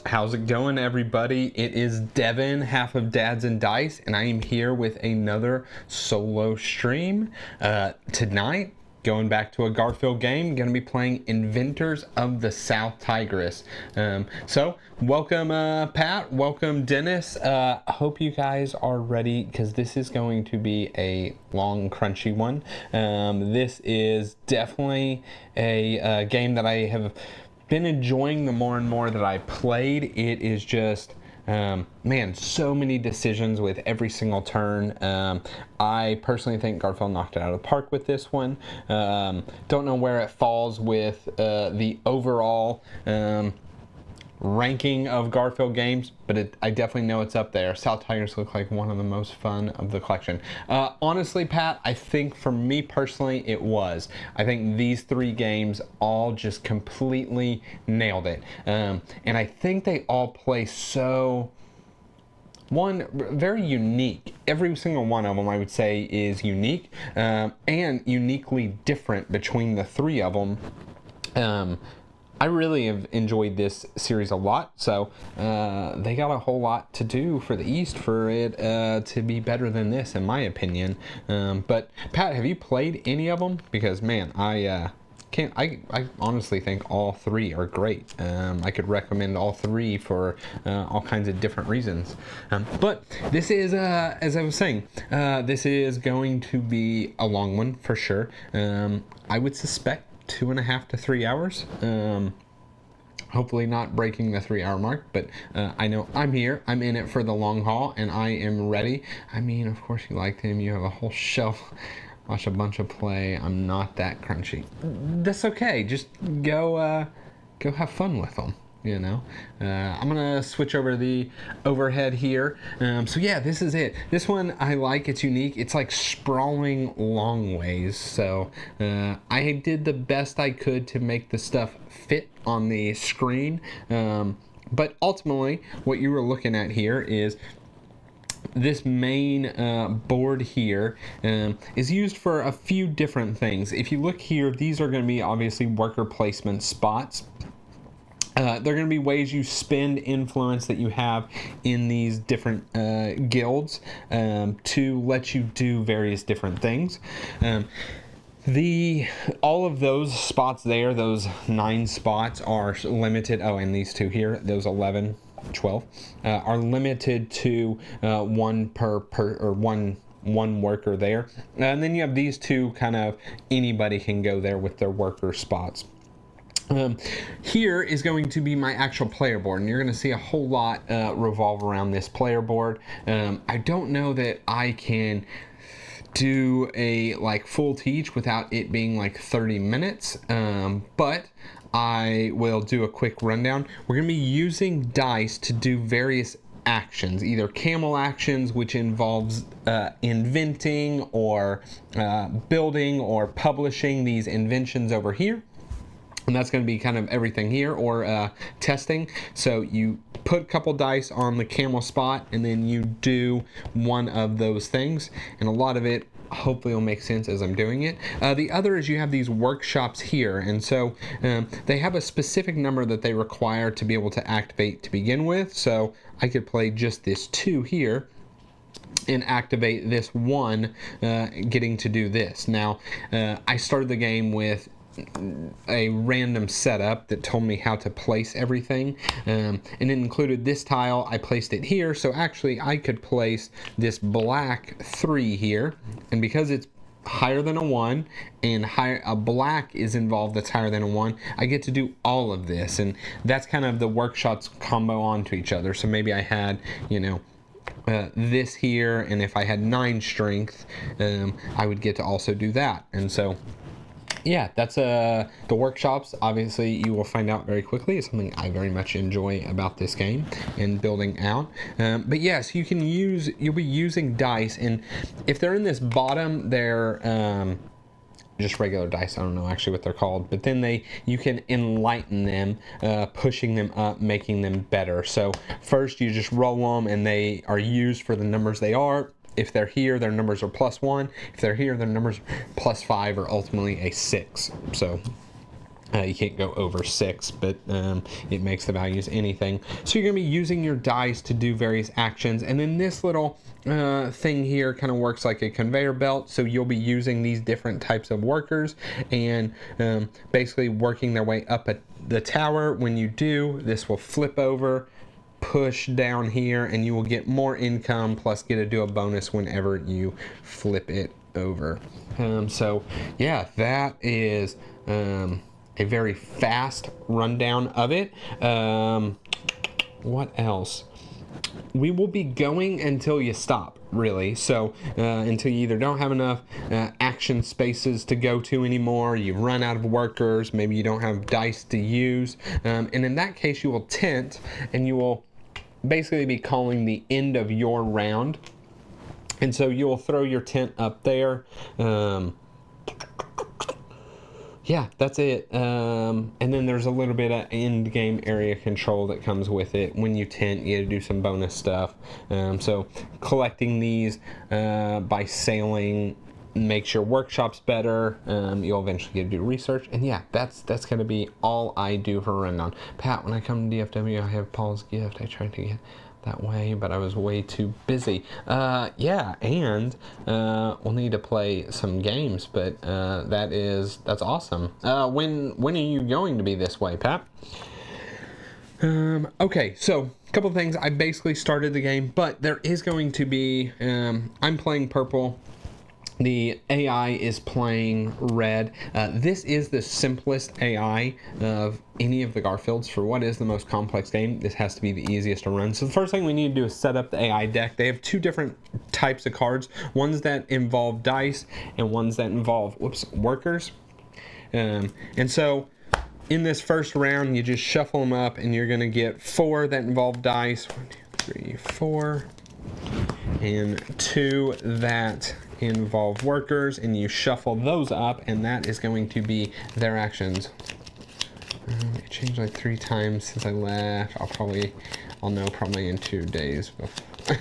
How's it going, everybody? It is Devin, half of Dads and Dice, and I am here with another solo stream. Tonight, going back to a Garfield game, going to be playing Inventors of the South Tigris. So, welcome Pat, welcome Dennis. Hope you guys are ready, because this is going to be a long, crunchy one. This is definitely a game that I have been enjoying the more and more that I played. It is just, man, so many decisions with every single turn. I personally think Garfield knocked it out of the park with this one. Don't know where it falls with the overall ranking of Garfield games, but I definitely know it's up there. South Tigris look like one of the most fun of the collection. Honestly, Pat, I think for me personally, it was. I think these three games all just completely nailed it. And I think they all play so... very unique. Every single one of them, I would say, is unique and uniquely different between the three of them. I really have enjoyed this series a lot, so they got a whole lot to do for the East for it to be better than this, in my opinion. But Pat, have you played any of them? Because man, I honestly think all three are great. I could recommend all three for all kinds of different reasons. But this is, as I was saying, this is going to be a long one for sure. I would suspect 2.5 to 3 hours. Hopefully not breaking the 3-hour mark, but I know I'm here, I'm in it for the long haul, and I am ready. I mean, of course you liked him, you have a whole shelf. Watch a bunch of play. I'm not that crunchy. That's okay, just go have fun with them. You know, I'm gonna switch over to the overhead here. So yeah, this is it. This one I like. It's unique. It's like sprawling long ways. So I did the best I could to make the stuff fit on the screen. But ultimately, what you were looking at here is this main board here is used for a few different things. If you look here, these are going to be obviously worker placement spots. They're going to be ways you spend influence that you have in these different guilds to let you do various different things. All of those spots there, those 9 spots are limited. Oh, and these two here, those 11, 12, are limited to one worker there. And then you have these two kind of anybody can go there with their worker spots. Here is going to be my actual player board, and you're going to see a whole lot revolve around this player board. I don't know that I can do a full teach without it being like 30 minutes, but I will do a quick rundown. We're going to be using dice to do various actions, either camel actions, which involves inventing or building or publishing these inventions over here. And that's going to be kind of everything here, or testing. So you put a couple dice on the camel spot, and then you do one of those things. And a lot of it hopefully will make sense as I'm doing it. The other is you have these workshops here. And so they have a specific number that they require to be able to activate to begin with. So I could play just this 2 here and activate this 1, getting to do this. Now, I started the game with a random setup that told me how to place everything, and it included this tile. I placed it here, so actually I could place this black 3 here, and because it's higher than a 1 and a black is involved that's higher than a 1, I get to do all of this, and that's kind of the workshops combo onto each other. So maybe I had, you know, this here, and if I had 9 strength, I would get to also do that. And so yeah, that's the workshops. Obviously, you will find out very quickly. It's something I very much enjoy about this game and building out. But yes, you'll be using dice, and if they're in this bottom, they're just regular dice. I don't know actually what they're called, but then you can enlighten them, pushing them up, making them better. So first you just roll them, and they are used for the numbers they are. If they're here, their numbers are +1. If they're here, their numbers are +5, or ultimately a 6. So You can't go over 6, but it makes the values anything. So you're going to be using your dice to do various actions. And then this little thing here kind of works like a conveyor belt. So you'll be using these different types of workers and basically working their way up the tower. When you do, this will flip over, push down here, and you will get more income plus get to do a bonus whenever you flip it over. So yeah, that is a very fast rundown of it. What else? We will be going until you stop, really. So until you either don't have enough action spaces to go to anymore, you run out of workers, maybe you don't have dice to use, and in that case you will tent, and you will basically be calling the end of your round. And so you'll throw your tent up there. Yeah, that's it. And then there's a little bit of end game area control that comes with it. When you tent, you gotta do some bonus stuff. So collecting these by sailing makes your workshops better. You'll eventually get to do research. And yeah, that's gonna be all I do for rundown. Pat, when I come to DFW, I have Paul's gift. I tried to get that way, but I was way too busy. Yeah, and we'll need to play some games, but that's awesome. When are you going to be this way, Pat? Okay, so a couple things. I basically started the game, but there is going to be, I'm playing purple. The AI is playing red. This is the simplest AI of any of the Garfields. For what is the most complex game, this has to be the easiest to run. So the first thing we need to do is set up the AI deck. They have two different types of cards, ones that involve dice and ones that involve, workers. And so in this first round, you just shuffle them up and you're gonna get 4 that involve dice. 1, 2, 3, 4. And 2 that involve workers, and you shuffle those up, and that is going to be their actions. It changed like 3 times since I left. I'll know probably in 2 days.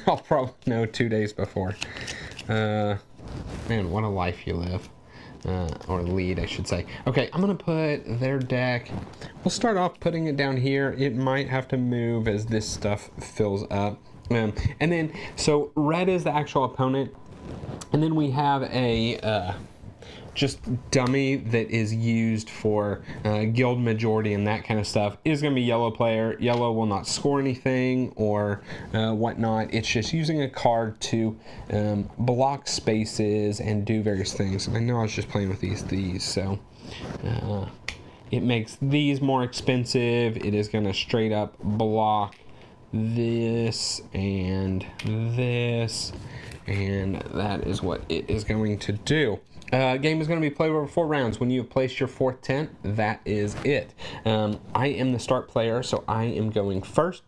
I'll probably know 2 days before. Man, what a life you live. Or lead, I should say. Okay, I'm gonna put their deck. We'll start off putting it down here. It might have to move as this stuff fills up. And then, so red is the actual opponent. And then we have a just dummy that is used for guild majority and that kind of stuff. It is going to be yellow player. Yellow will not score anything or whatnot. It's just using a card to block spaces and do various things. And I know I was just playing with these, so it makes these more expensive. It is going to straight up block this and this. And that is what it is going to do. Game is going to be played over 4 rounds. When you have placed your 4th tent, that is it. I am the start player, so I am going first.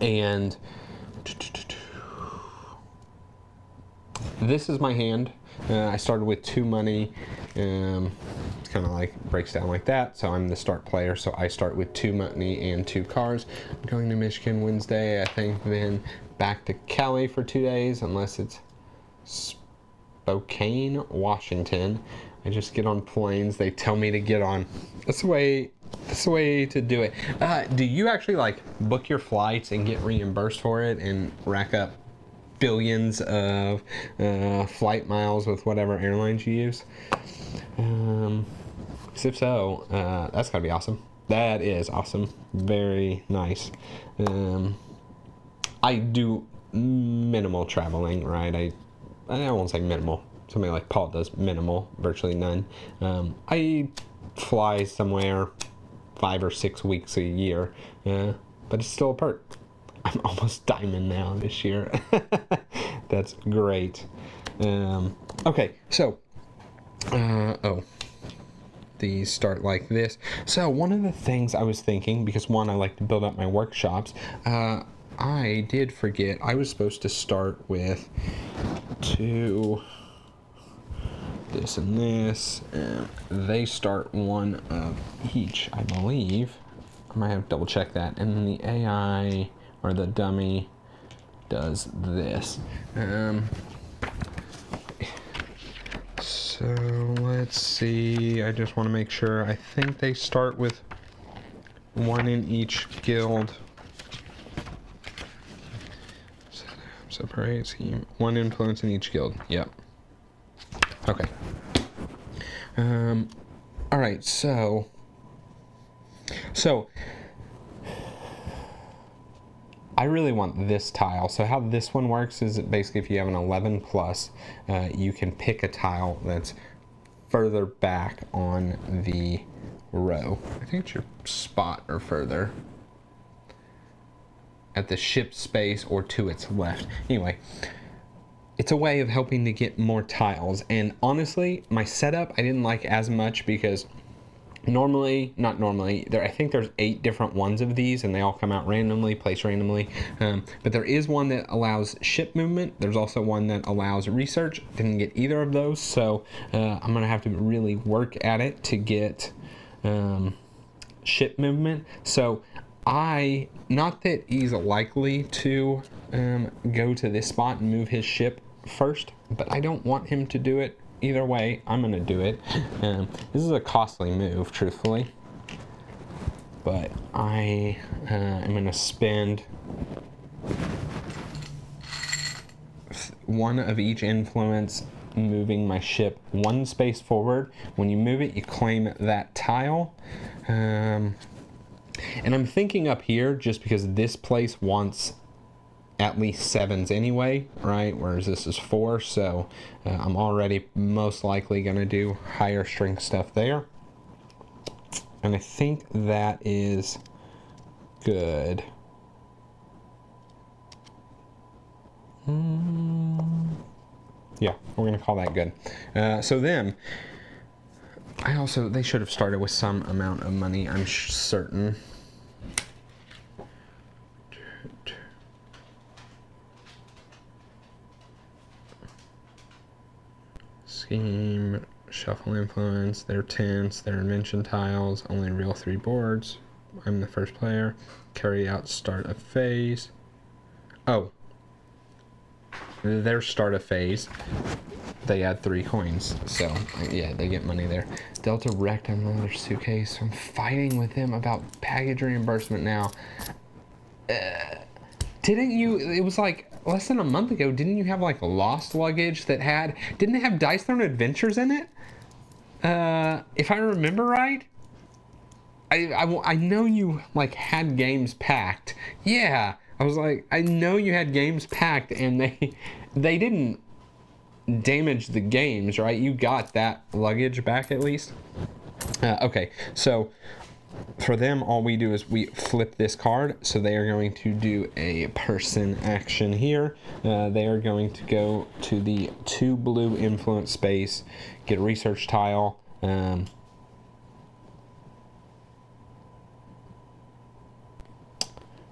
And this is my hand. I started with 2 money. It's kind of like breaks down like that. So I'm the start player, so I start with 2 money and 2 cards. I'm going to Michigan Wednesday, I think, then back to Cali for 2 days, unless it's Spokane, Washington. I just get on planes. They tell me to get on. That's the way to do it. Do you actually like book your flights and get reimbursed for it and rack up billions of flight miles with whatever airlines you use? If so, that's gotta be awesome. That is awesome. Very nice. I do minimal traveling, right? I won't say minimal. Somebody like Paul does minimal, virtually none. I fly somewhere 5 or 6 weeks a year, but it's still a perk. I'm almost diamond now this year. That's great. Okay, so, these start like this. So one of the things I was thinking, because one, I like to build up my workshops, I did forget I was supposed to start with 2, this and this, and they start 1 of each, I believe. I might have to double check that. And then the AI, or the dummy, does this. So So let's see. I just want to make sure. I think they start with one in each guild. Separate scheme. One influence in each guild. Yep. Okay. All right. So I really want this tile. So how this one works is that basically if you have an 11 plus, you can pick a tile that's further back on the row. I think it's your spot or further at the ship space or to its left. Anyway, it's a way of helping to get more tiles. And honestly, my setup I didn't like as much because I think there's 8 different ones of these and they all come out randomly, placed randomly. But there is one that allows ship movement. There's also one that allows research. Didn't get either of those, so I'm gonna have to really work at it to get ship movement. So not that he's likely to go to this spot and move his ship first, but I don't want him to do it. Either way, I'm going to do it. This is a costly move, truthfully. But I am going to spend one of each influence moving my ship one space forward. When you move it, you claim that tile. And I'm thinking up here just because this place wants at least 7s anyway, right? Whereas this is 4, so I'm already most likely going to do higher strength stuff there. And I think that is good. Yeah, we're going to call that good. So then, they should have started with some amount of money, I'm certain. Scheme, shuffle influence, their tints, their invention tiles, only real 3 boards. I'm the first player. Carry out start a phase. Oh. Their start a phase. They add 3 coins. So, yeah, they get money there. Delta wrecked another suitcase. I'm fighting with him about baggage reimbursement now. Didn't you, it was like less than a month ago, didn't you have like lost luggage that didn't it have Dice Throne Adventures in it? If I remember right? I know you like had games packed. Yeah, I was like, I know you had games packed and they didn't damage the games, right? You got that luggage back at least. Okay, so for them, all we do is we flip this card. So they are going to do a person action here. They are going to go to the 2 blue influence space, get a research tile.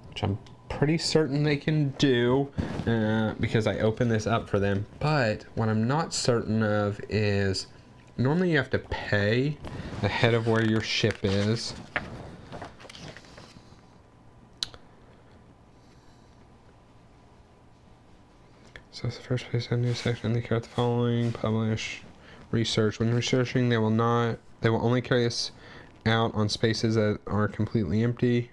Which I'm pretty certain they can do because I opened this up for them. But what I'm not certain of is normally you have to pay ahead of where your ship is. So it's the first place on new section. They carry the following: publish, research. When researching, they will only carry us out on spaces that are completely empty.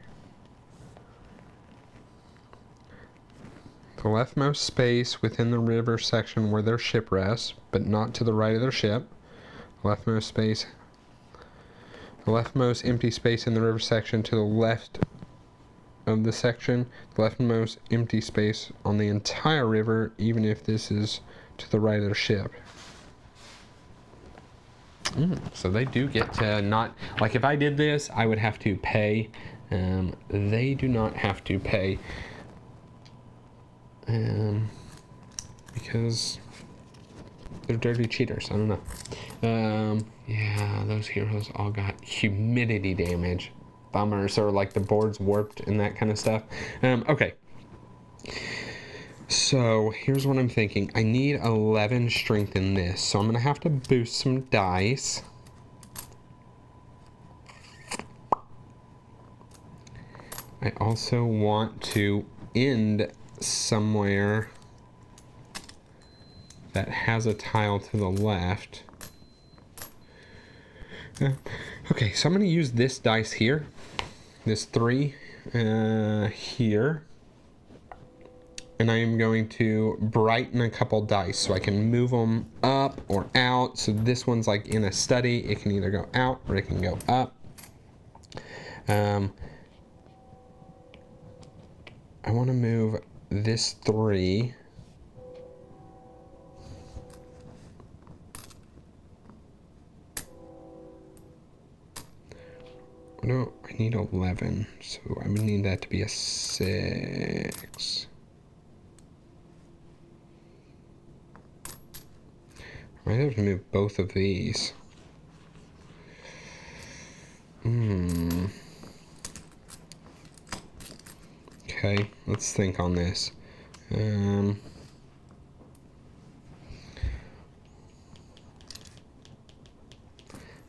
The leftmost space within the river section where their ship rests, but not to the right of their ship. Leftmost space. The leftmost empty space in the river section to the left of the section. The leftmost empty space on the entire river, even if this is to the right of their ship. So they do get to not, like if I did this, I would have to pay. They do not have to pay. Because they're dirty cheaters. I don't know. Yeah, those heroes all got humidity damage. Bummers, or like the board's warped and that kind of stuff. Okay. So here's what I'm thinking. I need 11 strength in this, so I'm gonna have to boost some dice. I also want to end somewhere that has a tile to the left. Okay, so I'm going to use this dice here, this 3 here, and I am going to brighten a couple dice so I can move them up or out. So this one's like in a study. It can either go out or it can go up. I want to move this 3. No, I need 11, so I would need that to be a 6. I might have to move both of these. Okay, let's think on this.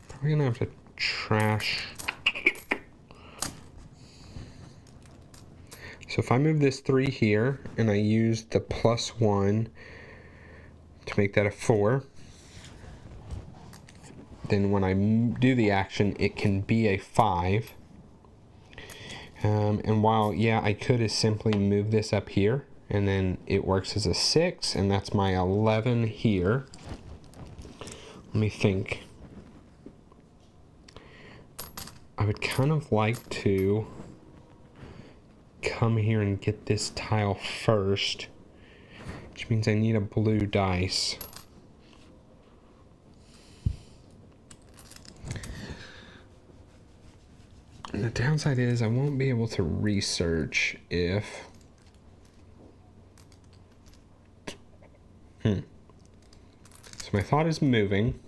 Probably gonna have to trash. So if I move this 3 here and I use the +1 to make that a 4, then when I do the action, it can be a 5. And while, yeah, I could have simply moved this up here, and then it works as a 6, and that's my 11 here. Let me think. I would kind of like to come here and get this tile first, which means I need a blue dice. And the downside is I won't be able to research if... So my thought is moving.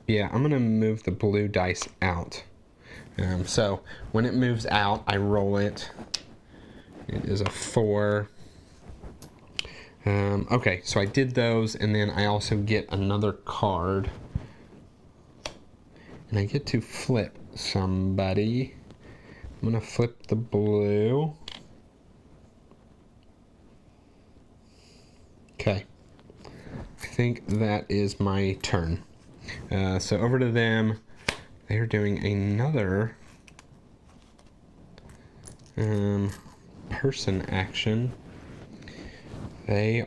Yeah, I'm going to move the blue dice out. So when it moves out, I roll it. It is a 4. Okay, so I did those, and then I also get another card. And I get to flip somebody. I'm going to flip the blue. Okay. I think that is my turn. So over to them. They're doing another person action. They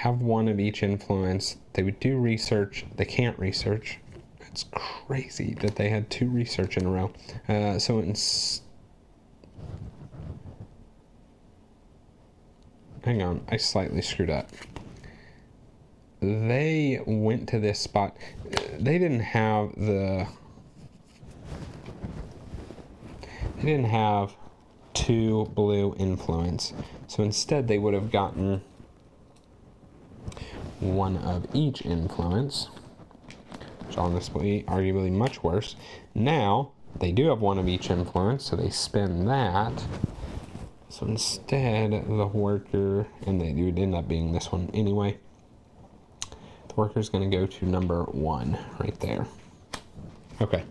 have one of each influence. They would do research. They can't research. It's crazy that they had 2 research in a row. Hang on, I slightly screwed up. They went to this spot. They didn't have 2 blue influence. So instead they would have gotten 1 of each influence. Which honestly, arguably much worse. Now, they do have 1 of each influence, so they spend that. So instead, the worker, and they would end up being this one anyway. The worker's going to go to number 1, right there. Okay.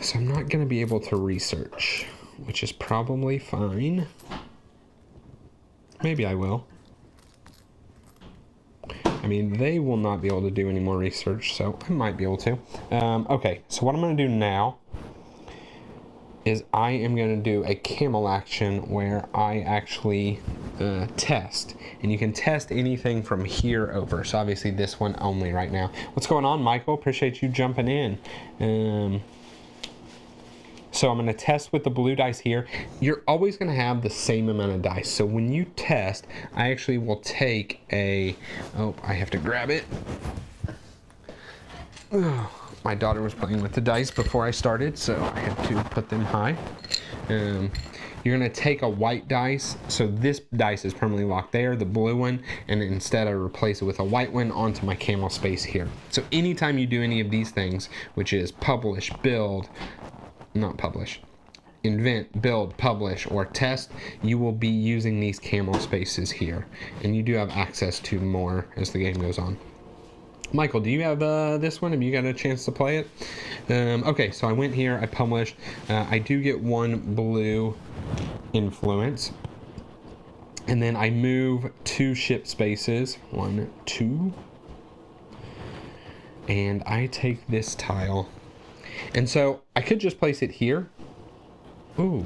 So I'm not going to be able to research, which is probably fine. Maybe I will. I mean, they will not be able to do any more research, so I might be able to. Okay, so what I'm going to do now is I am going to do a camel action where I actually test. And you can test anything from here over. So obviously this one only right now. What's going on, Michael? Appreciate you jumping in. So I'm going to test with the blue dice here. You're always going to have the same amount of dice. So when you test, I actually will take a... Oh, I have to grab it. Oh, my daughter was playing with the dice before I started, so I had to put them high. You're going to take a white dice. So this dice is permanently locked there, the blue one, and instead I replace it with a white one onto my camel space here. So anytime you do any of these things, which is publish, build... not publish, invent, build, publish, or test, you will be using these camel spaces here. And you do have access to more as the game goes on. Michael, do you have this one? Have you got a chance to play it? Okay, so I went here, I published. I do get 1 blue influence. And then I move 2 ship spaces, 1, 2, and I take this tile. And so I could just place it here. Ooh,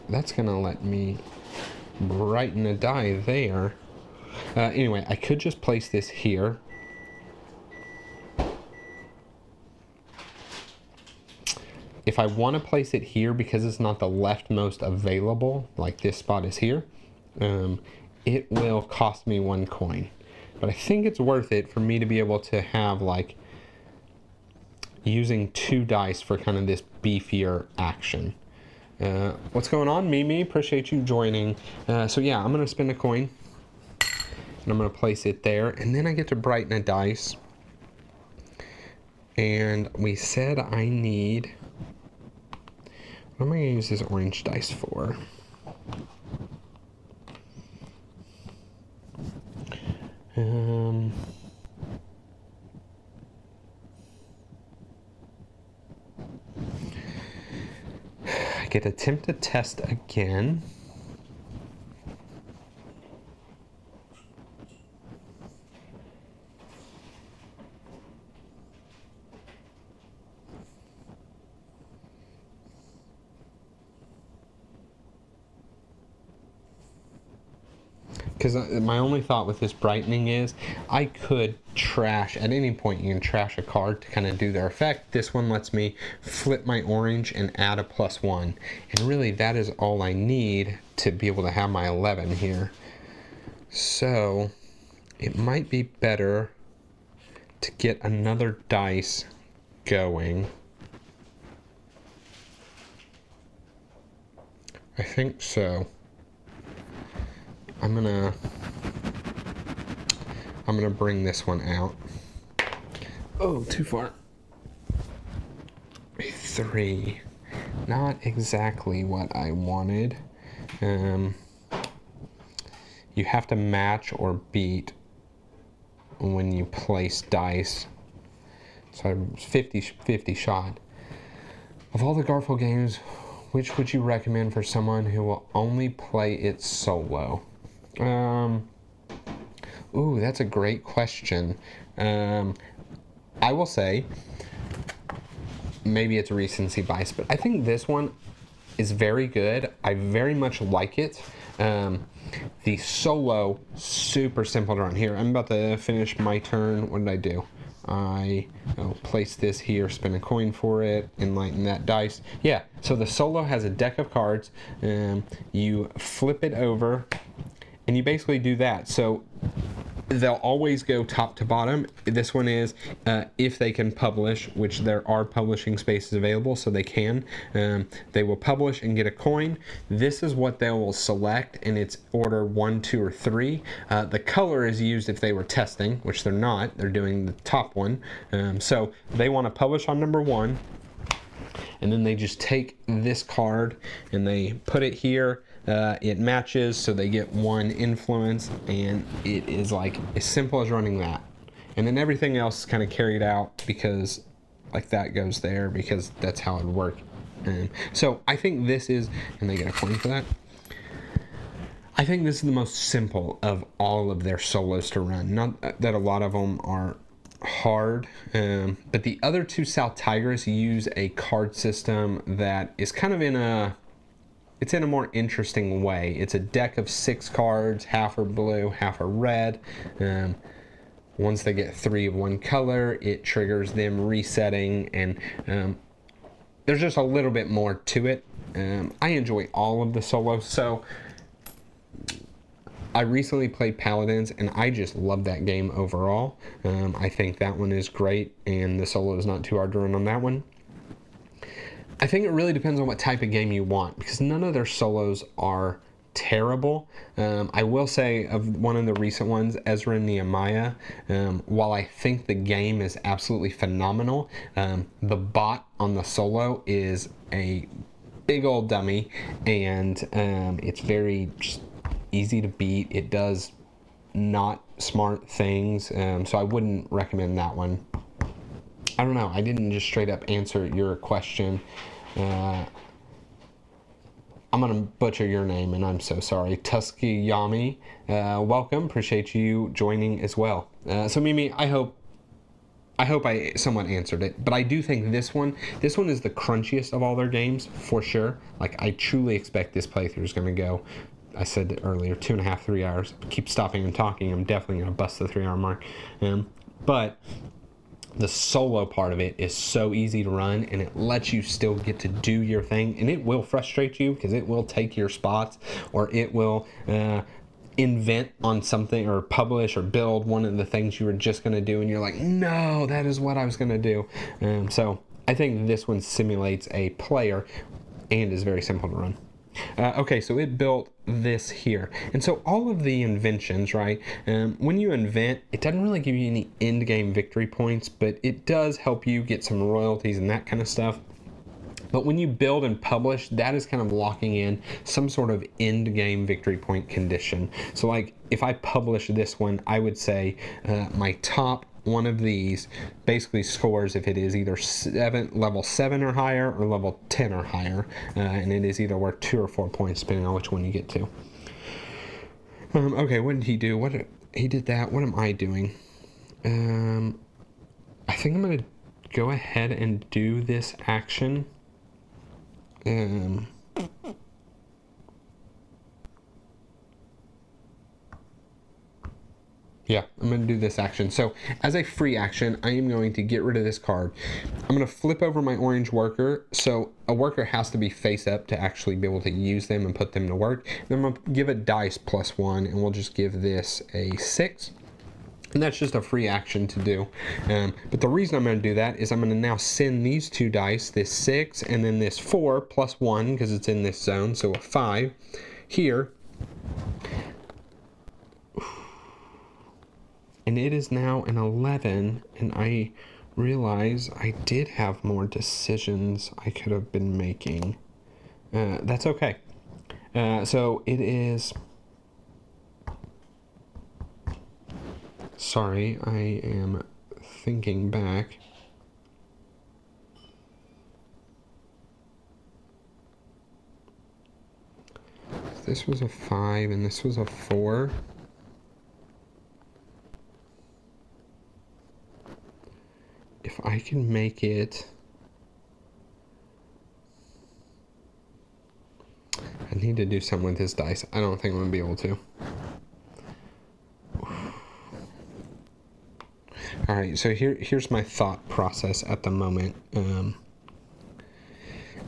that's gonna let me brighten a die there. Anyway, I could just place this here. If I want to place it here because it's not the leftmost available, like this spot is here, it will cost me 1 coin. But I think it's worth it for me to be able to have like using 2 dice for kind of this beefier action. What's going on, Mimi? Appreciate you joining. So yeah, I'm going to spend a coin and I'm going to place it there, and then I get to brighten a dice. And we said I need... What am I going to use this orange dice for? I get attempt to test again. Because my only thought with this brightening is I could trash, at any point you can trash a card to kind of do their effect. This one lets me flip my orange and add a +1. And really that is all I need to be able to have my 11 here. So it might be better to get another dice going. I think so. I'm gonna bring this one out. Oh, too far. 3. Not exactly what I wanted. You have to match or beat when you place dice. So I was 50-50 shot. Of all the Garfield games, which would you recommend for someone who will only play it solo? Ooh, that's a great question. I will say, maybe it's a recency bias, but I think this one is very good. I very much like it. The solo, super simple to run. Here, I'm about to finish my turn. What did I do? I place this here, spin a coin for it, enlighten that dice. Yeah, so the solo has a deck of cards. You flip it over, and you basically do that. So they'll always go top to bottom. This one is if they can publish, which there are publishing spaces available, so they can. They will publish and get a coin. This is what they will select, and it's order 1, 2, or 3. The color is used if they were testing, which they're not. They're doing the top one. So they want to publish on number 1, and then they just take this card and they put it here. It matches, so they get 1 influence, and it is like as simple as running that. And then everything else is kind of carried out because like that goes there because that's how it would work. So I think this is, and they get a coin for that. I think this is the most simple of all of their solos to run. Not that a lot of them are hard, but the other 2 South Tigris use a card system that is kind of in a more interesting way. It's a deck of 6 cards, half are blue, half are red. Once they get 3 of one color, it triggers them resetting, and there's just a little bit more to it. I enjoy all of the solos. So I recently played Paladins, and I just love that game overall. I think that one is great, and the solo is not too hard to run on that one. I think it really depends on what type of game you want, because none of their solos are terrible. I will say of one of the recent ones, Ezra and Nehemiah, while I think the game is absolutely phenomenal, the bot on the solo is a big old dummy, and it's very just easy to beat. It does not smart things, so I wouldn't recommend that one. I don't know, I didn't just straight up answer your question. I'm gonna butcher your name, and I'm so sorry. Tuskiyami, welcome. Appreciate you joining as well. So Mimi, I hope I somewhat answered it, but I do think this one is the crunchiest of all their games for sure. Like, I truly expect this playthrough is going to go, I said it earlier, 2.5, 3 hours. Keep stopping and talking, I'm definitely going to bust the 3-hour mark. But the solo part of it is so easy to run, and it lets you still get to do your thing, and it will frustrate you because it will take your spots, or it will invent on something, or publish or build one of the things you were just going to do, and you're like, no, that is what I was going to do. So I think this one simulates a player and is very simple to run. Okay, so it built this here. And so all of the inventions, right, when you invent, it doesn't really give you any end game victory points, but it does help you get some royalties and that kind of stuff. But when you build and publish, that is kind of locking in some sort of end game victory point condition. So like, if I publish this one, I would say my top one of these basically scores if it is either level 7 or higher, or level 10 or higher, and it is either worth 2 or 4 points depending on which one you get to. Okay, what did he do? He did that. What am I doing? I think I'm gonna go ahead and do this action. Yeah, I'm going to do this action. So as a free action, I am going to get rid of this card. I'm going to flip over my orange worker. So a worker has to be face up to actually be able to use them and put them to work. Then I'm going to give it dice +1, and we'll just give this a 6. And that's just a free action to do. But the reason I'm going to do that is I'm going to now send these 2 dice, this 6 and then this 4 +1, because it's in this zone, so a 5 here. And it is now an 11, and I realize I did have more decisions I could have been making. That's okay. So it is... Sorry, I am thinking back. This was a 5 and this was a 4. If I can make it... I need to do something with his dice. I don't think I'm going to be able to. Alright, so here's my thought process at the moment. I'm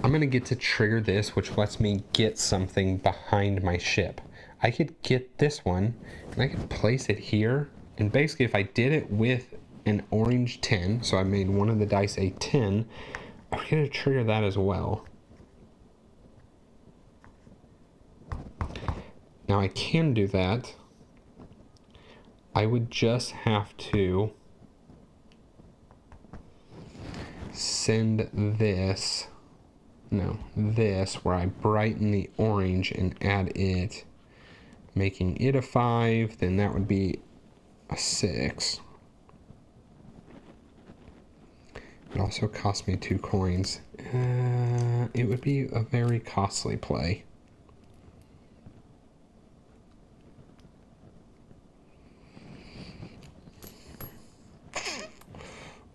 going to get to trigger this, which lets me get something behind my ship. I could get this one, and I could place it here, and basically if I did it with an orange 10, so I made one of the dice a 10, I'm going to trigger that as well. Now I can do that. I would just have to send this, this, where I brighten the orange and add it, making it a 5, then that would be a 6. It also cost me 2 coins. It would be a very costly play.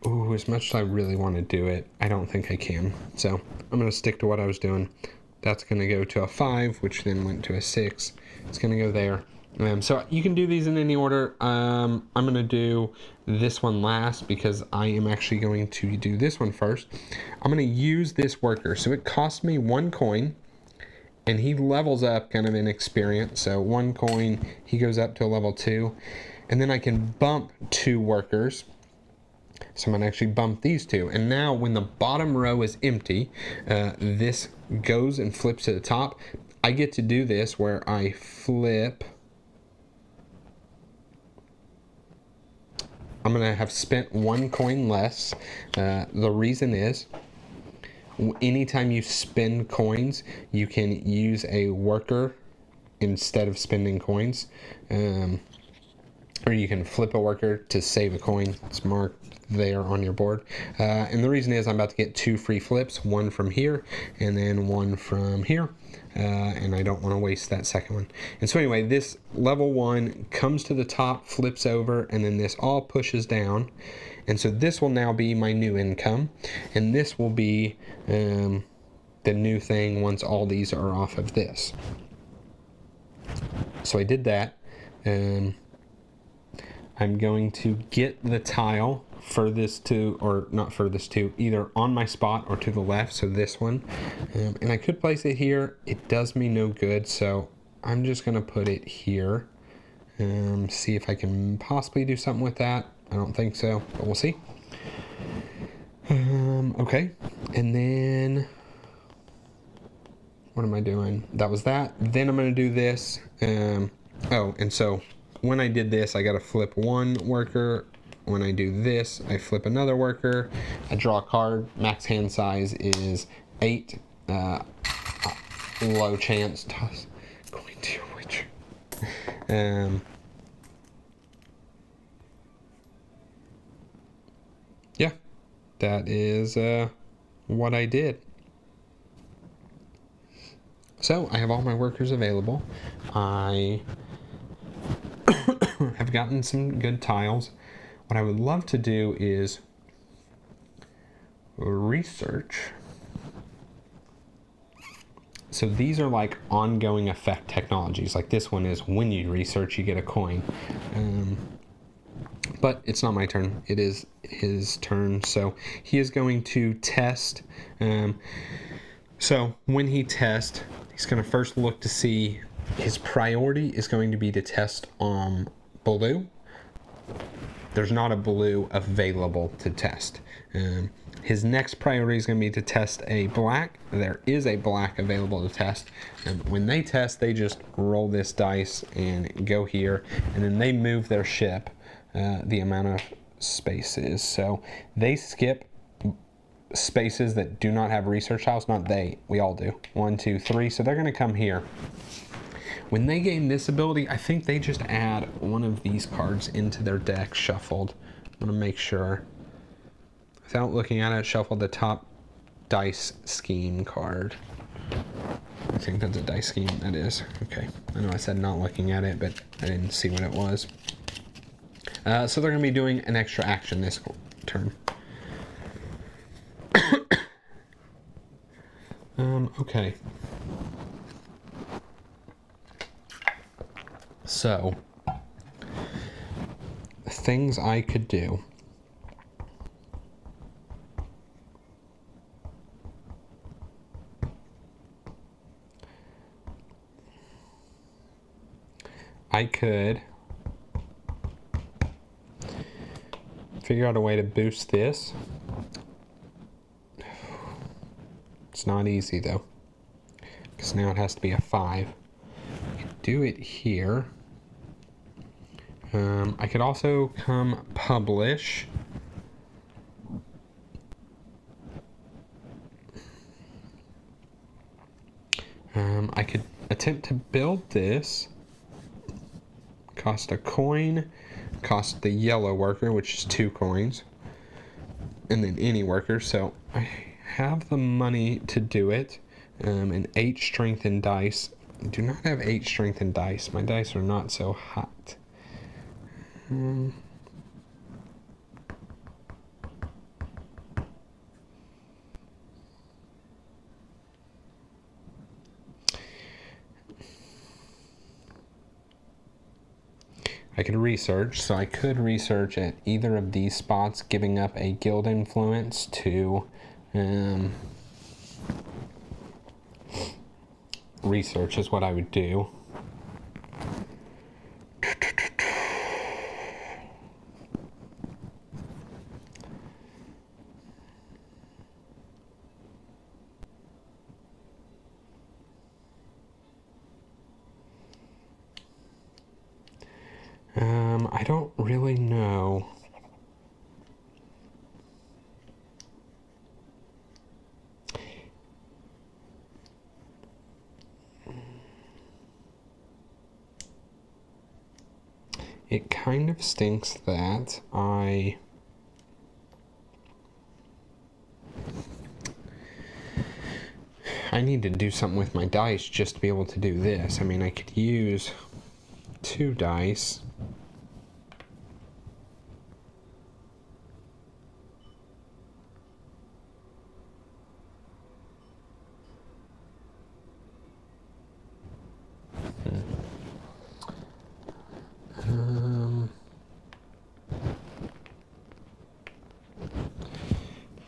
Ooh, as much as I really want to do it, I don't think I can. So I'm going to stick to what I was doing. That's going to go to a 5, which then went to a 6. It's going to go there. So you can do these in any order. I'm going to do this one last because I am actually going to do this one first. I'm going to use this worker. So it cost me 1 coin, and he levels up kind of in experience. So 1 coin, he goes up to a level 2. And then I can bump 2 workers. So I'm going to actually bump these 2. And now when the bottom row is empty, this goes and flips to the top. I get to do this where I flip. I'm going to have spent 1 coin less. The reason is, anytime you spend coins, you can use a worker instead of spending coins. or you can flip a worker to save a coin. It's marked there on your board. And the reason is I'm about to get 2 free flips, one from here and then one from here. And I don't want to waste that second one. And so anyway, this level 1 comes to the top, flips over, and then this all pushes down. And so this will now be my new income, and this will be the new thing once all these are off of this. So I did that. I'm going to get the tile furthest to, or not furthest to, either on my spot or to the left, so this one. And I could place it here. It does me no good, so I'm just going to put it here. See if I can possibly do something with that. I don't think so, but we'll see. Okay, and then what am I doing? That was that. Then I'm going to do this. Oh, and so when I did this, I got to flip one worker. When I do this, I flip another worker. I draw a card. Max hand size is 8. Low chance. Toss coin to your witcher. Yeah, that is what I did. So I have all my workers available. I have gotten some good tiles. What I would love to do is research. So these are like ongoing effect technologies. Like this one is when you research, you get a coin. But it's not my turn. It is his turn. So he is going to test. So when he tests, he's going to first look to see. His priority is going to be to test blue. There's not a blue available to test. His next priority is going to be to test a black. There is a black available to test. And when they test, they just roll this dice and go here. And then they move their ship the amount of spaces. So they skip spaces that do not have research tiles. Not they. We all do. 1, 2, 3. So they're going to come here. When they gain this ability, I think they just add one of these cards into their deck shuffled. I'm going to make sure. Without looking at it, shuffle the top dice scheme card. I think that's a dice scheme. That is. Okay. I know I said not looking at it, but I didn't see what it was. So they're going to be doing an extra action this turn. Okay. So, things I could do. I could figure out a way to boost this. It's not easy though, because now it has to be a 5. I could do it here. I could also come publish. I could attempt to build this. Cost a coin. Cost the yellow worker, which is 2 coins. And then any worker. So I have the money to do it. And 8 strength and dice. I do not have 8 strength and dice. My dice are not so hot. I could research, so I could research at either of these spots, giving up a guild influence to research is what I would do. I don't really know. It kind of stinks that I need to do something with my dice just to be able to do this. I mean, I could use 2 dice.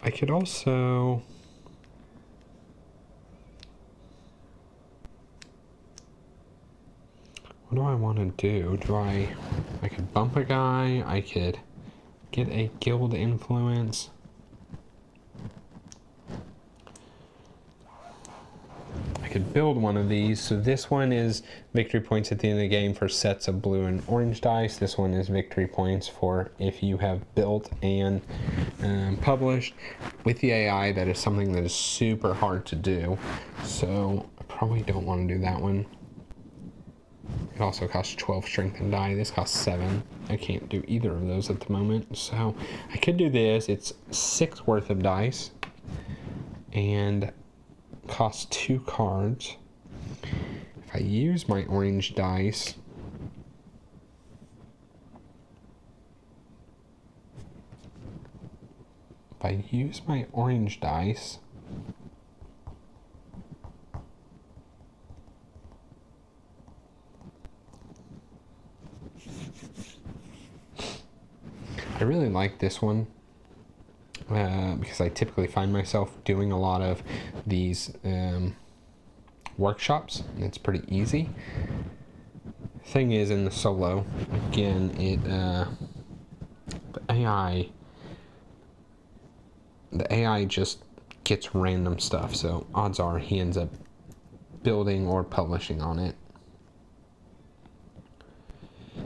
I could also... What do I want to do? I could bump a guy, I could get a guild influence. I could build one of these. So this one is victory points at the end of the game for sets of blue and orange dice. This one is victory points for if you have built and published. With the AI, that is something that is super hard to do. So I probably don't want to do that one. It also costs 12 strength and die. This costs 7. I can't do either of those at the moment. So I could do this. It's 6 worth of dice. And costs 2 cards. If I use my orange dice, I really like this one because I typically find myself doing a lot of these workshops, and it's pretty easy. Thing is, in the solo, again, the AI just gets random stuff, so odds are he ends up building or publishing on it.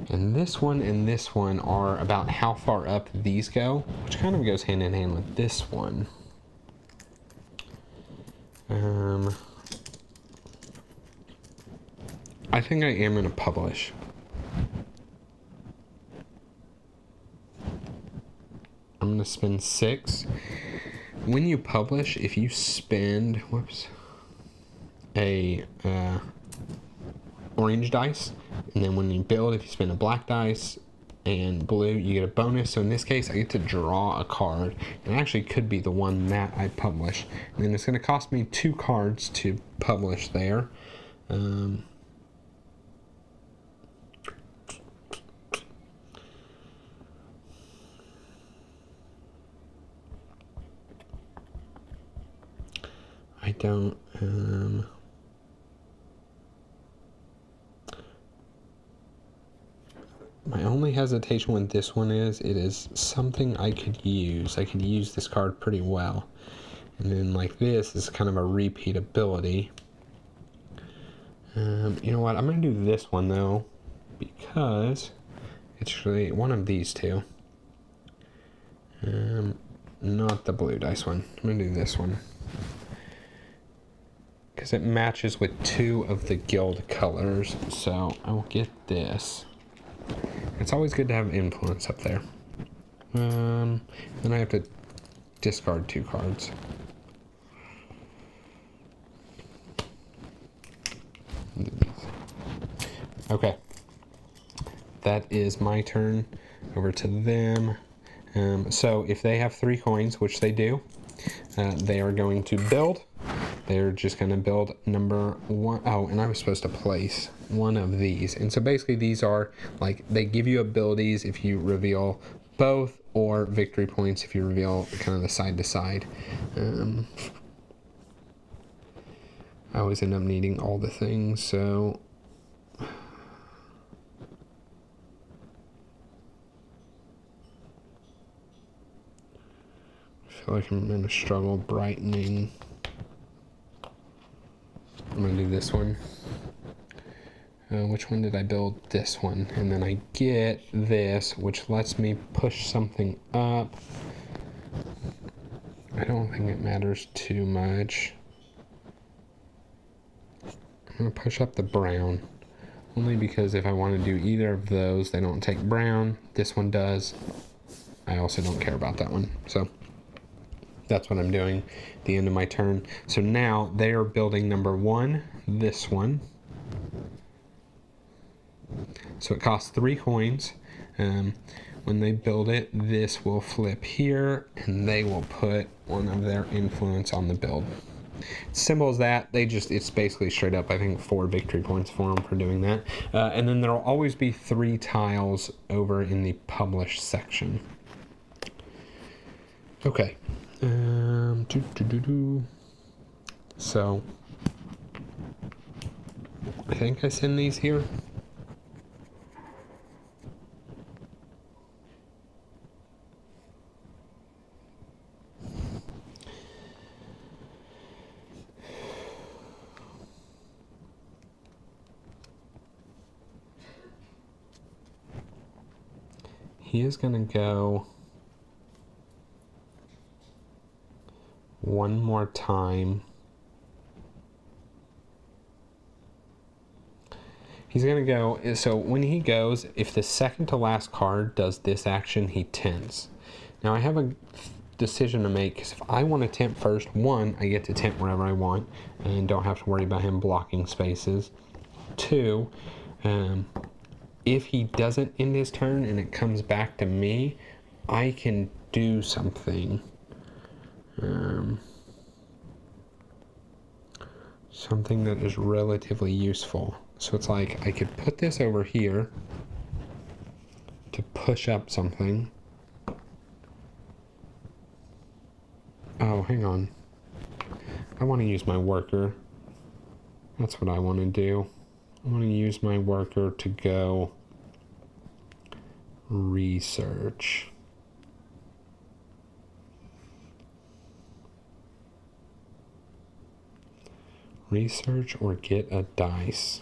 And this one are about how far up these go, which kind of goes hand in hand with this one. I think I am going to publish. I'm going to spend 6. When you publish, if you spend, a orange dice, and then when you build, if you spend a black dice and blue, you get a bonus. So in this case, I get to draw a card, and it actually could be the one that I publish. And then it's going to cost me 2 cards to publish there. I don't, my only hesitation with this one is, it is something I could use. I could use this card pretty well. And then like this is kind of a repeat ability. You know what, I'm going to do this one though, because it's really one of these two. Not the blue dice one. I'm going to do this one, because it matches with 2 of the guild colors. So I will get this. It's always good to have influence up there. Then I have to discard 2 cards. Okay. That is my turn. Over to them. So if they have 3 coins, which they do, they are going to build. They're just going to build number 1. Oh, and I was supposed to place one of these. And so basically these are like, they give you abilities if you reveal both, or victory points if you reveal kind of the side to side. I always end up needing all the things, so I feel like I'm going to struggle brightening. I'm going to do this one. Which one did I build? This one. And then I get this, which lets me push something up. I don't think it matters too much. I'm going to push up the brown. only because if I want to do either of those, they don't take brown. This one does. I also don't care about that one. So that's what I'm doing at the end of my turn. So now they are building number 1, this one. So it costs 3 coins. When they build it, this will flip here, and they will put one of their influence on the build. Simple as that. It's basically straight up, I think, 4 victory points for them for doing that. And then there'll always be 3 tiles over in the publish section. Okay. So I think I send these here. He is going to go one more time. He's going to go, so when he goes, if the second to last card does this action, he tints. Now I have a decision to make, because if I want to tint first, 1, I get to tint wherever I want and don't have to worry about him blocking spaces. 2, if he doesn't end his turn and it comes back to me, I can do something. Something that is relatively useful. So it's like I could put this over here to push up something. Oh, hang on. I want to use my worker. That's what I want to do. I want to use my worker to go research. Research or get a dice.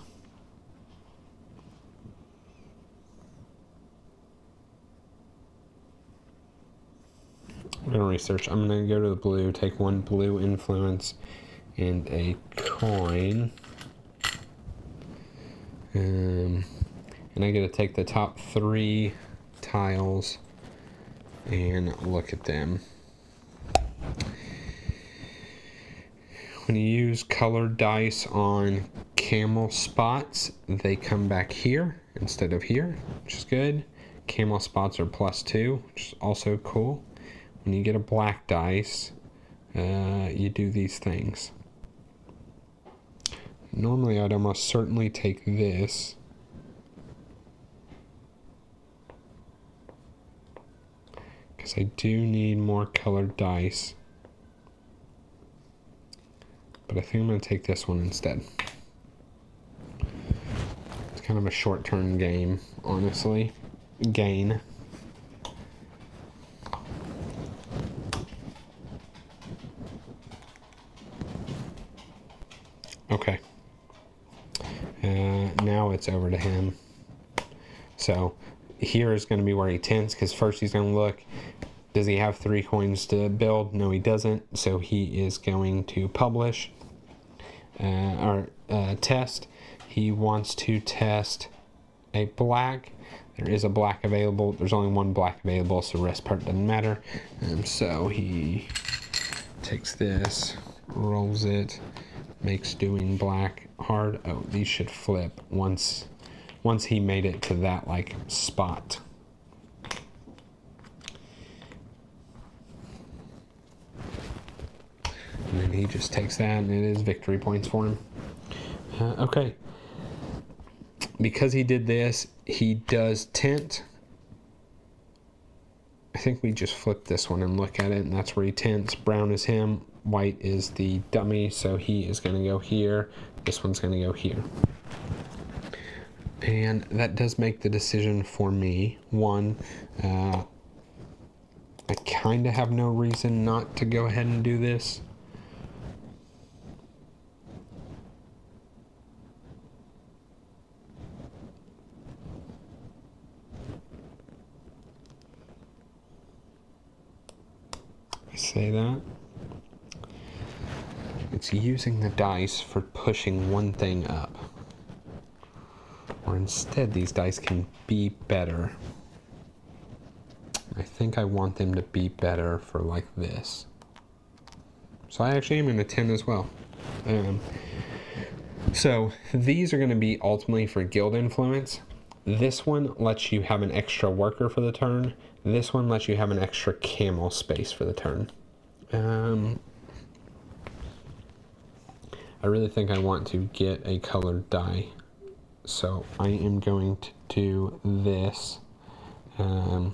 I'm going to research. I'm going to go to the blue, take 1 blue influence and a coin. And I get to take the top 3 tiles and look at them. When you use colored dice on camel spots, they come back here instead of here, which is good. Camel spots are +2, which is also cool. When you get a black dice, you do these things. Normally, I'd almost certainly take this. Because I do need more colored dice. But I think I'm going to take this one instead. It's kind of a short-term game, honestly. Gain. Okay. Now it's over to him. So here is going to be where he tints, because first he's going to look, does he have 3 coins to build? No, he doesn't. So he is going to publish or test. He wants to test a black. There is a black available. There's only 1 black available, so the rest part doesn't matter. So he takes this, rolls it, makes doing black hard. Oh, these should flip once he made it to that like spot. And then he just takes that, and it is victory points for him. Okay. Because he did this, he does tint. I think we just flip this one and look at it, and that's where he tints. Brown is him, white is the dummy, so he is going to go here. This one's going to go here. And that does make the decision for me. 1, I kind of have no reason not to go ahead and do this. I say that. It's using the dice for pushing one thing up. instead these dice can be better. I think I want them to be better for like this. So I actually am going to 10 as well. So these are going to be ultimately for guild influence. This one lets you have an extra worker for the turn. This one lets you have an extra camel space for the turn. I really think I want to get a colored die. So I am going to do this. In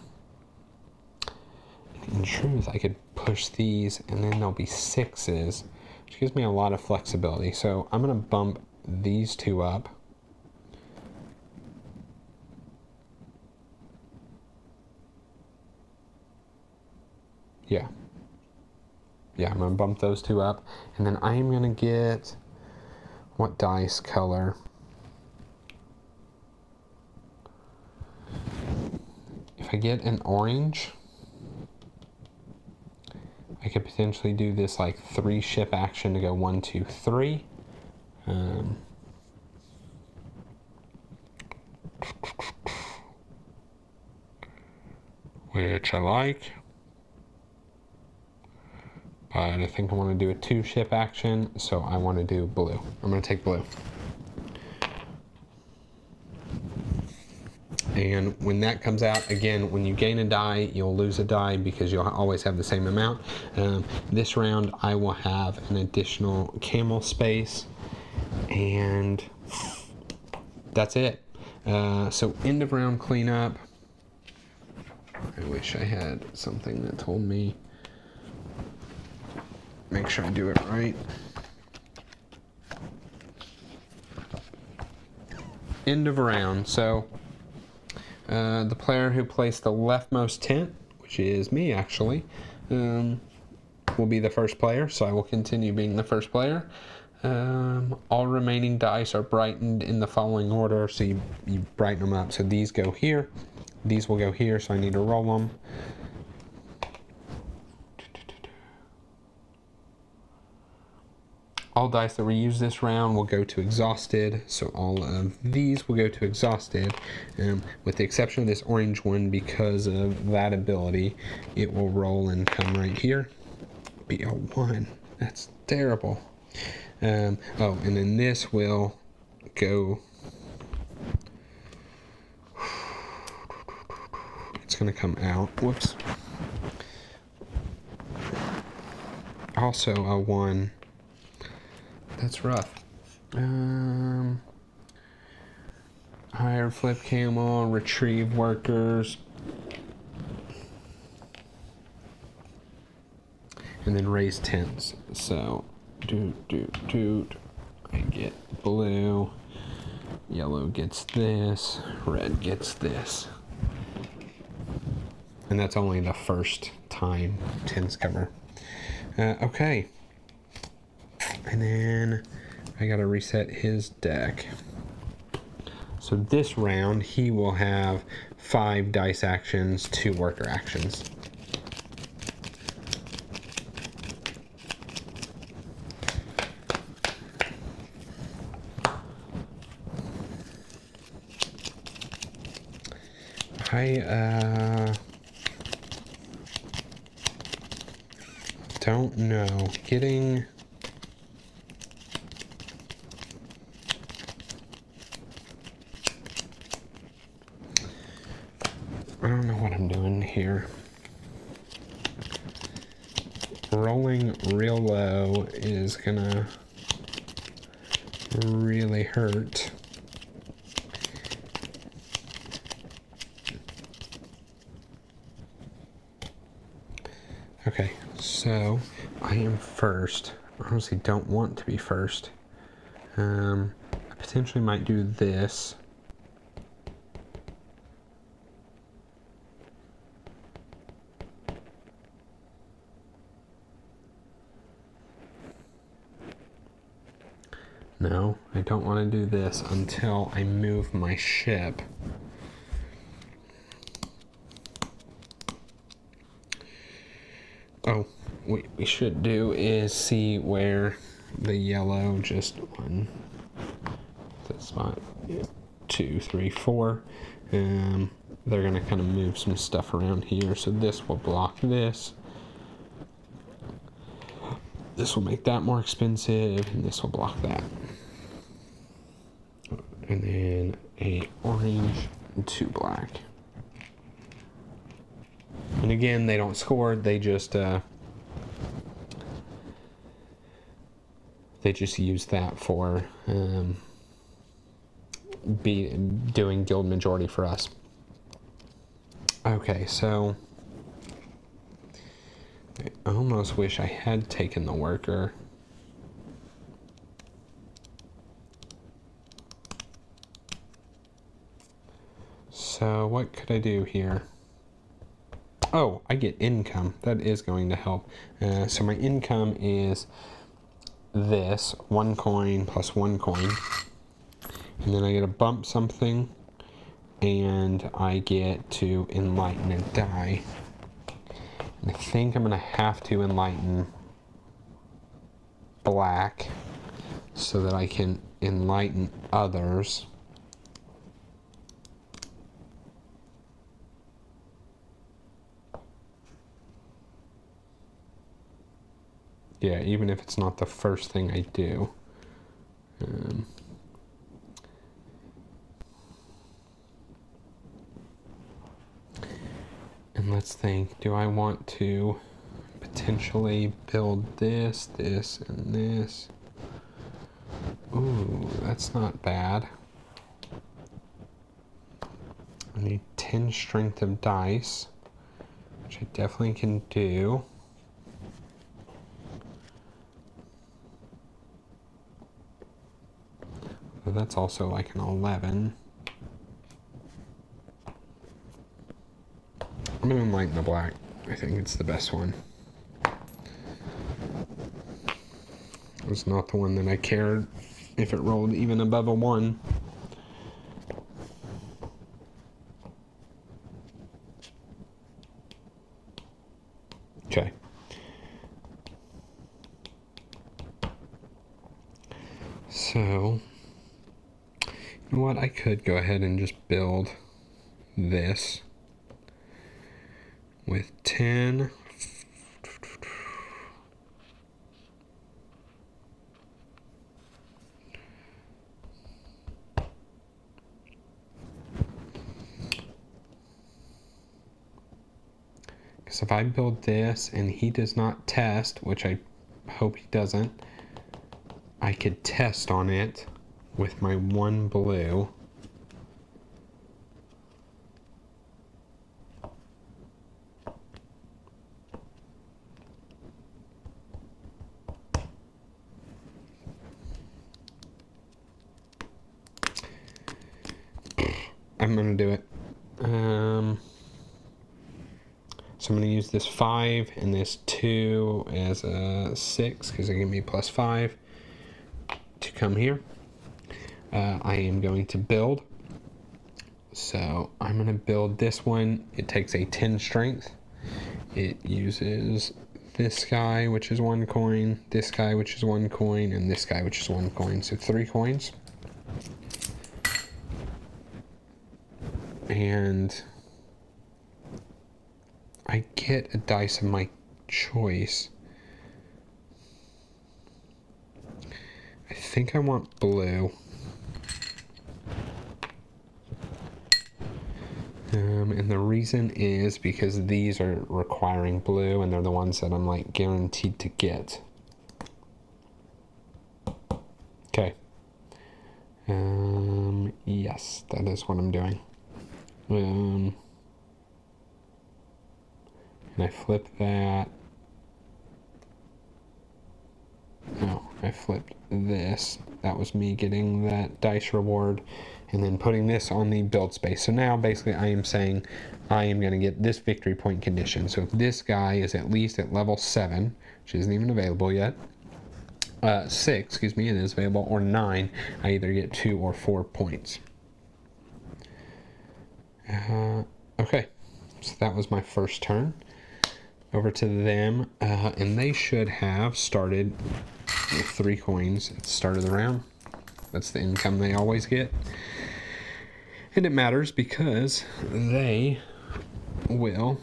truth, I could push these and then there'll be 6s, which gives me a lot of flexibility. So I'm going to bump these 2 up. Yeah, I'm going to bump those 2 up. And then I am going to get, what dice color? If I get an orange, I could potentially do this like 3 ship action to go 1, 2, 3. Which I like. But I think I want to do a 2 ship action, so I want to do blue. I'm going to take blue. And when that comes out, again, when you gain a die, you'll lose a die because you'll always have the same amount. This round, I will have an additional camel space, and that's it. So end of round cleanup. I wish I had something that told me. Make sure I do it right. End of round. So the player who placed the leftmost tent, which is me actually, will be the first player. So I will continue being the first player. All remaining dice are brightened in the following order. So you brighten them up. So these go here. These will go here. So I need to roll them. All dice that we use this round will go to exhausted, so all of these will go to exhausted, with the exception of this orange one. Because of that ability, it will roll and come right here. Be a 1. That's terrible. Oh, and then this will go. It's going to come out. Whoops. Also a 1. That's rough. Hire flip camel, retrieve workers, and then raise tents. So, I get blue, yellow gets this, red gets this. And that's only the first time tents cover. Okay. And then I gotta reset his deck. So this round, he will have 5 dice actions, 2 worker actions. I don't know. Getting... I don't know what I'm doing here. Rolling real low is gonna really hurt. Okay, so I am first. I honestly don't want to be first. I potentially might do this. No, I don't want to do this until I move my ship. Oh, what we should do is see where the yellow just one. That spot. 2. 2, 3, 4. They're going to kind of move some stuff around here. So this will block this. This will make that more expensive, and this will block that. And then a orange and 2 black. And again, they don't score, they just use that for doing guild majority for us. Okay, so I almost wish I had taken the worker. So what could I do here? Oh, I get income. That is going to help. So my income is this, 1 coin plus 1 coin. And then I get to bump something, and I get to enlighten a die. And I think I'm going to have to enlighten black so that I can enlighten others. Yeah, even if it's not the first thing I do. And let's think, do I want to potentially build this, this, and this? Ooh, that's not bad. I need 10 strength of dice, which I definitely can do. But that's also like an 11. I'm going to enlighten the black. I think it's the best one. It was not the one that I cared if it rolled even above a 1. Okay. So, you know what? I could go ahead and just build this with 10. Because if I build this and he does not test, which I hope he doesn't, I could test on it with my 1 blue. I'm gonna do it. So I'm gonna use this 5 and this 2 as a 6 because they give me +5 to come here. I am going to build. So I'm gonna build this one. It takes a 10 strength. It uses this guy, which is 1 coin, this guy, which is 1 coin, and this guy, which is 1 coin. So 3 coins. And I get a dice of my choice. I think I want blue. And the reason is because these are requiring blue, and they're the ones that I'm like guaranteed to get. Okay. Yes, that is what I'm doing. And I flip that. No, I flipped this. That was me getting that dice reward and then putting this on the build space. So now basically I am saying I am going to get this victory point condition. So if this guy is at least at level 7, which isn't even available yet, 6, excuse me, it is available, or 9, I either get 2 or 4 points. Okay, so that was my first turn. Over to them, and they should have started with 3 coins at the start of the round. That's the income they always get. And it matters because they will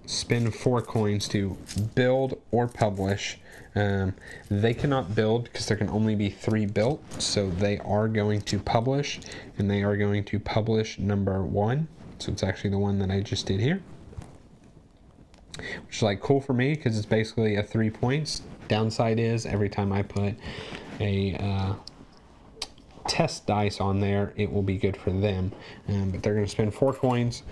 spend 4 coins to build or publish. They cannot build because there can only be 3 built, so they are going to publish, and they are going to publish number 1. So it's actually the one that I just did here, which is like cool for me because it's basically a 3 points. Downside is every time I put a test dice on there, it will be good for them, but they're going to spend 4 coins.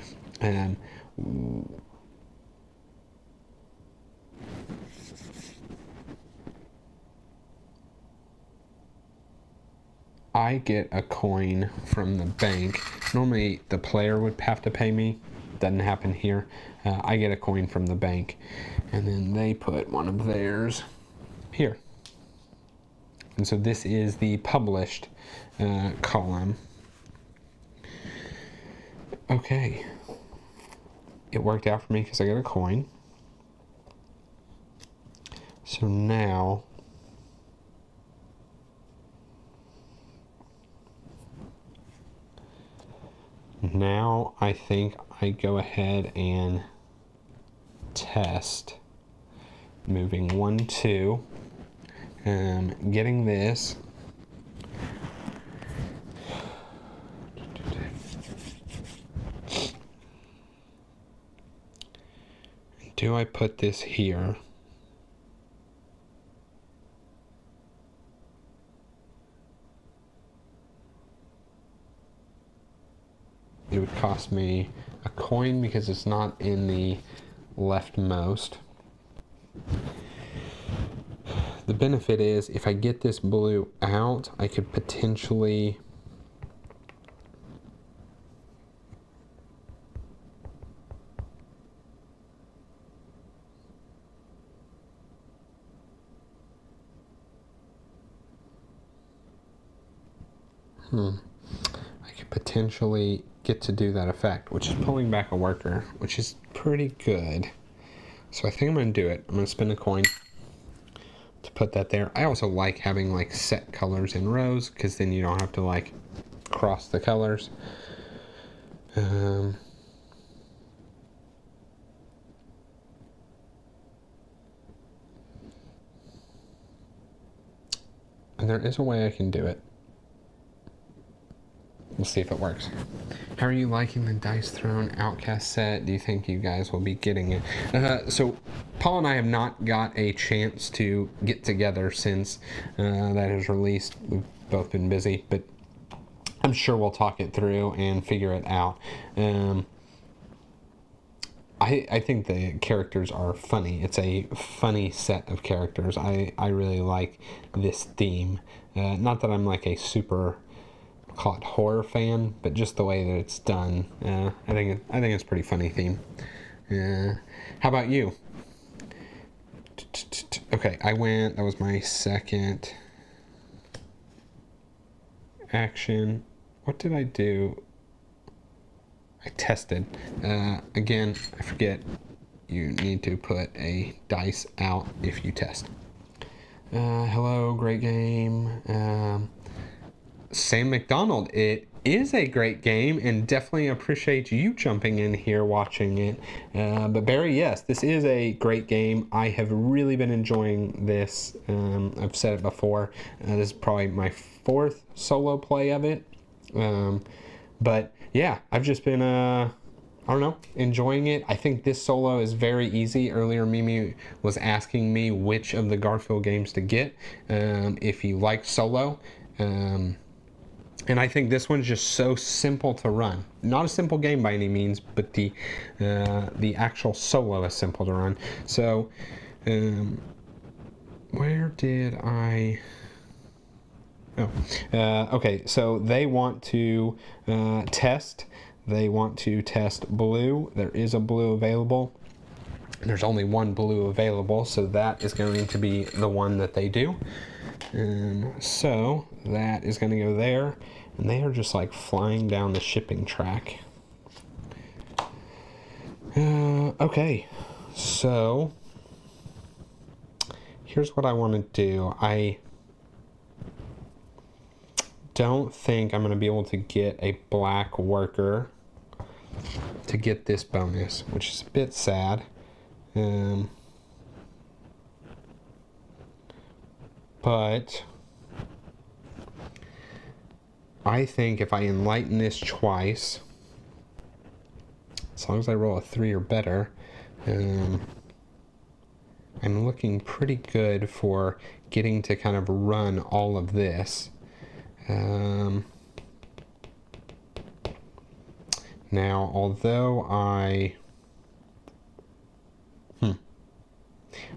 I get a coin from the bank. Normally the player would have to pay me. Doesn't happen here. I get a coin from the bank, and then they put one of theirs here. And so this is the published column. Okay. It worked out for me because I got a coin. So now I think I go ahead and test moving 1, 2, getting this. Do I put this here? It would cost me a coin because it's not in the leftmost. The benefit is if I get this blue out, I could potentially get to do that effect, which is pulling back a worker, which is pretty good. So I think I'm going to do it. I'm going to spend a coin to put that there. I also like having like set colors in rows because then you don't have to like cross the colors. And there is a way I can do it. We'll see if it works. How are you liking the Dice Throne Outcast set? Do you think you guys will be getting it? So Paul and I have not got a chance to get together since that is released. We've both been busy, but I'm sure we'll talk it through and figure it out. I think the characters are funny. It's a funny set of characters. I really like this theme. Not that I'm like a super horror fan, but just the way that it's done, I think it's a pretty funny theme. How about you? Okay, I went. That was my second action. What did I do? I tested. Again, I forget. You need to put a dice out if you test. Hello, great game. Sam McDonald, it is a great game and definitely appreciate you jumping in here watching it. But Barry, yes, this is a great game. I have really been enjoying this. I've said it before. This is probably my 4th solo play of it. But yeah, I've just been, I don't know, enjoying it. I think this solo is very easy. Earlier, Mimi was asking me which of the Garfield games to get if you like solo. And I think this one's just so simple to run. Not a simple game by any means, but the actual solo is simple to run. So, where did I... Oh, okay, so they want to test. They want to test blue. There is a blue available. There's only one blue available, so that is going to be the one that they do. So that is going to go there, and they are just like flying down the shipping track. Okay, so here's what I want to do. don't think I'm going to be able to get a black worker to get this bonus, which is a bit sad. But I think if I enlighten this twice, as long as I roll a 3 or better, I'm looking pretty good for getting to kind of run all of this. Now, although I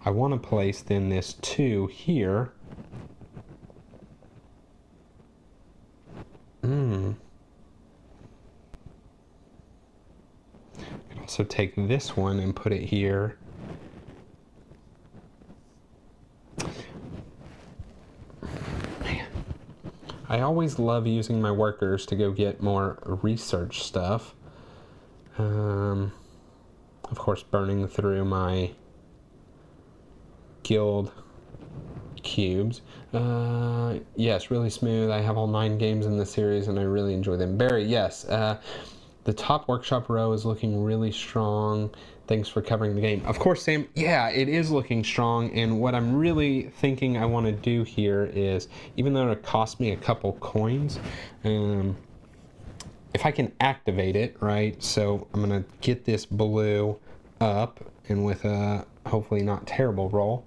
want to place then this 2 here. I could also take this one and put it here. Man, I always love using my workers to go get more research stuff. Of course, burning through my guild cubes. Yes, really smooth. I have all 9 games in the series and I really enjoy them. Barry, yes. The top workshop row is looking really strong. Thanks for covering the game. Of course, Sam, yeah, it is looking strong. And what I'm really thinking I want to do here is, even though it cost me a couple coins, if I can activate it, right? So I'm going to get this blue up and with a hopefully not terrible roll,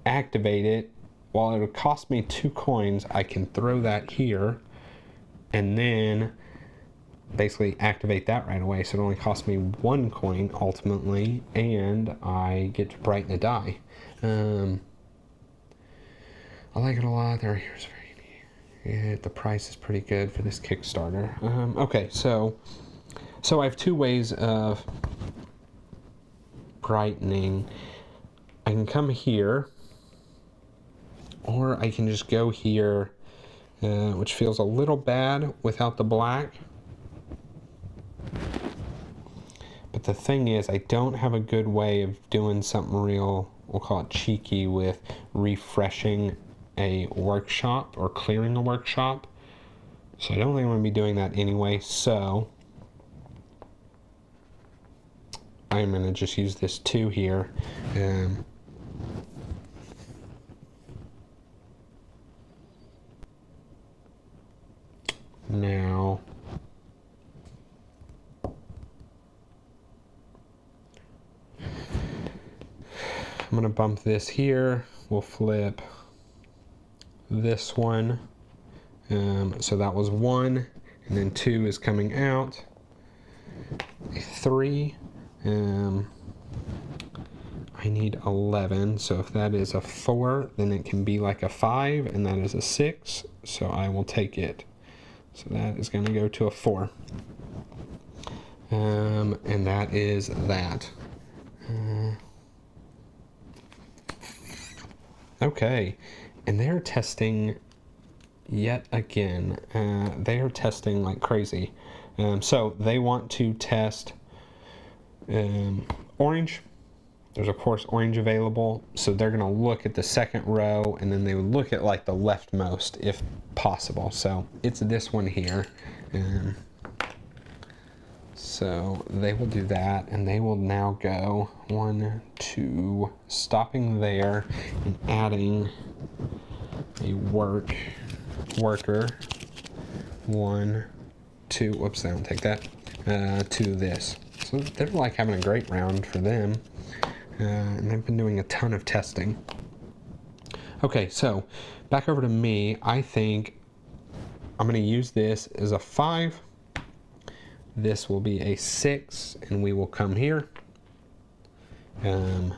activate it. While it would cost me 2 coins, I can throw that here and then basically activate that right away. So it only costs me 1 coin ultimately, and I get to brighten a die. I like it a lot. Here's very the price is pretty good for this Kickstarter. Okay, so I have 2 ways of brightening. I can come here, or I can just go here, which feels a little bad without the black. But the thing is, I don't have a good way of doing something real, we'll call it cheeky, with refreshing a workshop or clearing a workshop. So I don't think I'm going to be doing that anyway. So I'm going to just use this 2 here. Now, I'm going to bump this here. We'll flip this one. So that was 1, and then 2 is coming out. A 3. I need 11, so if that is a 4, then it can be like a 5, and that is a 6, so I will take it. So that is going to go to a 4. And that is that. Okay, and they're testing yet again. They are testing like crazy. So they want to test orange. There's of course orange available, so they're going to look at the second row, and then they would look at like the leftmost if possible. So it's this one here. So they will do that, and they will now go 1, 2, stopping there and adding a worker 1, 2, whoops, I don't take that, to this. So they're like having a great round for them. And they've been doing a ton of testing. Okay, so back over to me. I think I'm going to use this as a 5. This will be a 6, and we will come here. I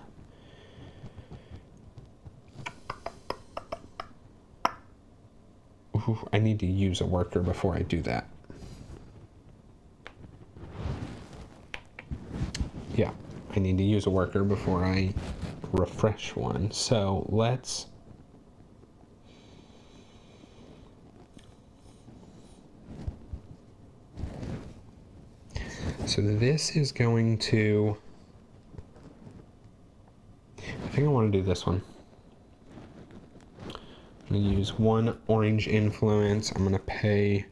need to use a worker before I do that. Yeah. I need to use a worker before I refresh one. So let's so this is going to, I think I want to do this one. I'm going to use 1 orange influence. I'm going to pay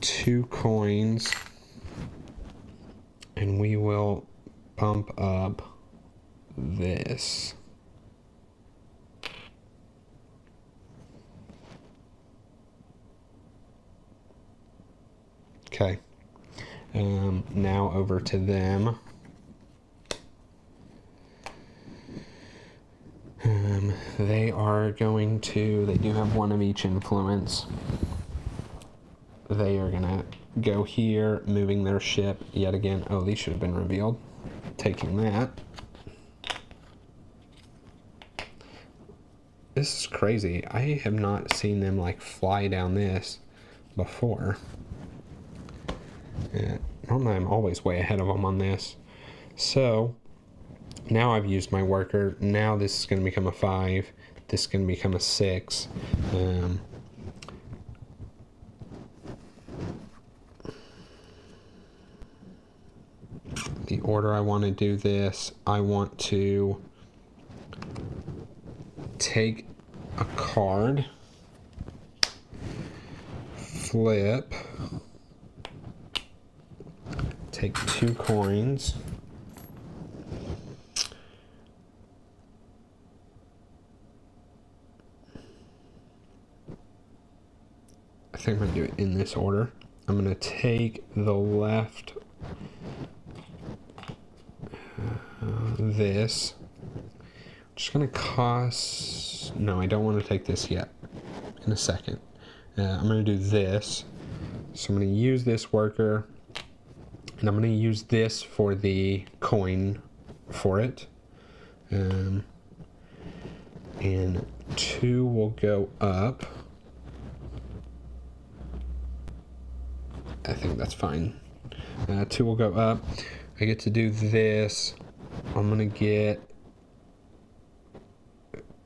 2 coins, and we will bump up this. Okay. Now over to them. They are going to, they do have 1 of each influence. They are going to go here, moving their ship yet again. Oh, these should have been revealed. Taking that. This is crazy. I have not seen them like fly down this before. Yeah, normally I'm always way ahead of them on this. So now I've used my worker. Now this is going to become a 5. This is going to become a 6. The order I want to do this, I want to take a card, flip, take 2 coins, I think I'm going to do it in this order. I'm going to take the left, this, just going to cost, no, I don't want to take this yet, in a second. I'm going to do this, so I'm going to use this worker, and I'm going to use this for the coin for it, and 2 will go up. I think that's fine. 2 will go up. I get to do this. I'm gonna get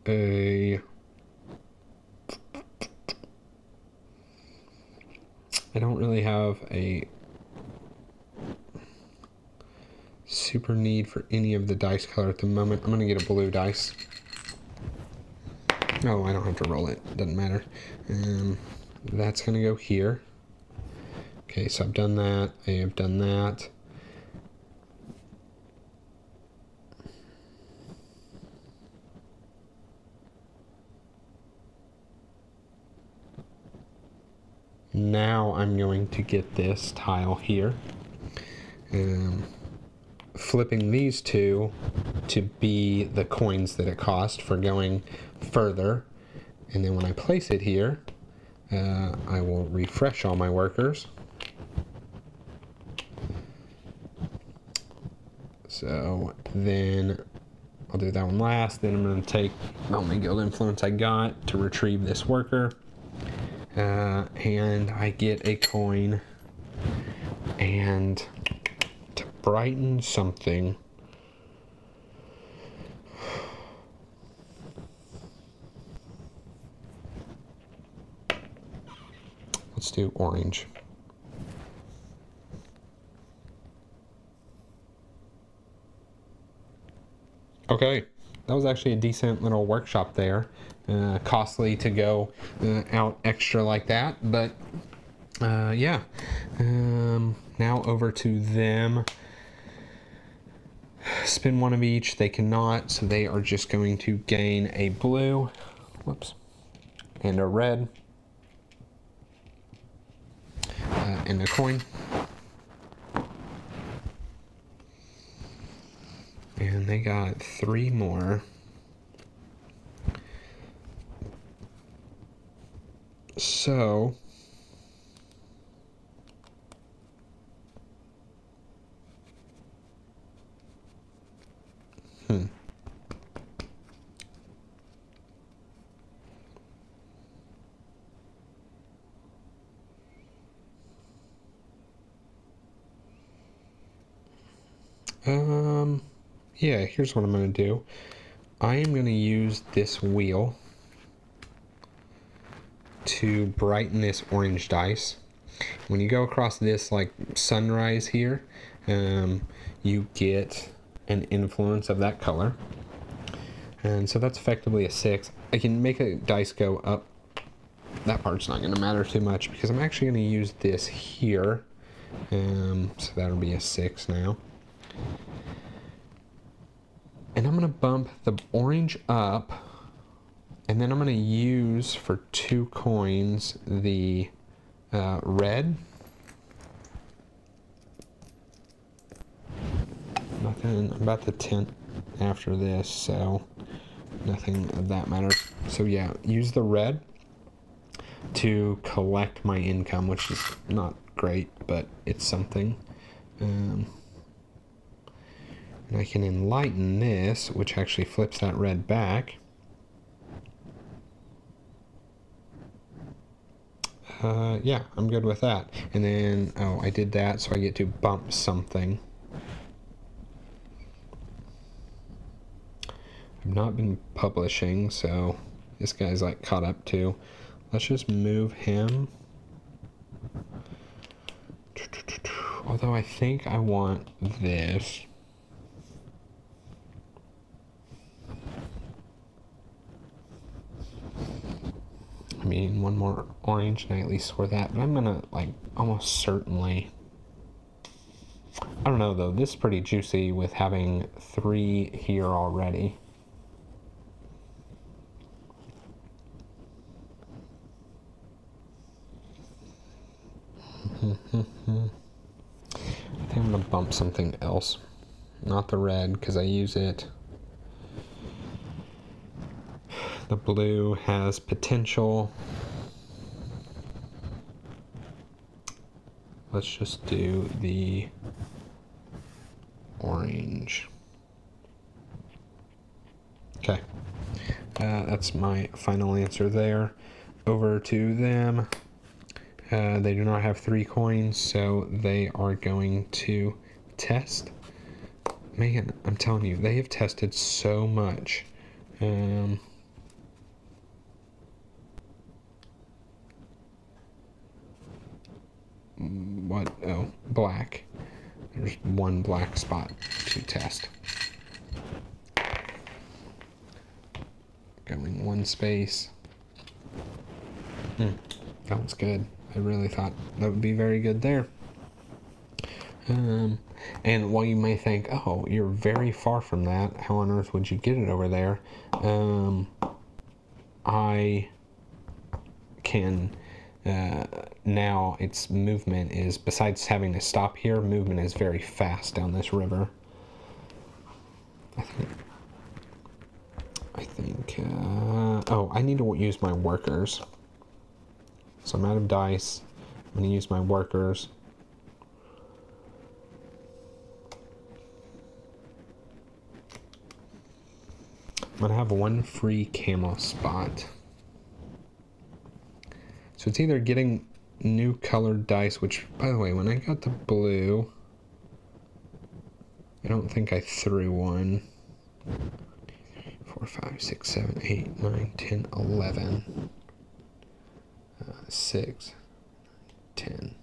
a, I don't really have a super need for any of the dice color at the moment. I'm gonna get a blue dice. No, I don't have to roll it, doesn't matter. That's gonna go here. Okay, so I've done that, I have done that. Now I'm going to get this tile here. Flipping these 2 to be the coins that it cost for going further. And then when I place it here, I will refresh all my workers. So then I'll do that one last. Then I'm going to take all my guild influence I got to retrieve this worker. And I get a coin. And to brighten something, let's do orange. Okay, that was actually a decent little workshop there. Costly to go out extra like that, but yeah. Now over to them. Spin 1 of each. They cannot, so they are just going to gain a blue, whoops, and a red, and a coin. And they got 3 more. So yeah, here's what I'm going to do. I am going to use this wheel to brighten this orange dice. When you go across this like sunrise here, you get an influence of that color. And so that's effectively a 6. I can make a dice go up. That part's not going to matter too much because I'm actually going to use this here. So that'll be a 6 now. And I'm going to bump the orange up. And then I'm going to use for 2 coins the red. Nothing. I'm about to 10 after this, so nothing of that matter. So yeah, use the red to collect my income, which is not great, but it's something. And I can enlighten this, which actually flips that red back. Yeah, I'm good with that. And then, oh, I did that, so I get to bump something. I've not been publishing, so this guy's like caught up too. Let's just move him. Although I think I want this. I mean, one more orange and I at least score that, but I'm gonna like almost certainly. I don't know though, this is pretty juicy with having 3 here already. I think I'm gonna bump something else. Not the red, because I use it. The blue has potential. Let's just do the orange. Okay. That's my final answer there. Over to them. They do not have 3 coins, so they are going to test. Man, I'm telling you, they have tested so much. What? Oh, black. There's 1 black spot to test. Going 1 space. That was good. I really thought that would be very good there. And while you may think, oh, you're very far from that, how on earth would you get it over there? I can, now its movement is, besides having to stop here, movement is very fast down this river. I think, oh, I need to use my workers. So I'm out of dice. I'm going to use my workers. I'm going to have 1 free camo spot. So it's either getting new colored dice, which, by the way, when I got the blue, I don't think I threw 1. 4, 5, 6, 7, 8, 9, 10, 11. 6, 10.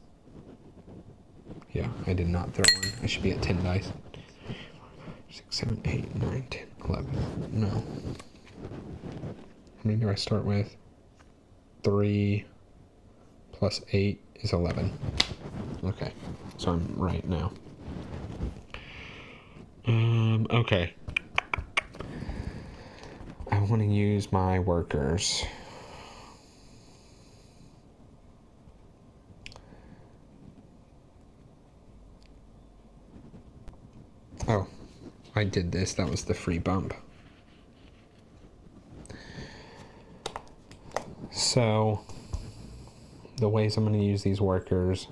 Yeah, I did not throw 1. I should be at 10 dice. 6, 7, 8, 9, 10, 11. No. How many do I start with? 3 plus 8 is 11. Okay, so I'm right now. Okay. I want to use my workers. Oh, I did this. That was the free bump. So, the ways I'm going to use these workers,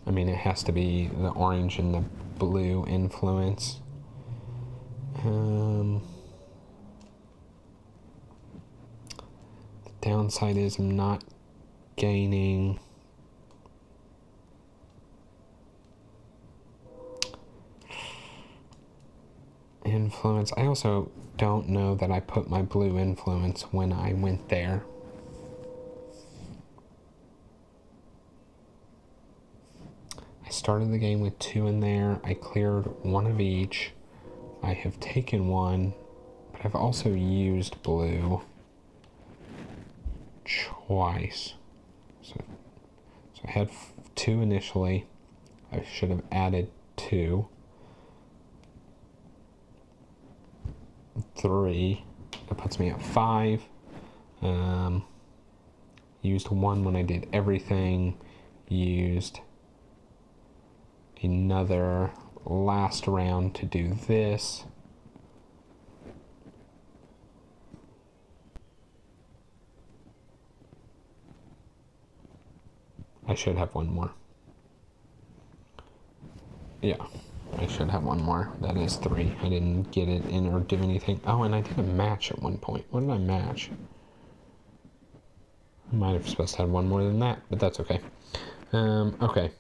I mean, it has to be the orange and the blue influence. The downside is I'm not gaining influence. I also don't know that I put my blue influence when I went there. I started the game with 2 in there. I cleared 1 of each. I have taken one, but I've also used blue twice. So I had 2 initially. I should have added 2. 3. That puts me at 5. Used 1 when I did everything. Used another last round to do this. I should have 1 more. Yeah, I should have 1 more. That is 3. I didn't get it in or do anything. Oh, and I did a match at one point. What did I match? I might have supposed to have 1 more than that, but that's okay. Okay.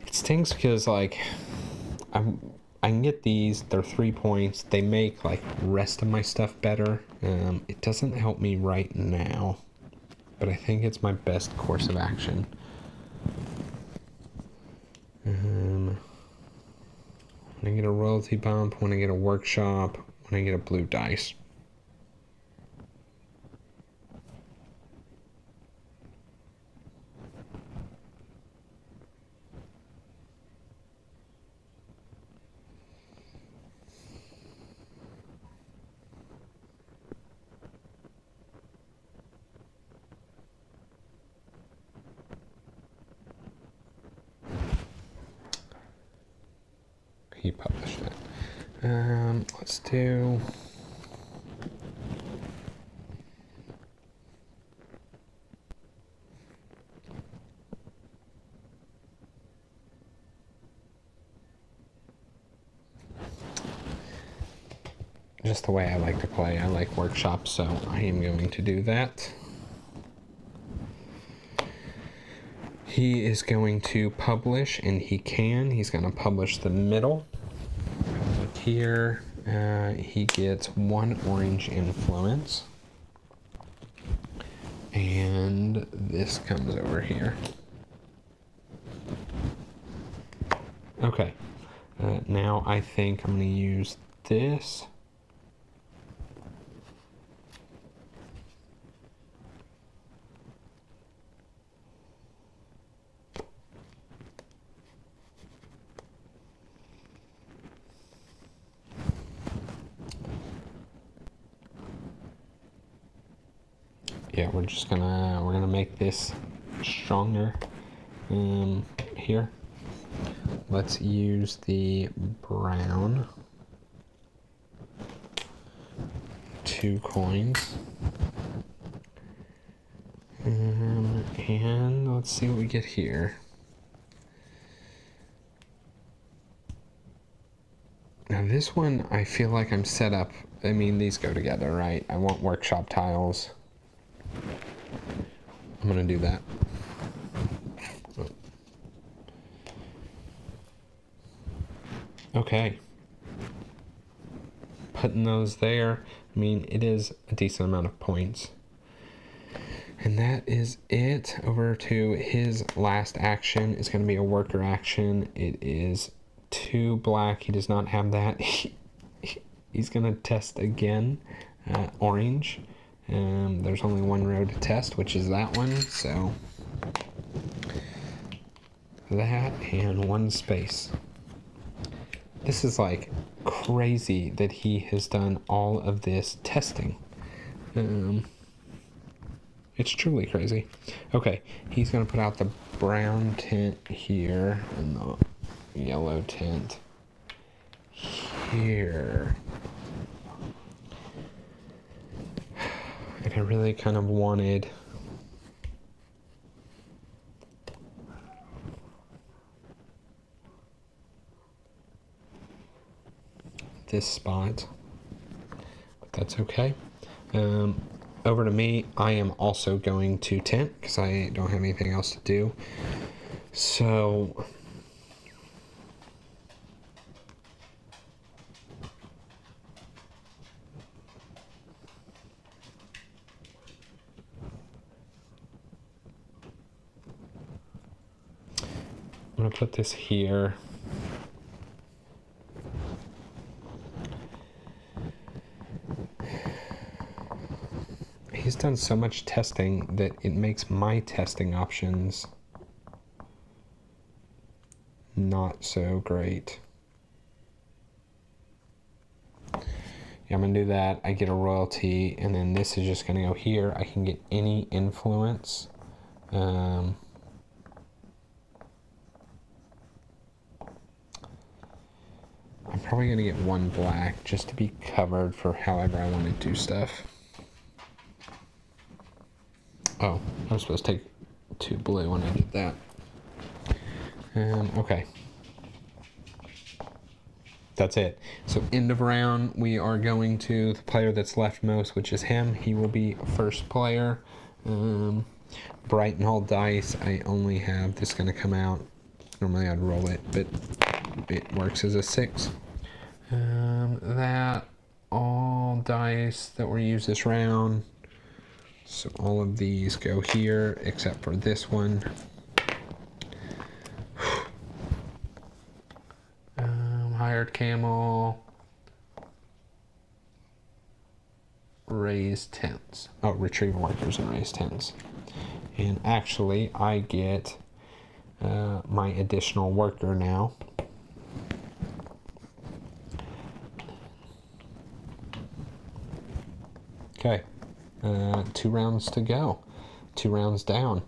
It stings because, like, I can get these. They're 3 points. They make, like, rest of my stuff better. It doesn't help me right now, but I think it's my best course of action. When I get a royalty bump, when I get a workshop, when I get a blue dice. He published it. Let's do... just the way I like to play. I like workshops, so I am going to do that. He is going to publish, and he can. He's going to publish the middle. Look here. He gets 1 orange influence. And this comes over here. Okay. Now I think I'm going to use this. Yeah, we're gonna make this stronger here. Let's use the brown. 2 coins. And let's see what we get here. Now this one, I feel like I'm set up. I mean, these go together, right? I want workshop tiles. I'm gonna do that. Okay. Putting those there, I mean, it is a decent amount of points. And that is it. Over to his last action. It's going to be a worker action. It is 2 black. He does not have that. He's going to test again. Orange. There's only 1 row to test, which is that one. So that and 1 space. This is like crazy that he has done all of this testing. It's truly crazy. Okay, he's going to put out the brown tint here and the yellow tint here. And I really kind of wanted this spot, but that's okay. Over to me. I am also going to tint because I don't have anything else to do. So I'm gonna put this here. He's done so much testing that it makes my testing options not so great. Yeah, I'm gonna do that. I get a royalty, and then this is just gonna go here. I can get any influence. I'm probably gonna get one black just to be covered for however I want to do stuff. Oh, I was supposed to take 2 blue when I did that. Okay. That's it. So end of round, we are going to the player that's leftmost, which is him. He will be first player. Bright and hold dice. I only have this going to come out. Normally I'd roll it, but it works as a 6. That all dice that were used this round. So all of these go here, except for this one. Hired camel. Raised tents. Oh, retrieval workers and raised tents. And actually, I get my additional worker now. Okay. 2 rounds to go. 2 rounds down.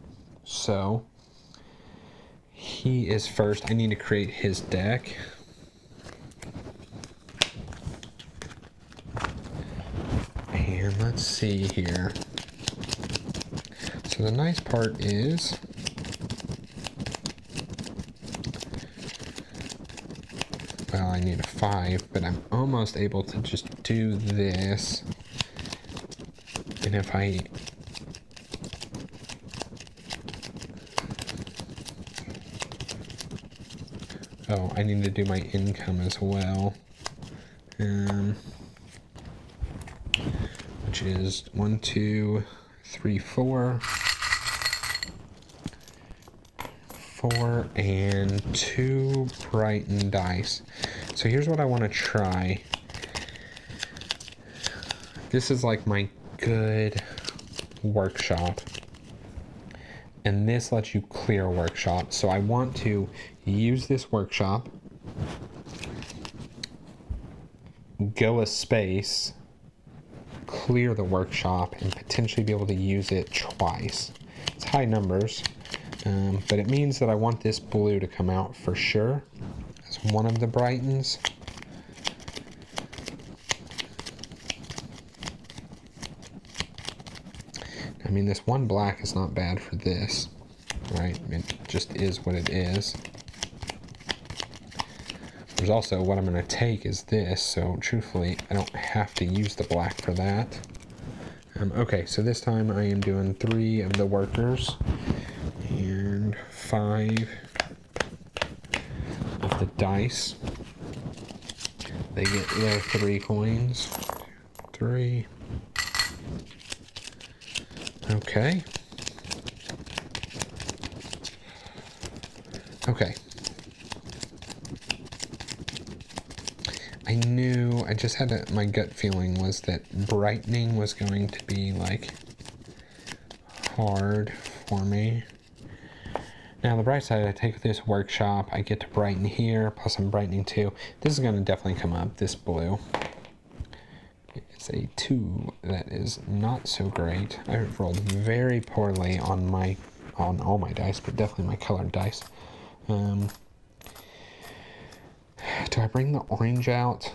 So he is first. I need to create his deck. And let's see here. So the nice part is well, I need a 5, but I'm almost able to just do this. And if I I need to do my income as well. Which is 1, 2, 3, 4. 4 and 2 brighten dice. So here's what I want to try. This is like my good workshop. And this lets you clear workshop. So I want to use this workshop, go a space, clear the workshop, and potentially be able to use it twice. It's high numbers, but it means that I want this blue to come out for sure as one of the brightens. I mean, this one black is not bad for this, right? It just is what it is. There's also what I'm going to take is this, so truthfully, I don't have to use the black for that. Okay, so this time I am doing 3 of the workers and 5 of the dice. They get their 3 coins. 3. Okay. Okay. I just had my gut feeling was that brightening was going to be like hard for me. Now the bright side, I take this workshop, I get to brighten here, plus I'm brightening 2. This is going to definitely come up, this blue. It's a 2 that is not so great. I rolled very poorly on all my dice, but definitely my colored dice. Do I bring the orange out?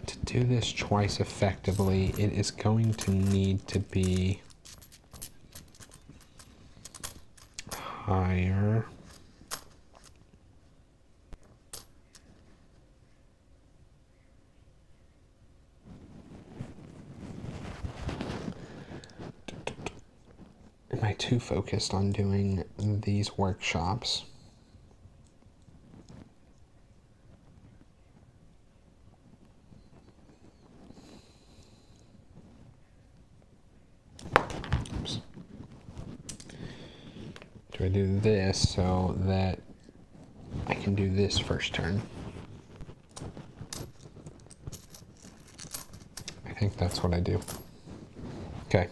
To do this twice effectively, it is going to need to be higher. Am I I too focused on doing these workshops. Oops. Do I do this so that I can do this first turn? I think that's what I do. Okay.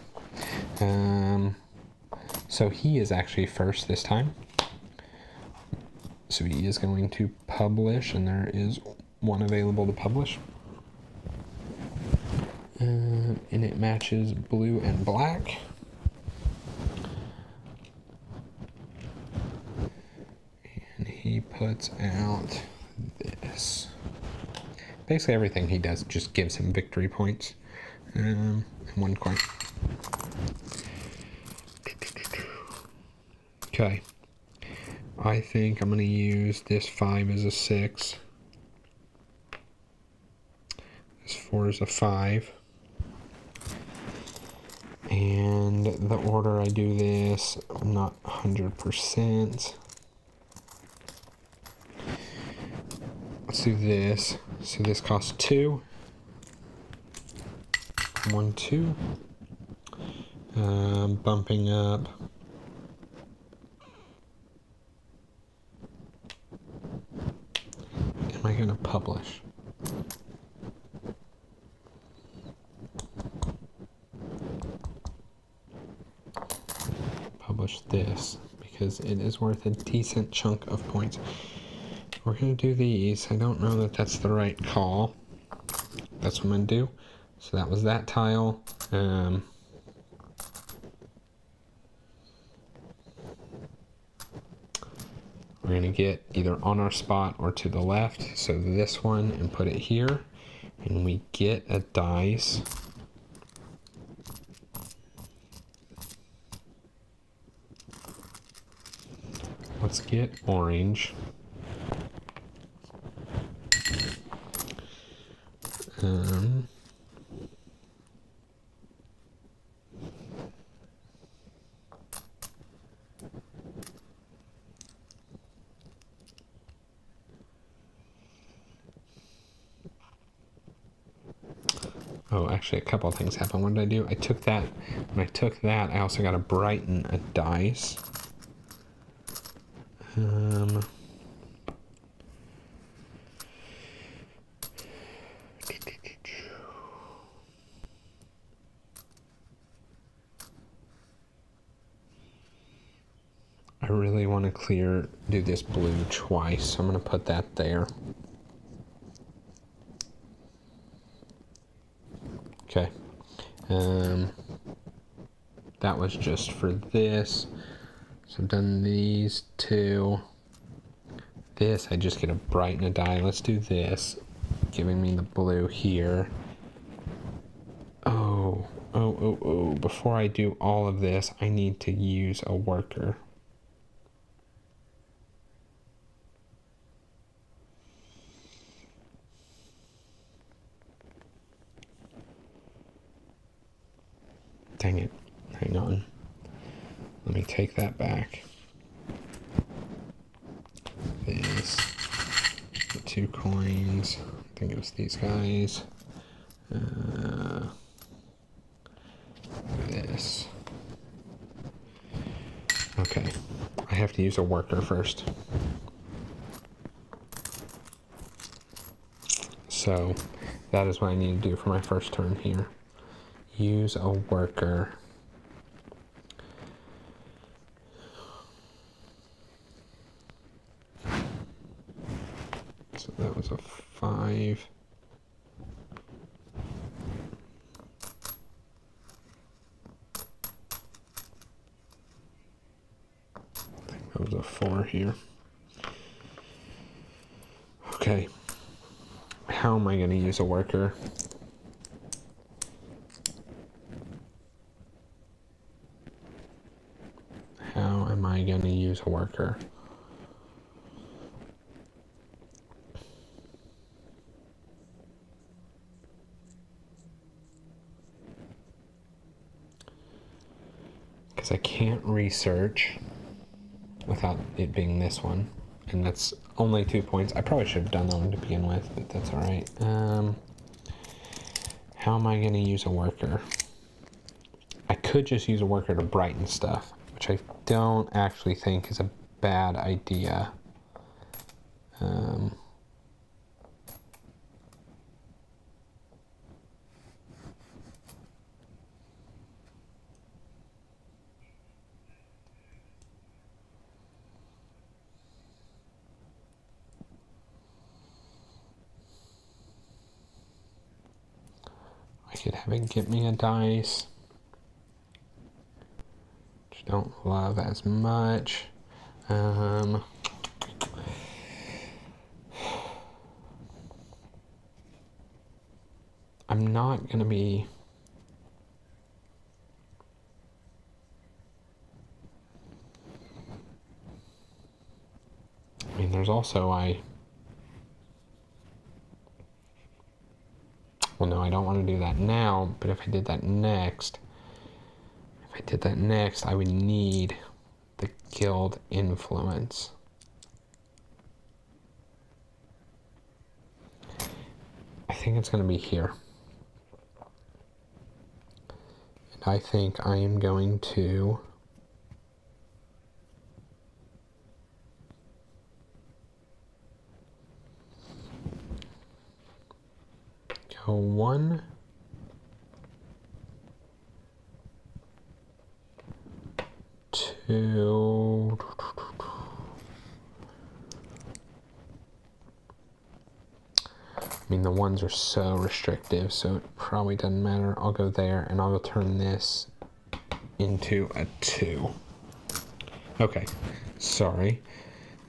So he is actually first this time. So he is going to publish, and there is one available to publish. And it matches blue and black. And he puts out this. Basically everything he does just gives him victory points. And 1 coin. Okay. I think I'm going to use this 5 as a 6. This 4 is a 5. And the order I do this, I'm not 100%. Let's do this. So this costs 2. 1, 2. Bumping up. Am I going to publish? Publish this because it is worth a decent chunk of points. We're going to do these. I don't know that that's the right call. That's what I'm going to do. So that was that tile. We're going to get either on our spot or to the left. So this one, and put it here. And we get a dice. Let's get orange. Oh, actually, a couple of things happened. What did I do? I took that. When I took that, I also got to brighten a dice. I really want to do this blue twice, so I'm going to put that there. Okay. That was just for this. So I've done these two. This, I just get to brighten a die. Let's do this, giving me the blue here. Oh. Before I do all of this, I need to use a worker. Dang it. Hang on. Let me take that back. This. The 2 coins. I think it was these guys. This. Okay. I have to use a worker first. So that is what I need to do for my first turn here. Use a worker. So that was a 5. I think that was a 4 here. Okay. How am I going to use a worker? How am I going to use a worker? because I can't research without it being this one, and that's only 2 points. I probably should have done that one to begin with, but that's all right. How am I going to use a worker? I could just use a worker to brighten stuff, which I don't actually think is a bad idea. I could have it get me a dice, which I don't love as much. I'm not going to be... I mean, there's also well, no, I don't want to do that now, but if I did that next, I would need the guild influence. I think it's going to be here. And I think I am going to go 1, 2, I mean, the ones are so restrictive, so it probably doesn't matter. I'll go there, and I'll turn this into a 2. Okay, sorry.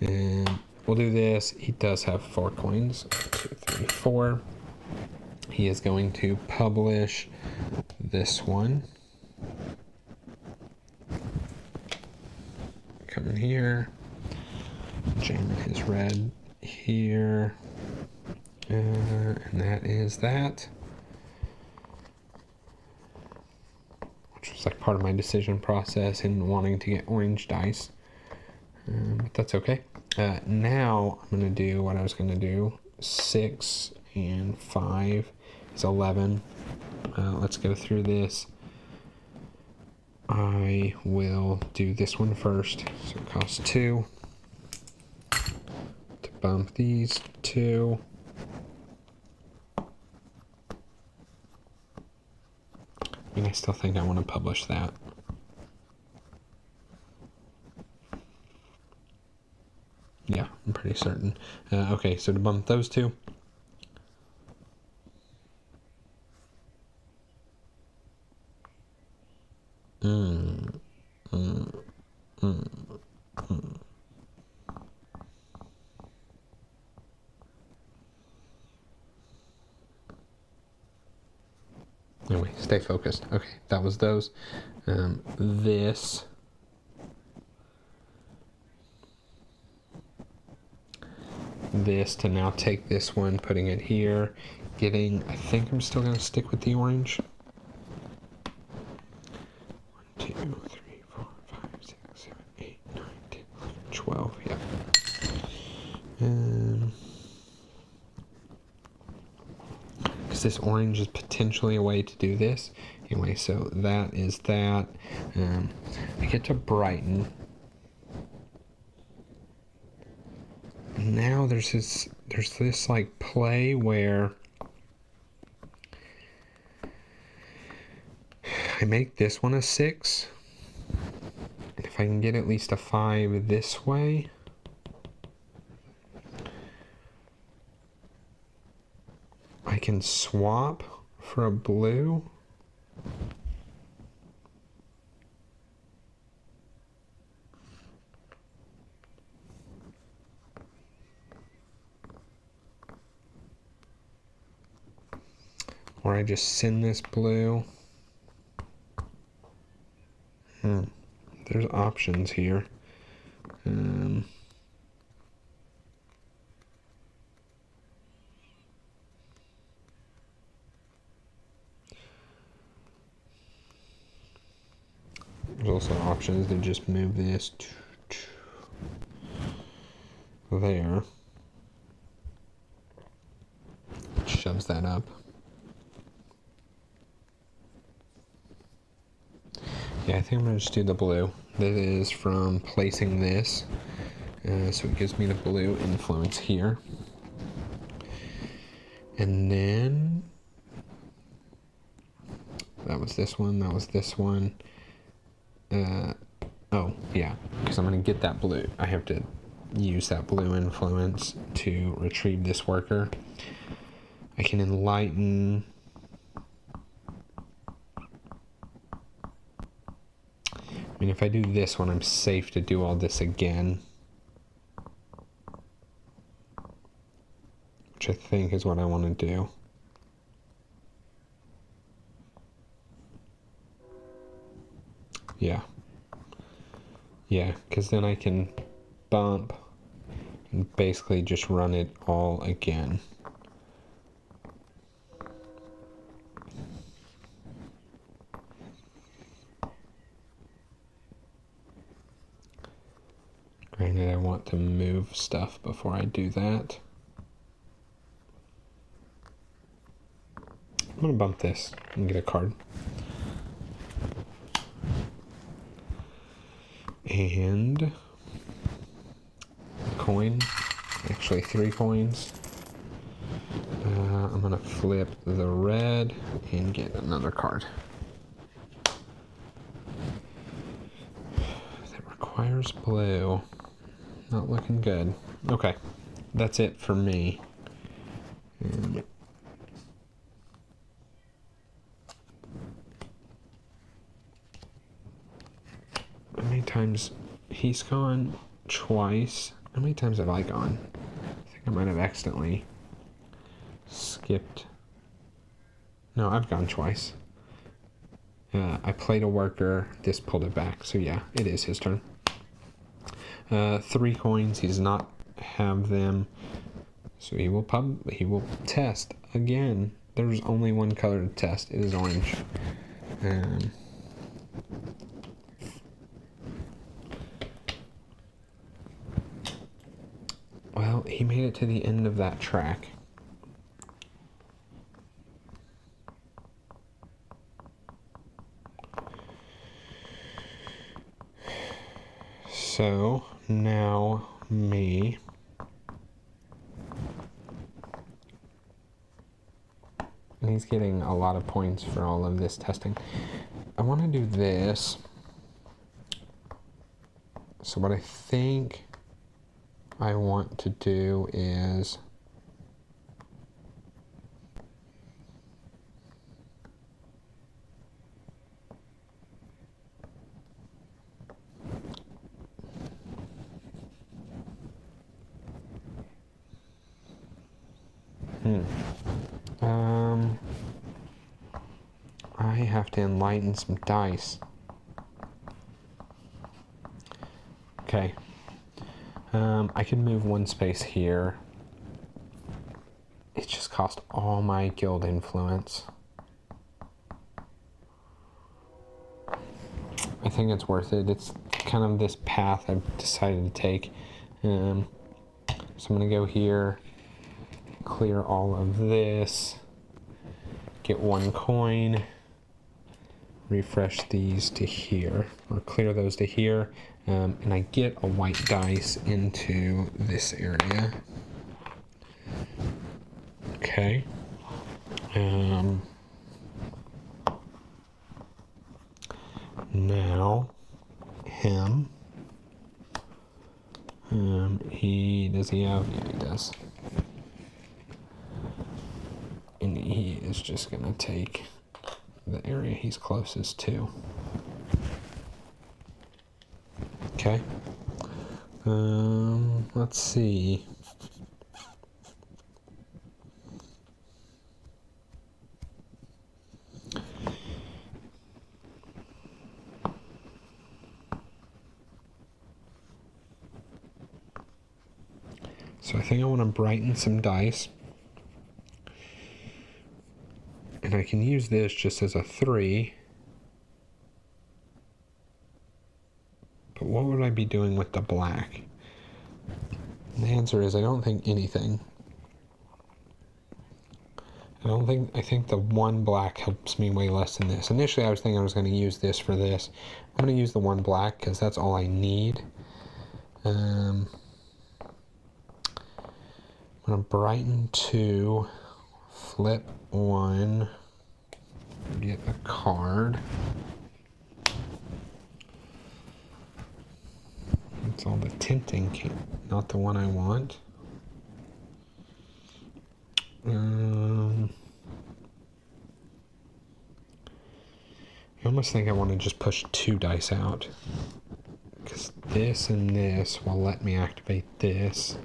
And we'll do this. He does have 4 coins. 2, 3, 4. He is going to publish this one. Come in here. Jam his red here. And that is that. Which was like part of my decision process in wanting to get orange dice. But that's okay. Now I'm going to do what I was going to do. 6 and 5 is 11. Let's go through this. I will do this one first. So it costs 2. To bump these 2. I mean, I still think I want to publish that. Yeah, I'm pretty certain. Okay, so to bump those 2. Anyway, stay focused. Okay, that was those. This to now take this one, putting it here, I think I'm still going to stick with the orange. 1, 2, 3, 4, 5, 6, 7, 8, 9, 10, 11, 12, yeah. Because this orange is potentially a way to do this. Anyway, so that is that. I get to brighten. Now there's this like play where I make this one a 6. And if I can get at least a 5 this way, I can swap for a blue. Or I just send this blue. There's options here. There's also options to just move this there. Shoves that up. Yeah, I think I'm going to just do the blue. That is from placing this. So it gives me the blue influence here. And then that was this one, that was this one. Oh, yeah, because I'm going to get that blue. I have to use that blue influence to retrieve this worker. I can enlighten. I mean, if I do this one, I'm safe to do all this again. Which I think is what I want to do. Yeah. Yeah, because then I can bump and basically just run it all again. Granted, I want to move stuff before I do that. I'm going to bump this and get a card. And a coin, actually 3 coins. I'm going to flip the red and get another card. That requires blue. Not looking good. Okay, that's it for me. And how many times he's gone? Twice. How many times have I gone? I think I might have accidentally skipped. No, I've gone twice. I played a worker, this pulled it back, so yeah, it is his turn. 3 coins, he does not have them, so he will test again. There's only one color to test, it is orange. Well, he made it to the end of that track. So now me. And he's getting a lot of points for all of this testing. I want to do this. So what I think I want to do is I have to enlighten some dice. Okay. I can move 1 space here. It just cost all my guild influence. I think it's worth it. It's kind of this path I've decided to take. So I'm going to go here, clear all of this, get 1 coin, refresh these to here, or clear those to here, and I get a white dice into this area. Okay. Now, him. Does he have? Yeah, he does. And he is just gonna take the area he's closest to. Okay. Let's see. So I think I want to brighten some dice. And I can use this just as a 3. what would I be doing with the black? And the answer is I don't think anything. I think the one black helps me way less than this. Initially I was thinking I was going to use this for this. I'm going to use the one black because that's all I need. I'm going to brighten 2, flip 1, get a card. It's all the tinting, not the one I want. I almost think I want to just push 2 dice out, because this and this will let me activate this.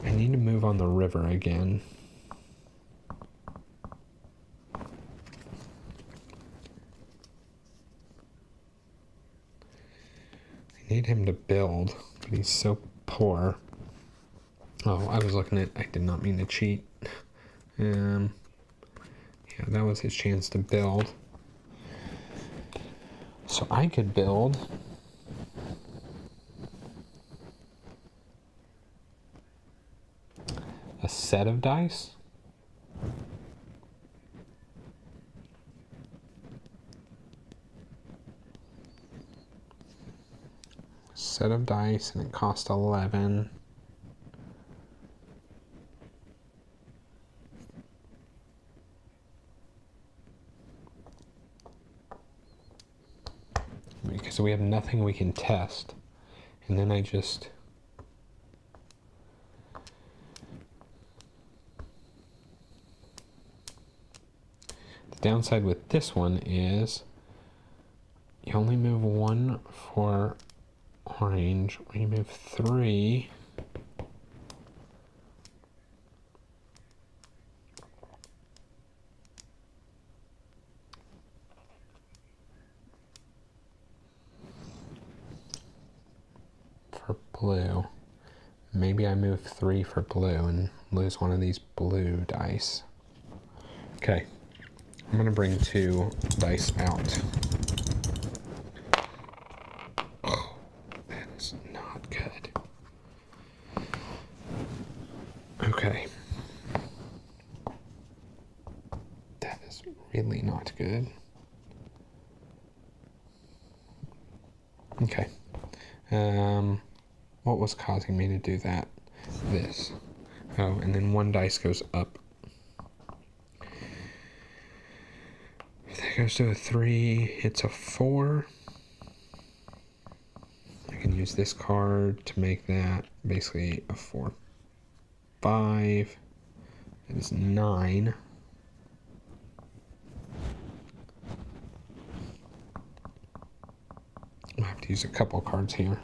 I need to move on the river again. I need him to build, but he's so poor. Oh, I was looking at, I did not mean to cheat. Yeah, that was his chance to build. So I could build a set of dice. Set of dice, and it cost 11. Because we have nothing we can test. And then I just... The downside with this one is you only move 1 for orange, or you move 3. For blue. Maybe I move 3 for blue and lose one of these blue dice. Okay, I'm gonna bring 2 dice out. Oh, that is not good. Okay. That is really not good. Okay. What was causing me to do that? This. Oh, and then 1 dice goes up. If that goes to a 3, it's a 4. I can use this card to make that basically a 4. 5. That is 9. I'll have to use a couple cards here.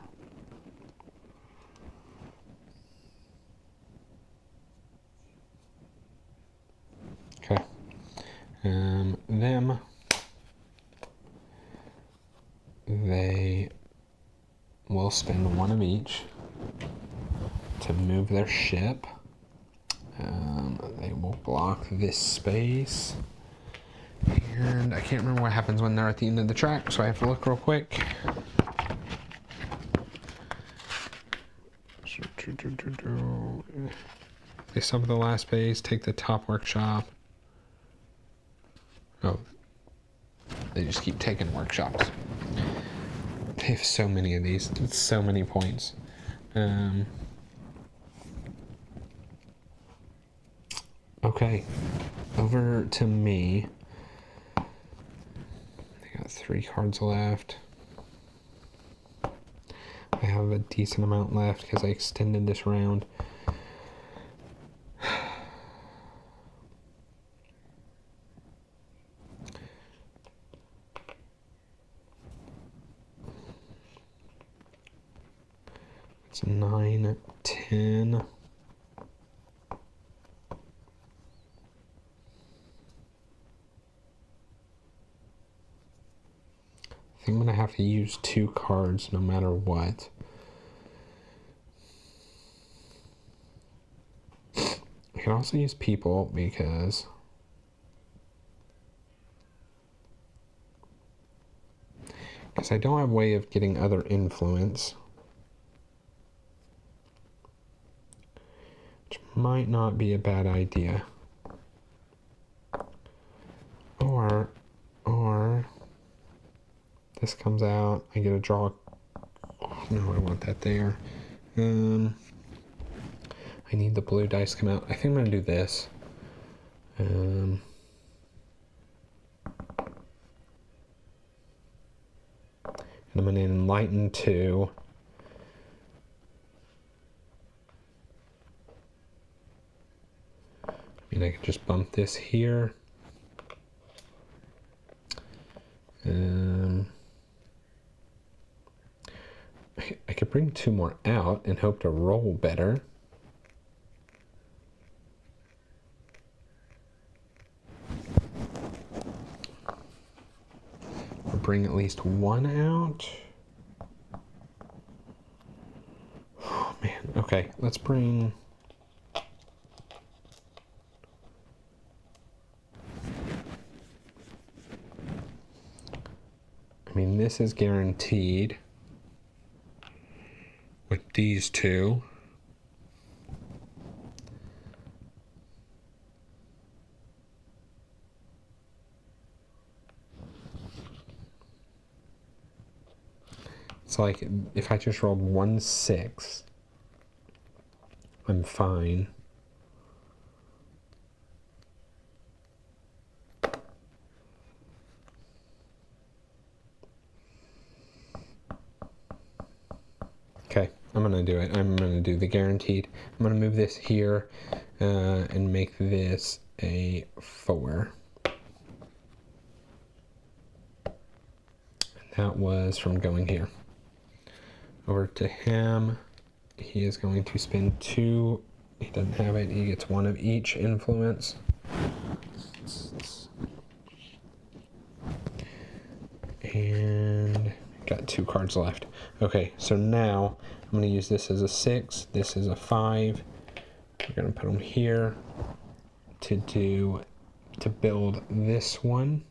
Okay. They will spend 1 of each to move their ship. They will block this space. And I can't remember what happens when they're at the end of the track, so I have to look real quick. They stop at the last space, take the top workshop. Oh, they just keep taking workshops. They have so many of these. It's so many points. Okay, over to me. I got 3 cards left. I have a decent amount left because I extended this round. It's 9, 10. I think I'm gonna have to use 2 cards no matter what. I can also use people because because I don't have a way of getting other influence. Which might not be a bad idea. Or this comes out, I get a draw. No, I want that there. I need the blue dice to come out. I think I'm gonna do this. And I'm gonna enlighten 2. I mean, I could just bump this here. I could bring 2 more out and hope to roll better. Or bring at least 1 out. Oh man, okay, let's bring... I mean, this is guaranteed with these 2. It's like if I just rolled 1 6, I'm fine. Okay, I'm gonna do it. I'm gonna do the guaranteed. I'm gonna move this here and make this a 4. And that was from going here. Over to him. He is going to spend 2. He doesn't have it. He gets 1 of each influence. And got 2 cards left. Okay, so now I'm going to use this as a 6. This is a 5. We're going to put them here to build this one.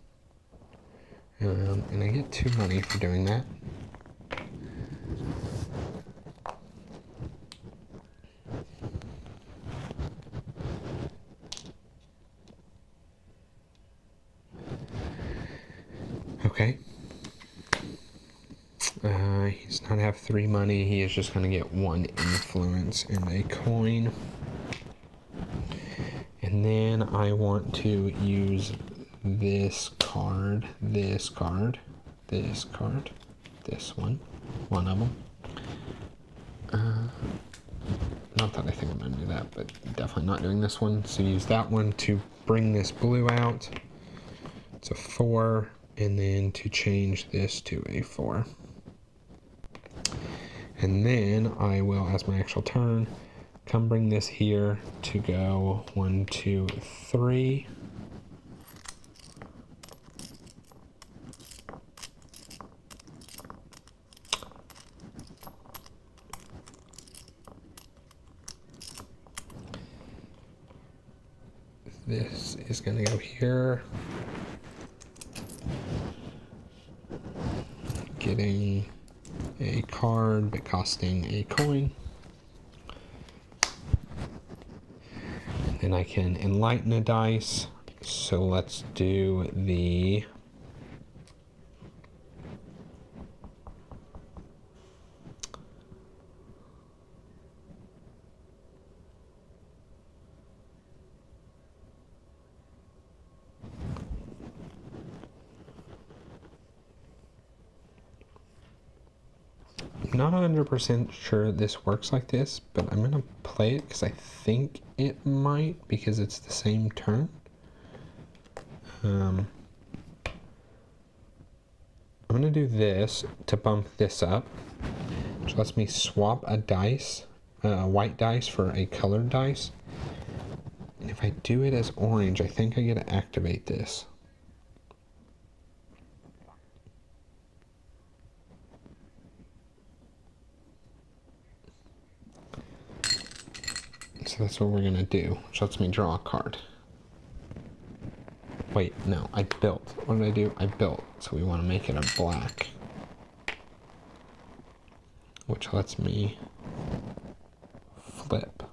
And I get 2 money for doing that. Okay. He's not have 3 money. He is just going to get 1 influence and a coin. And then I want to use this card, this card, this card, this one of them. Not that I think I'm going to do that, but definitely not doing this one. So use that one to bring this blue out. It's a 4. And then to change this to a 4. And then I will, as my actual turn, come bring this here to go 1, 2, 3. This is going to go here. Getting a card but costing a coin. And then I can enlighten a dice. So let's do the not 100% sure this works like this, but I'm gonna play it because I think it might, because it's the same turn. I'm gonna do this to bump this up, which lets me swap a dice, a white dice for a colored dice. And if I do it as orange, I think I get to activate this. So that's what we're gonna do, which lets me draw a card. Wait, no, I built. What did I do? I built. So we want to make it a black. which lets me flip.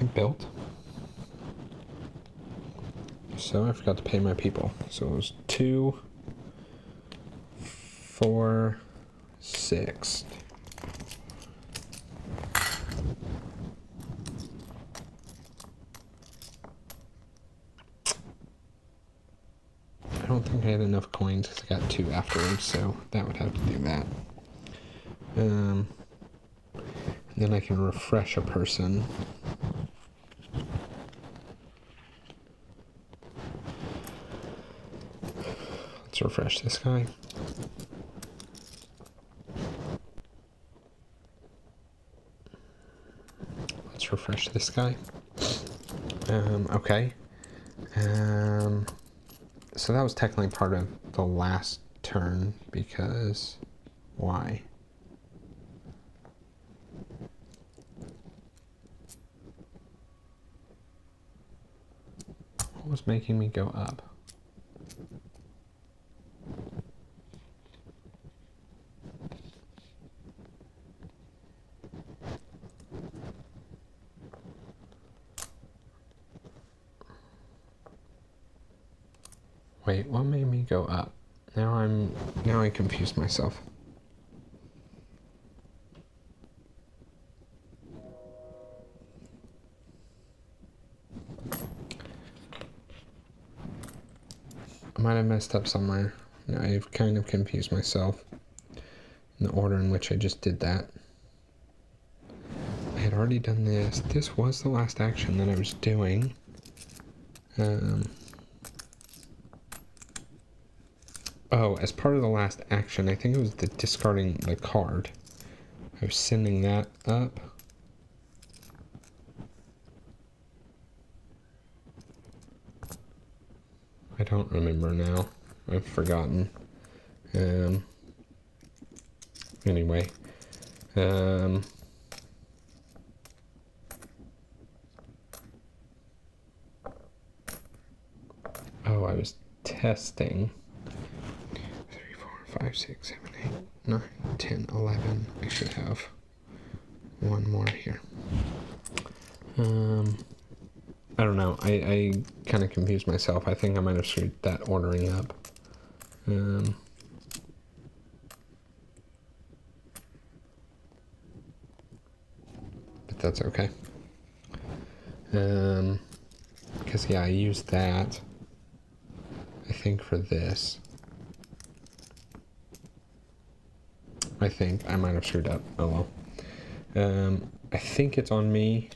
It built. So I forgot to pay my people. So it was 2, 4, 6. I don't think I had enough coins because I got 2 afterwards, so that would have to do that. And then I can refresh a person. Let's refresh this guy. Let's refresh this guy. Okay. So that was technically part of the last turn because why? What was making me go up? Wait, what made me go up? Now I confused myself. I might have messed up somewhere. I've kind of confused myself in the order in which I just did that. I had already done this. This was the last action that I was doing. Oh, as part of the last action, I think it was the discarding the card. I was sending that up. I don't remember now. I've forgotten. Anyway. Oh, I was testing. 3, 4, 5, 6, 7, 8, 9, 10, 11. I should have one more here. I don't know. I kind of confused myself. I think I might have screwed that ordering up. But that's okay. Because, yeah, I used that, I think, for this. I think I might have screwed up. Oh well. I think it's on me.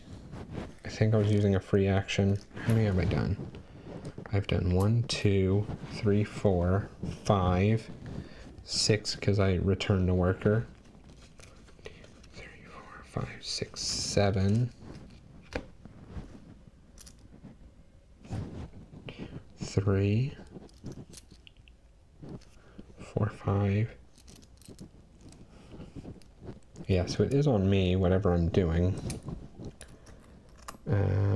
I think I was using a free action. How many have I done? I've done 1, 2, 3, 4, 5, 6 because I returned a worker. 3, 4, 5, 6, 7. 3, 4, 5. Yeah, so it is on me, whatever I'm doing.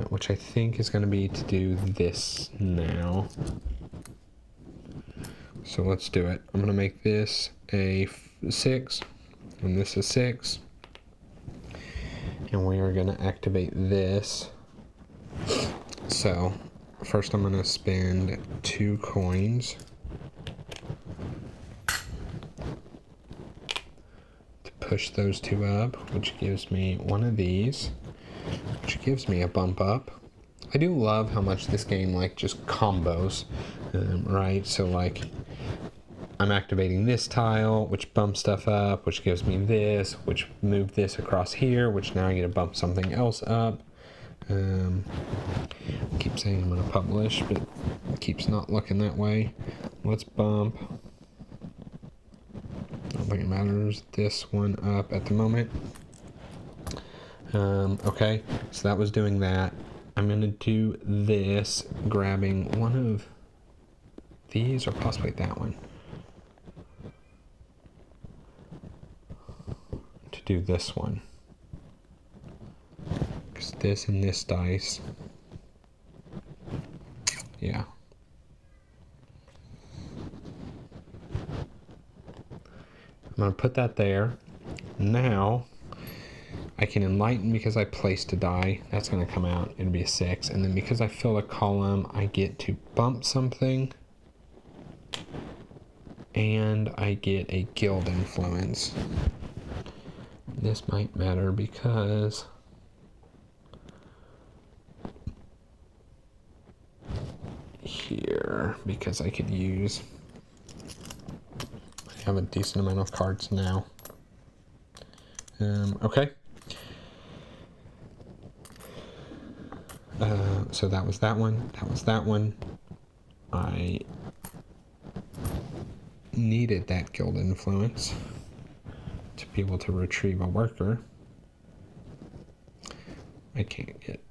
Which I think is going to be to do this now. So let's do it. I'm going to make this a 6, and this is 6. And we are going to activate this. So first I'm going to spend 2 coins to push those 2 up, which gives me one of these, which gives me a bump up. I do love how much this game like just combos, right? So like I'm activating this tile, which bumps stuff up, which gives me this, which moved this across here, which now I get to bump something else up. I keep saying I'm going to publish, but it keeps not looking that way. Let's bump. I don't think it matters. This one up at the moment. Okay, so that was doing that. I'm going to do this, grabbing one of these or possibly that one to do this one. Because this and this dice, yeah. going to put that there. Now I can enlighten because I placed a die. That's going to come out. It'll be a 6. And then because I filled a column, I get to bump something. And I get a guild influence. This might matter because here, because I could use, I have a decent amount of cards now. Okay. So that was that one. That was that one. I needed that guild influence to be able to retrieve a worker. I can't get,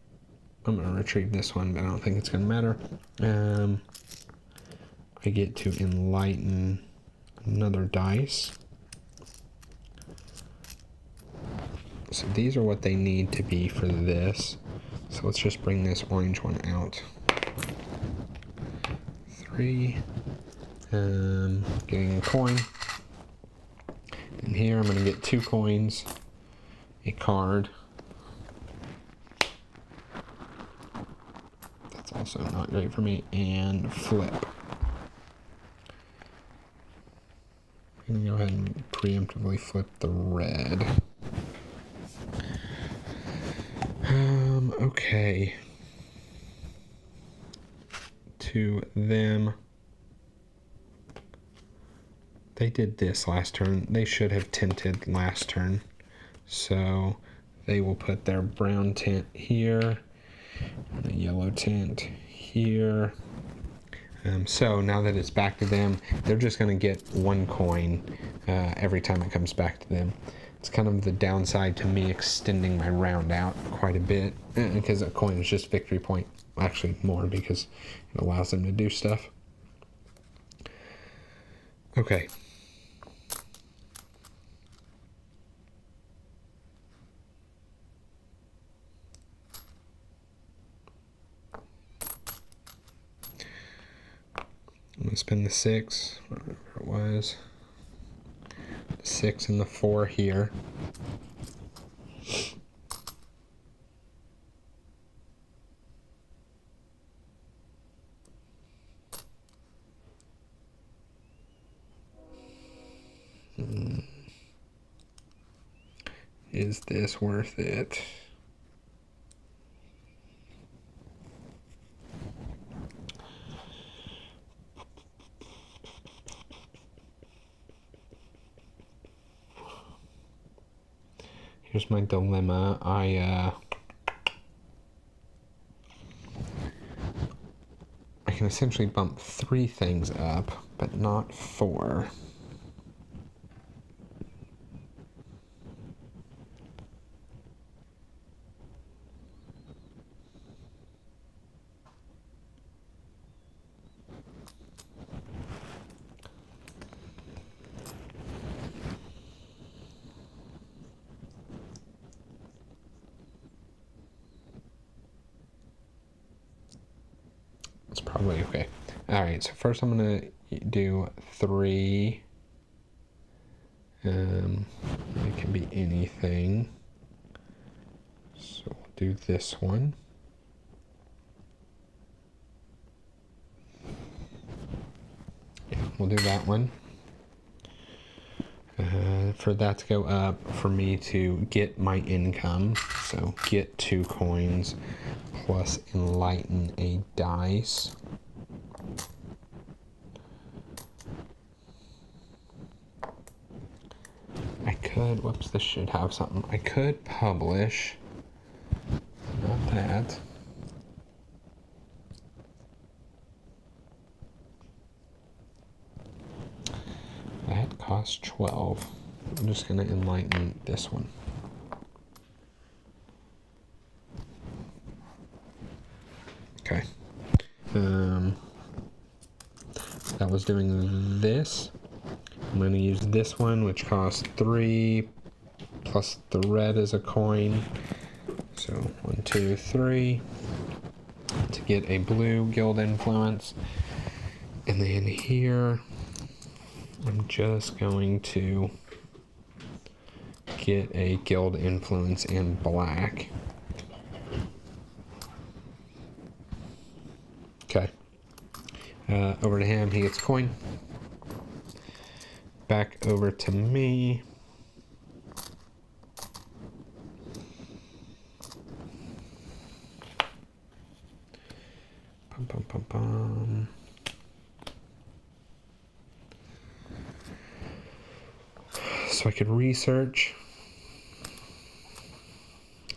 I'm going to retrieve this one, but I don't think it's going to matter. I get to enlighten another dice. So these are what they need to be for this. So let's just bring this orange one out. 3. Getting a coin. And here I'm going to get 2 coins, a card. That's also not great for me. And flip. I'm going to go ahead and preemptively flip the red. Okay. To them. They did this last turn. They should have tinted last turn. So they will put their brown tint here, and the yellow tint here. So now that it's back to them, they're just going to get 1 coin every time it comes back to them. It's kind of the downside to me extending my round out quite a bit, because a coin is just victory point. Actually, more, because it allows them to do stuff. Okay. I'm going to spend the 6, whatever it was. The 6 and the 4 here. Is this worth it? Here's my dilemma. I can essentially bump 3 things up, but not 4. It's probably okay. All right, so first I'm gonna do 3. It can be anything. So we'll do this one. Yeah, we'll do that one. For that to go up, for me to get my income, so get 2 coins plus enlighten a dice. I could, whoops, this should have something. I could publish, not that. That costs 12. I'm just going to enlighten this one. Okay. That was doing this. I'm going to use this one, which costs 3, plus the red is a coin. So 1, 2, 3, to get a blue guild influence. And then here, I'm just going to get a guild influence in black. Okay. Over to him, he gets a coin. Back over to me. Bum, bum, bum, bum. So I could research.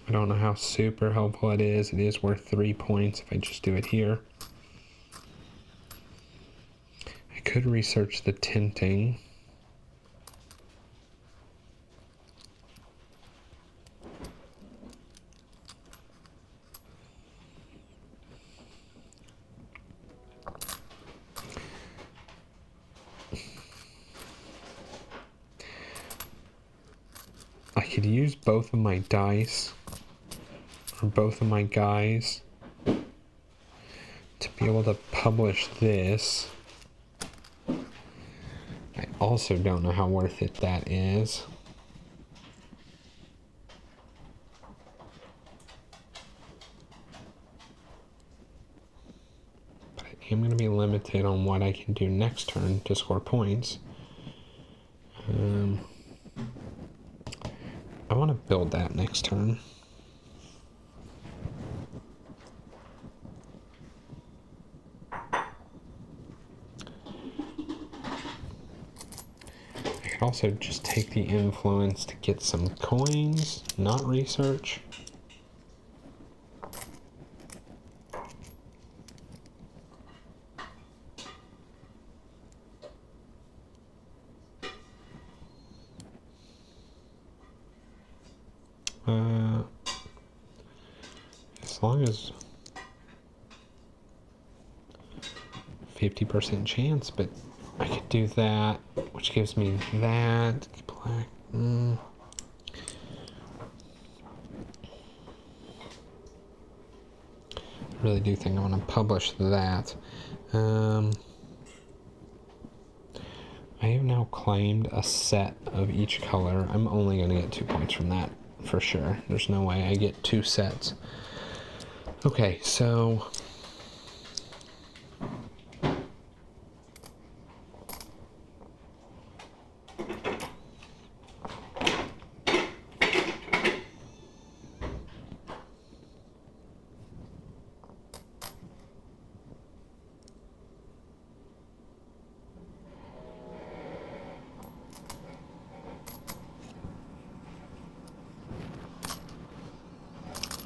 I don't know how super helpful it is. It is worth 3 points if I just do it here. I could research the tinting. I could use both of my dice, or both of my guys, to be able to publish this. I also don't know how worth it that is. But I am going to be limited on what I can do next turn to score points. I want to build that next turn. I could also just take the influence to get some coins, not research. As long as 50% chance, but I could do that, which gives me that black. I really do think I want to publish that. I have now claimed a set of each color. I'm only going to get 2 points from that for sure. There's no way I get 2 sets. Okay, so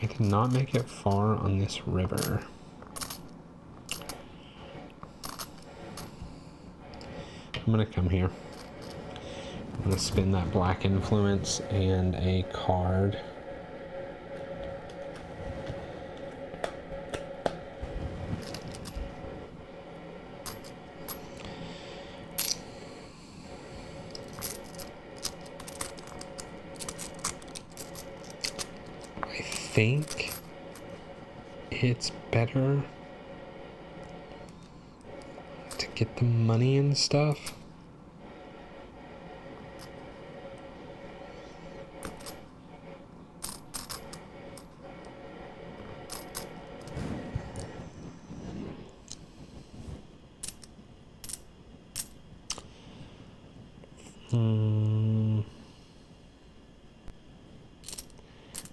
I did not make it far on this river. I'm gonna come here. I'm gonna spin that black influence and a card. I think it's better to get the money and stuff.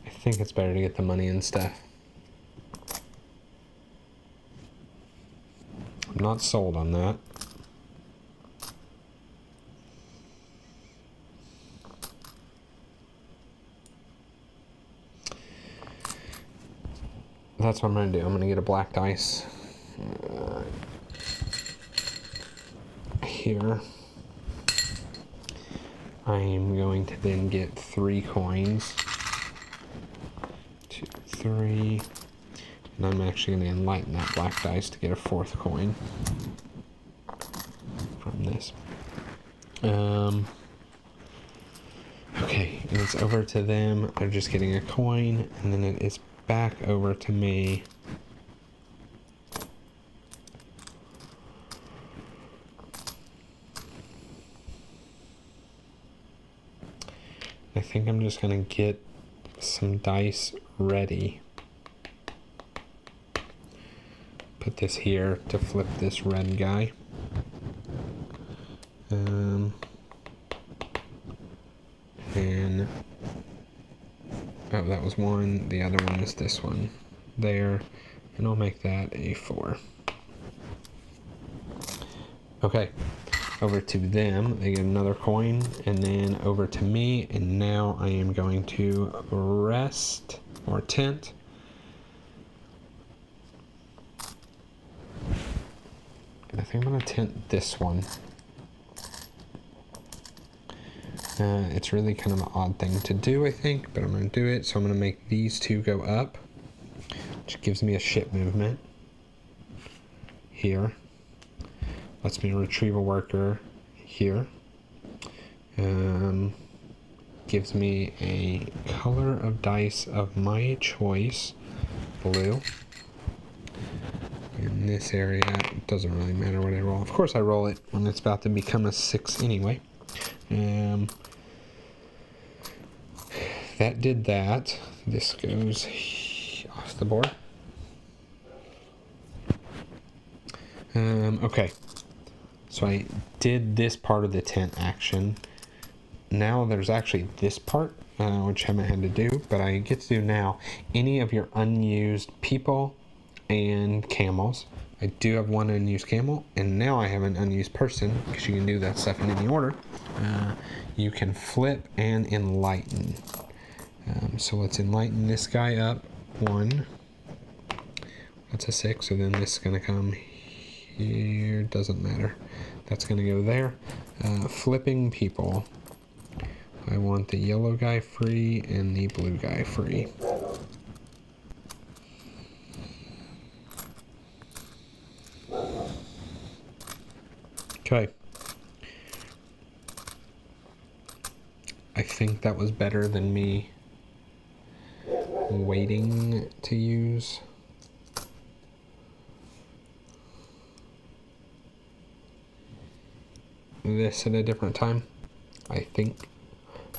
I think it's better to get the money and stuff. I'm not sold on that. That's what I'm going to do. I'm going to get a black dice here. I am going to then get 3 coins. 2, 3. And I'm actually going to enlighten that black dice to get a 4th coin from this. Okay, and it's over to them. They're just getting a coin, and then it is back over to me. I I think I'm just gonna get some dice ready. Put this here to flip this red guy. And oh, that was one. The other one is this one there, and I'll make that a 4. Okay, over to them. They get another coin, and then over to me. And now I am going to rest or tent. I think I'm gonna tent this one. It's really kind of an odd thing to do, I think, but I'm going to do it. So I'm going to make these two go up, which gives me a ship movement here. Lets me retrieve a worker here. Gives me a color of dice of my choice, blue. In this area, it doesn't really matter what I roll. Of course I roll it when it's about to become a 6 anyway. That did that. This goes off the board. Okay. So I did this part of the tent action. Now there's actually this part, which I haven't had to do, but I get to do now. Any of your unused people and camels. I do have one unused camel, and now I have an unused person, because you can do that stuff in any order. You can flip and enlighten. So let's enlighten this guy up. 1. That's a 6, so then this is going to come here. Doesn't matter. That's going to go there. Flipping people. I want the yellow guy free and the blue guy free. Okay. I think that was better than me waiting to use this at a different time, I think.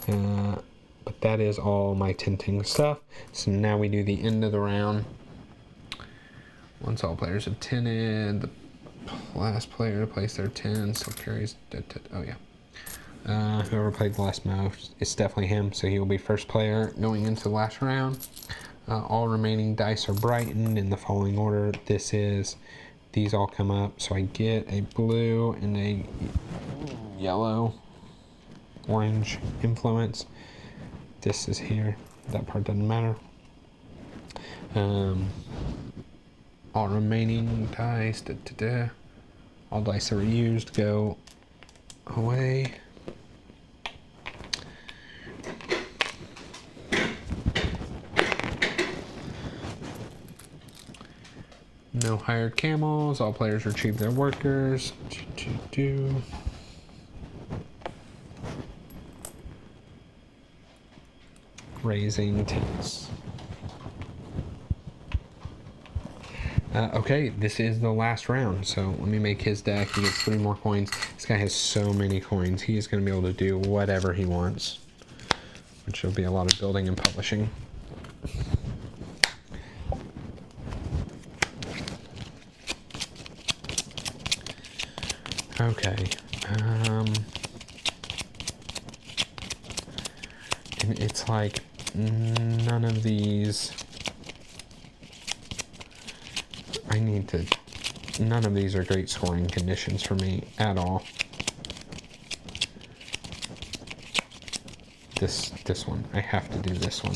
But that is all my tinting stuff. So now we do the end of the round. Once all players have tinted, the last player to place their 10 still carries. Oh yeah. Whoever played the last most, it's definitely him, so he will be first player going into the last round. All remaining dice are brightened in the following order. These all come up, so I get a blue and a yellow, orange influence. This is here. That part doesn't matter. All remaining dice, all dice that were used go away. No hired camels. All players retrieve their workers. Raising tents. Okay, this is the last round, so let me make his deck. He gets 3 more coins. This guy has so many coins. He is going to be able to do whatever he wants, which will be a lot of building and publishing. Okay. And it's like none of these. None of these are great scoring conditions for me at all. This one, I have to do this one.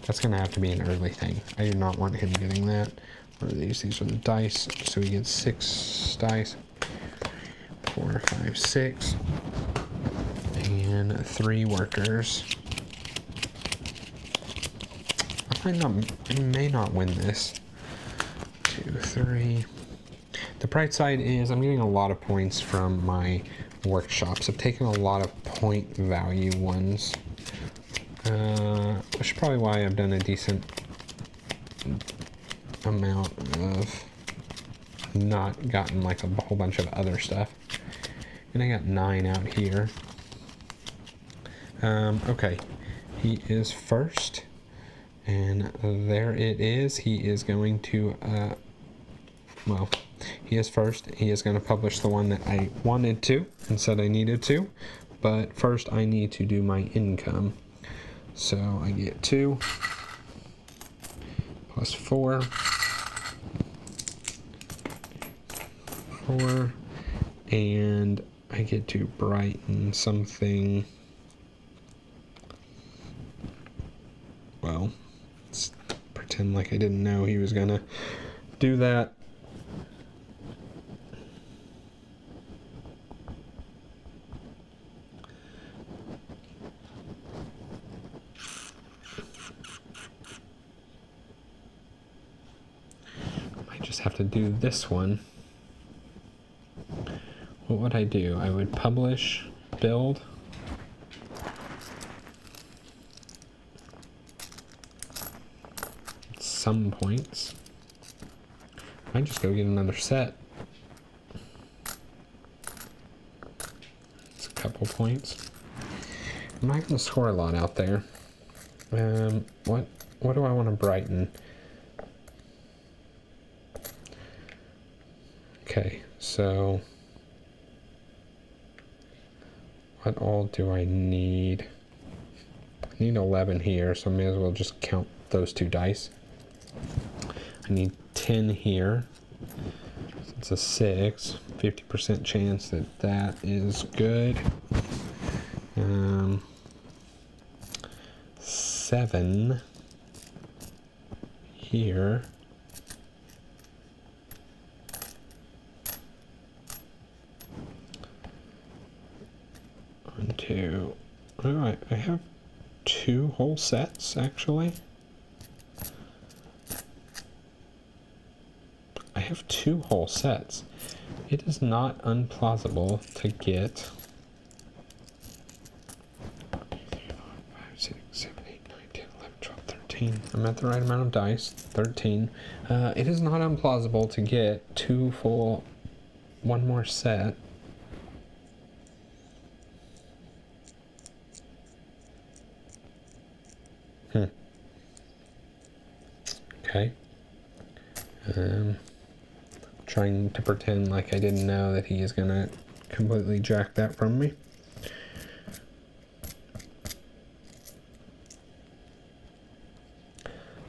That's gonna have to be an early thing. I do not want him getting that. What are these? These are the dice. So he gets 6 dice. 4, 5, 6. And 3 workers. I may not win this. 2, 3. The bright side is I'm getting a lot of points from my workshops. I've taken a lot of point value ones, which is probably why I've done a decent amount of not gotten like a whole bunch of other stuff. And I got 9 out here. Okay, He is first. And there it is. He is going to, well, he is first. He is going to publish the one that I wanted to and said I needed to. But first I need to do my income. So I get 2 plus 4. 4. And I get to brighten something. Well, let's pretend like I didn't know he was gonna do that. I might just have to do this one. What would I do? I would publish, build. Some points. I just go get another set. It's a couple points. I'm not going to score a lot out there. What do I want to brighten? Okay, so what all do I need? I need 11 here, so I may as well just count those 2 dice. I need 10 here. So it's a 6. 50% chance that that is good. 7 here. One, 2. Oh, I have 2 whole sets actually. I have 2 whole sets. It is not unplausible to get 5, 6, 7, 8, 9, 10, 11, 12, 13. I'm at the right amount of dice. 13. It is not unplausible to get 2 full, 1 more set. Okay. Trying to pretend like I didn't know that he is gonna completely jack that from me.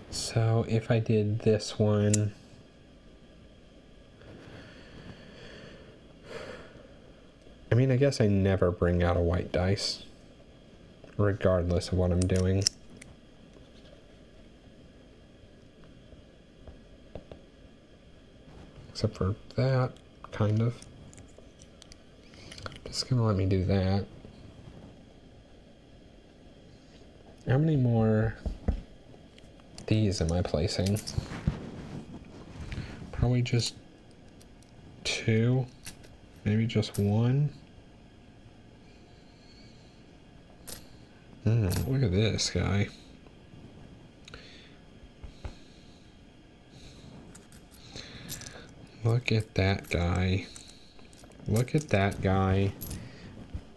So if I did this one, I mean, I guess I never bring out a white dice, regardless of what I'm doing. Except for that, kind of. It's gonna let me do that. How many more these am I placing? Probably just 2, maybe just 1. Look at this guy. Look at that guy. Look at that guy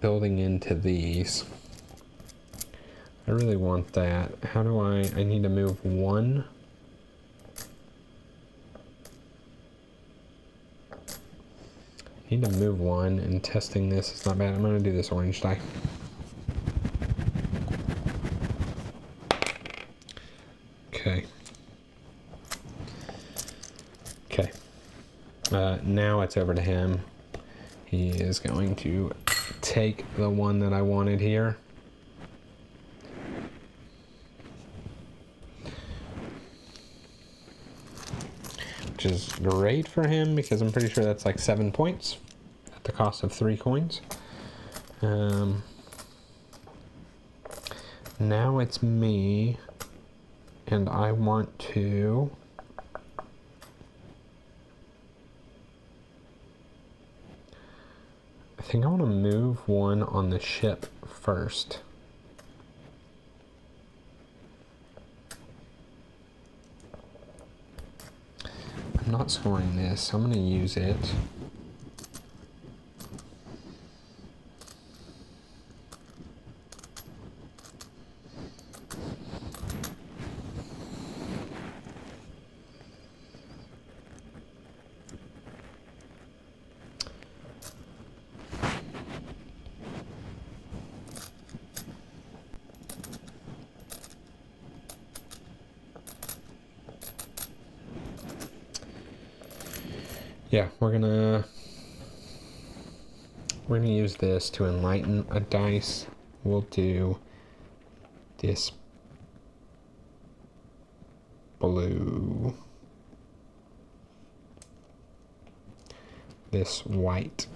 building into these. I really want that. How do I need to move 1. I need to move 1, and testing this is not bad. I'm going to do this orange die. Okay. Okay. Now it's over to him. He is going to take the one that I wanted here. Which is great for him because I'm pretty sure that's like 7 points at the cost of 3 coins. Now it's me, and I want to... I think I want to move 1 on the ship first. I'm not scoring this, so I'm going to use it. Yeah, we're gonna use this to enlighten a dice. We'll do this blue, this white.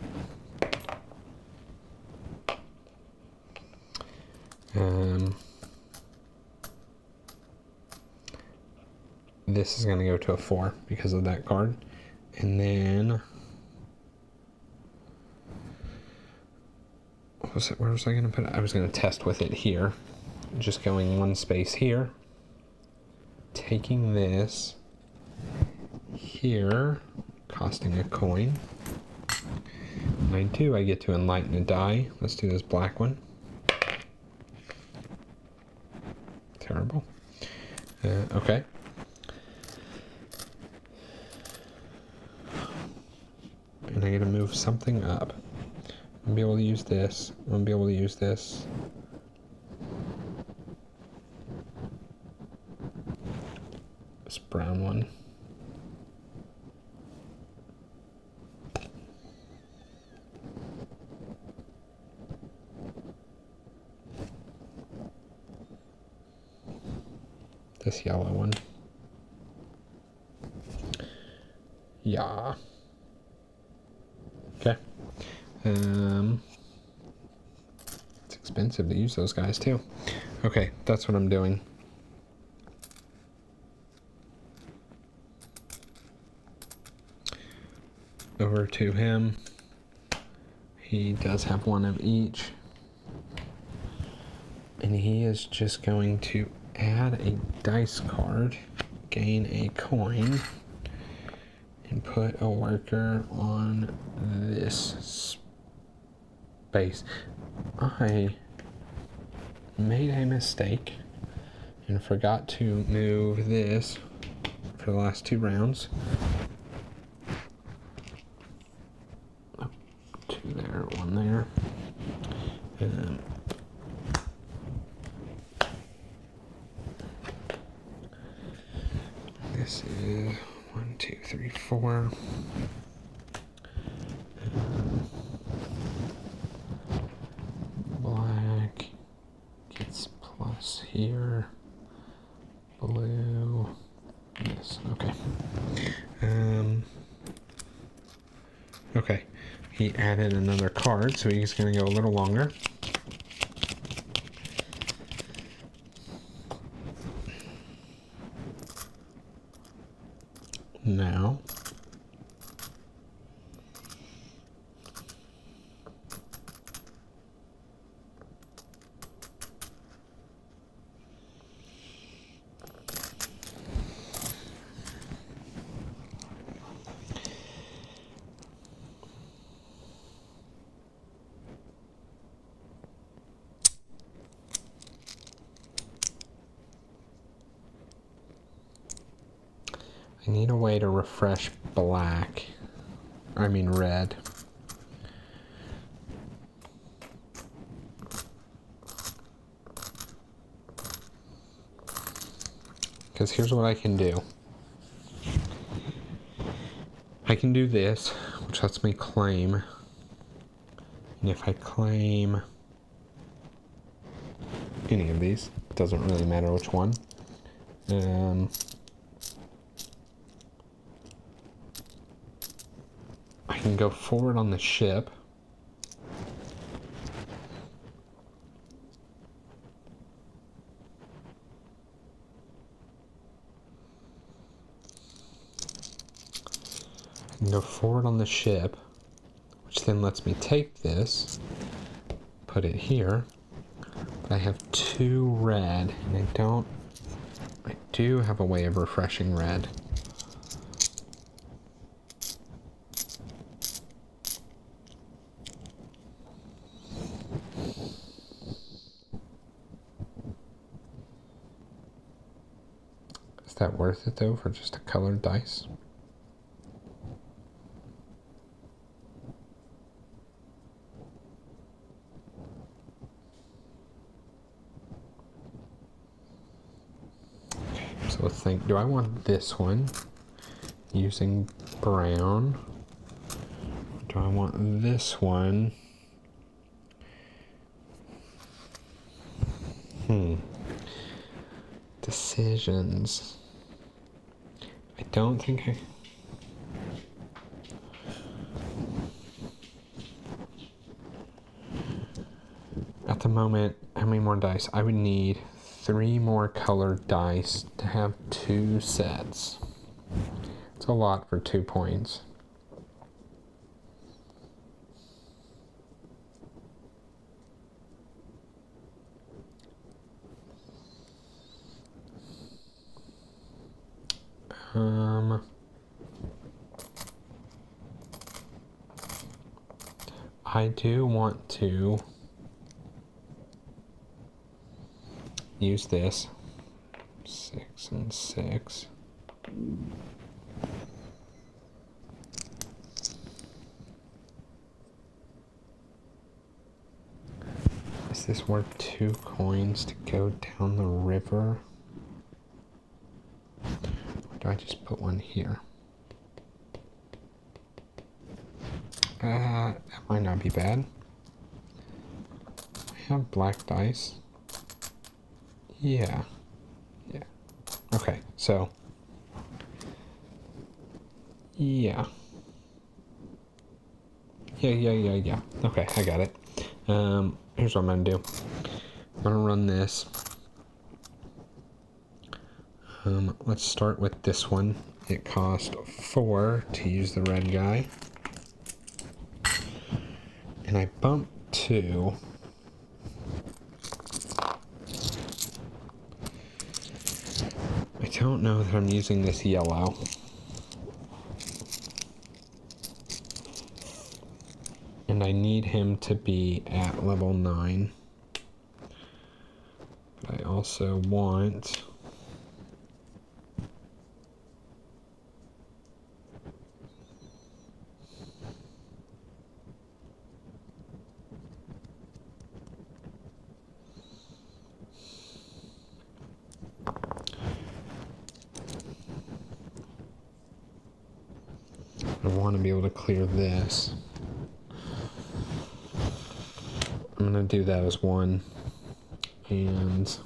This is going to go to a 4 because of that card. And then, where was I going to put it? I was going to test with it here. Just going one space here. Taking this here, costing a coin. I get to enlighten a die. Let's do this black one. Terrible. Okay. And I get to move something up. I'm gonna be able to use this. I'm gonna be able to use this. This brown one. This yellow one. Yeah. Okay. It's expensive to use those guys too. Okay, that's what I'm doing. Over to him. He does have one of each. And he is just going to add a dice card, gain a coin, and put a worker on this space. I made a mistake and forgot to move this for the last 2 rounds. Oh, 2 there, 1 there. This is 1, 2, 3, 4. Black gets plus here. Blue. Yes. Okay. Okay. He added another card, so he's going to go a little longer. Now, I need a way to refresh red. Because here's what I can do. I can do this, which lets me claim. And if I claim any of these, it doesn't really matter which one. I can go forward on the ship. I can go forward on the ship, which then lets me take this, put it here. But I have 2 red, and I do have a way of refreshing red. Is that worth it though for just a colored dice? So let's think, do I want this one using brown Do I want this one? Decisions. I don't think I... At the moment, how many more dice? I would need 3 more colored dice to have 2 sets. It's a lot for 2 points. I do want to use this 6 and 6. Is this worth 2 coins to go down the river? Or do I just put one here? That might not be bad. I have black dice. Yeah. Okay, so. Yeah. Okay, I got it. Here's what I'm gonna do. I'm gonna run this. Let's start with this one. It cost 4 to use the red guy. And I bumped 2. I don't know that I'm using this yellow. And I need him to be at level 9. But I also want... I want to be able to clear this. I'm going to do that as 1. And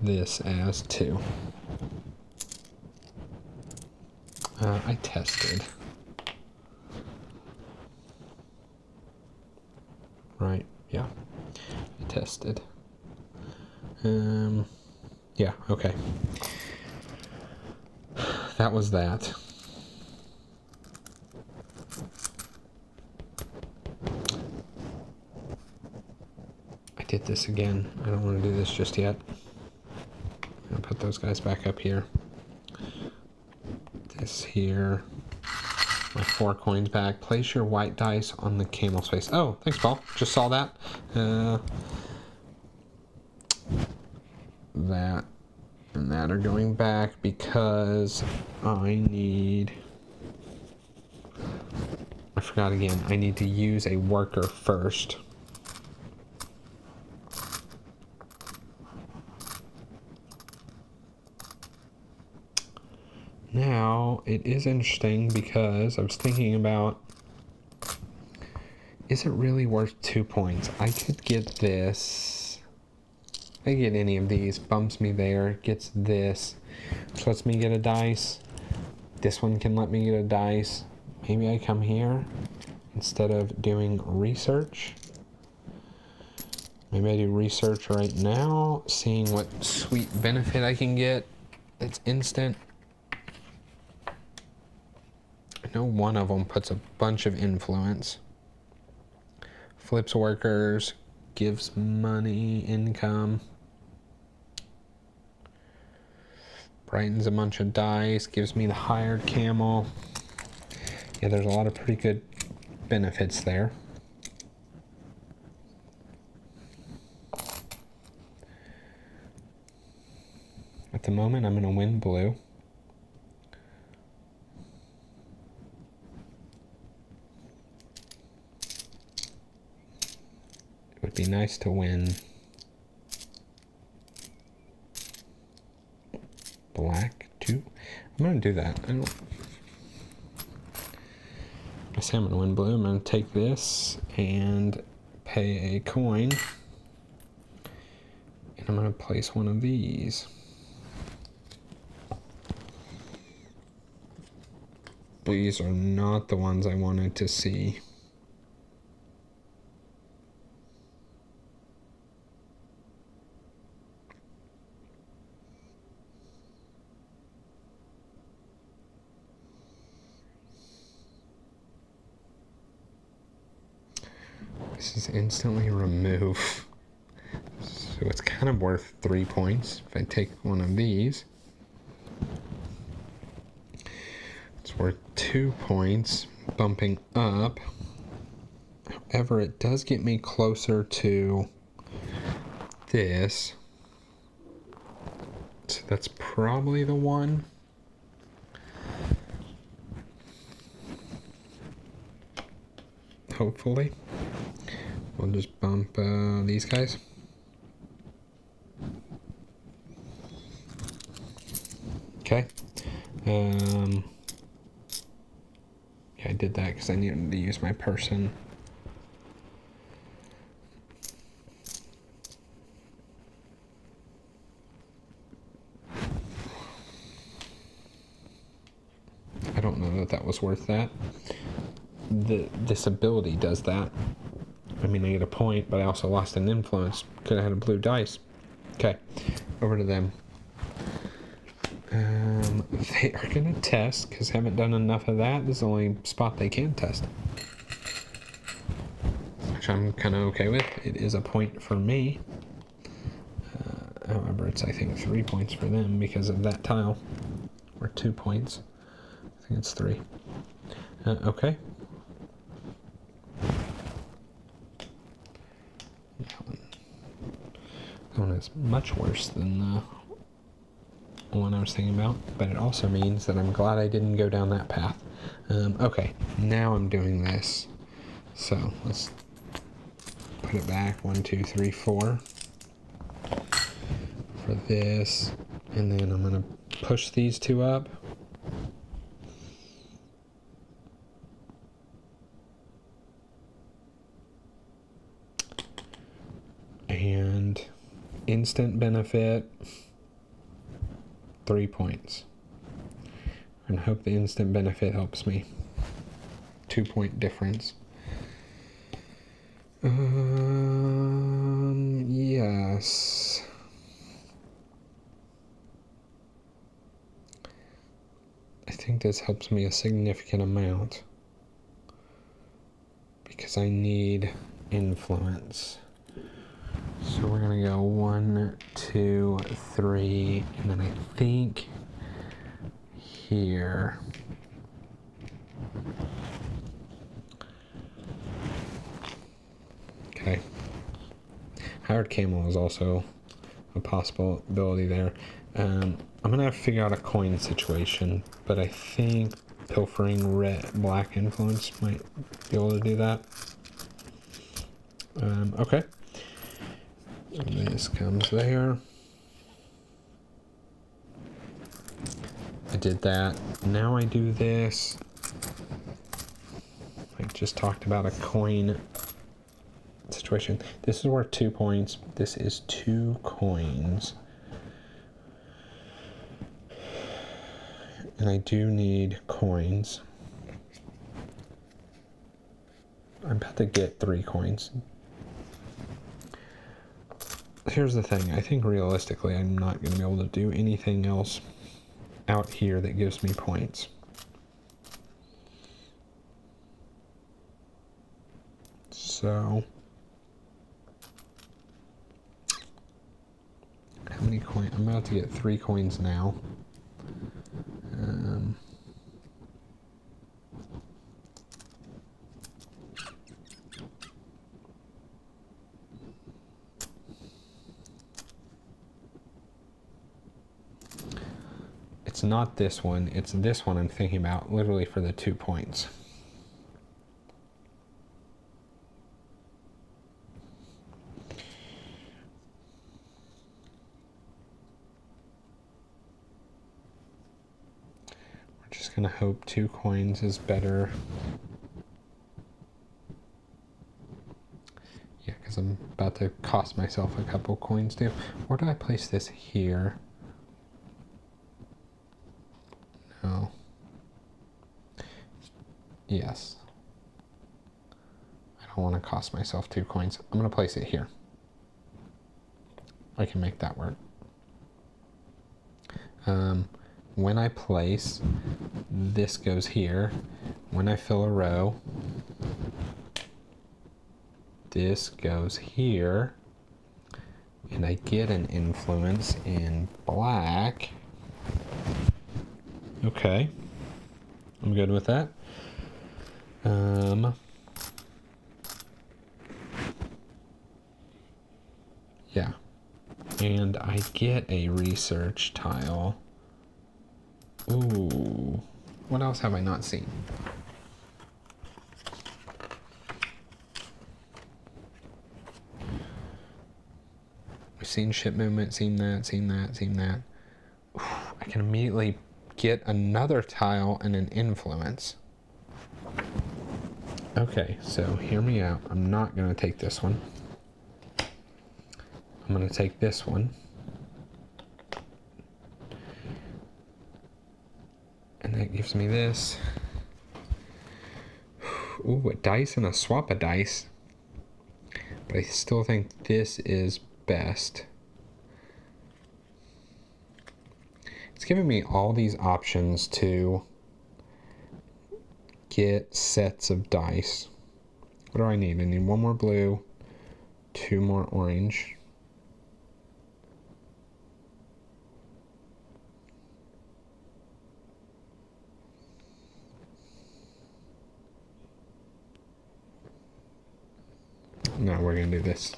this as 2. I tested. Right, yeah. I tested. Yeah, okay. That was that. I did this again. I don't want to do this just yet. I'm going to put those guys back up here. This here. My 4 coins back. Place your white dice on the camel's face. Oh, thanks, Paul. Just saw that. That and that are going back because I need... I forgot again. I need to use a worker first. Now, it is interesting because I was thinking about, is it really worth 2 points? I could get this. I get any of these. Bumps me there. Gets this. Which lets me get a dice. This one can let me get a dice. Maybe I come here instead of doing research. Maybe I do research right now, seeing what sweet benefit I can get that's instant. I know one of them puts a bunch of influence. Flips workers, gives money, income. Brightens a bunch of dice, gives me the hired camel. Yeah, there's a lot of pretty good benefits there. At the moment, I'm going to win blue. It would be nice to win black I'm going to do that. I say I'm going to win blue. I'm going to take this and pay a coin. And I'm going to place one of these. These are not the ones I wanted to see. This is instantly remove. So it's kind of worth 3 points. If I take one of these, it's worth 2 points, bumping up. However, it does get me closer to this. So that's probably the one. Hopefully. We'll just bump these guys. Okay. Yeah, I did that because I needed to use my person. I don't know that was worth that. This ability does that. I mean, I get a point, but I also lost an influence. Could have had a blue dice. Okay, over to them. They are going to test, because I haven't done enough of that. This is the only spot they can test. Which I'm kind of okay with. It is a point for me. However, it's, I think, 3 points for them because of that tile. Or 2 points. I think it's 3. Okay. That one is much worse than the one I was thinking about, but it also means that I'm glad I didn't go down that path. Okay, now I'm doing this. So let's put it back. 1, 2, 3, 4 for this, and then I'm gonna push these two up. And instant benefit, 3 points. And hope the instant benefit helps me. 2 point difference. Yes. I think this helps me a significant amount. Because I need influence. So we're gonna go 1, 2, 3, and then I think here. Okay. Howard Camel is also a possibility there. I'm gonna have to figure out a coin situation, but I think pilfering black influence might be able to do that. Okay. And this comes there. I did that. Now I do this. I just talked about a coin situation. This is worth 2 points. This is 2 coins. And I do need coins. I'm about to get 3 coins. Here's the thing. I think realistically I'm not going to be able to do anything else out here that gives me points. So how many coins? I'm about to get 3 coins now. It's not this one, it's this one I'm thinking about, literally for the 2 points. We're just gonna hope 2 coins is better. Yeah, because I'm about to cost myself a couple coins too. Or do I place this here? No. Yes. I don't want to cost myself 2 coins. I'm going to place it here. I can make that work. When I place, this goes here. When I fill a row, this goes here. And I get an influence in black. Okay. I'm good with that. Yeah. And I get a research tile. Ooh. What else have I not seen? We've seen ship movement, seen that. Ooh, I can immediately get another tile and an influence. Okay, so hear me out. I'm not going to take this one. I'm going to take this one. And that gives me this. Ooh, a dice and a swap a dice. But I still think this is best. It's giving me all these options to get sets of dice. What do I need? I need 1 more blue, 2 more orange. No, we're going to do this.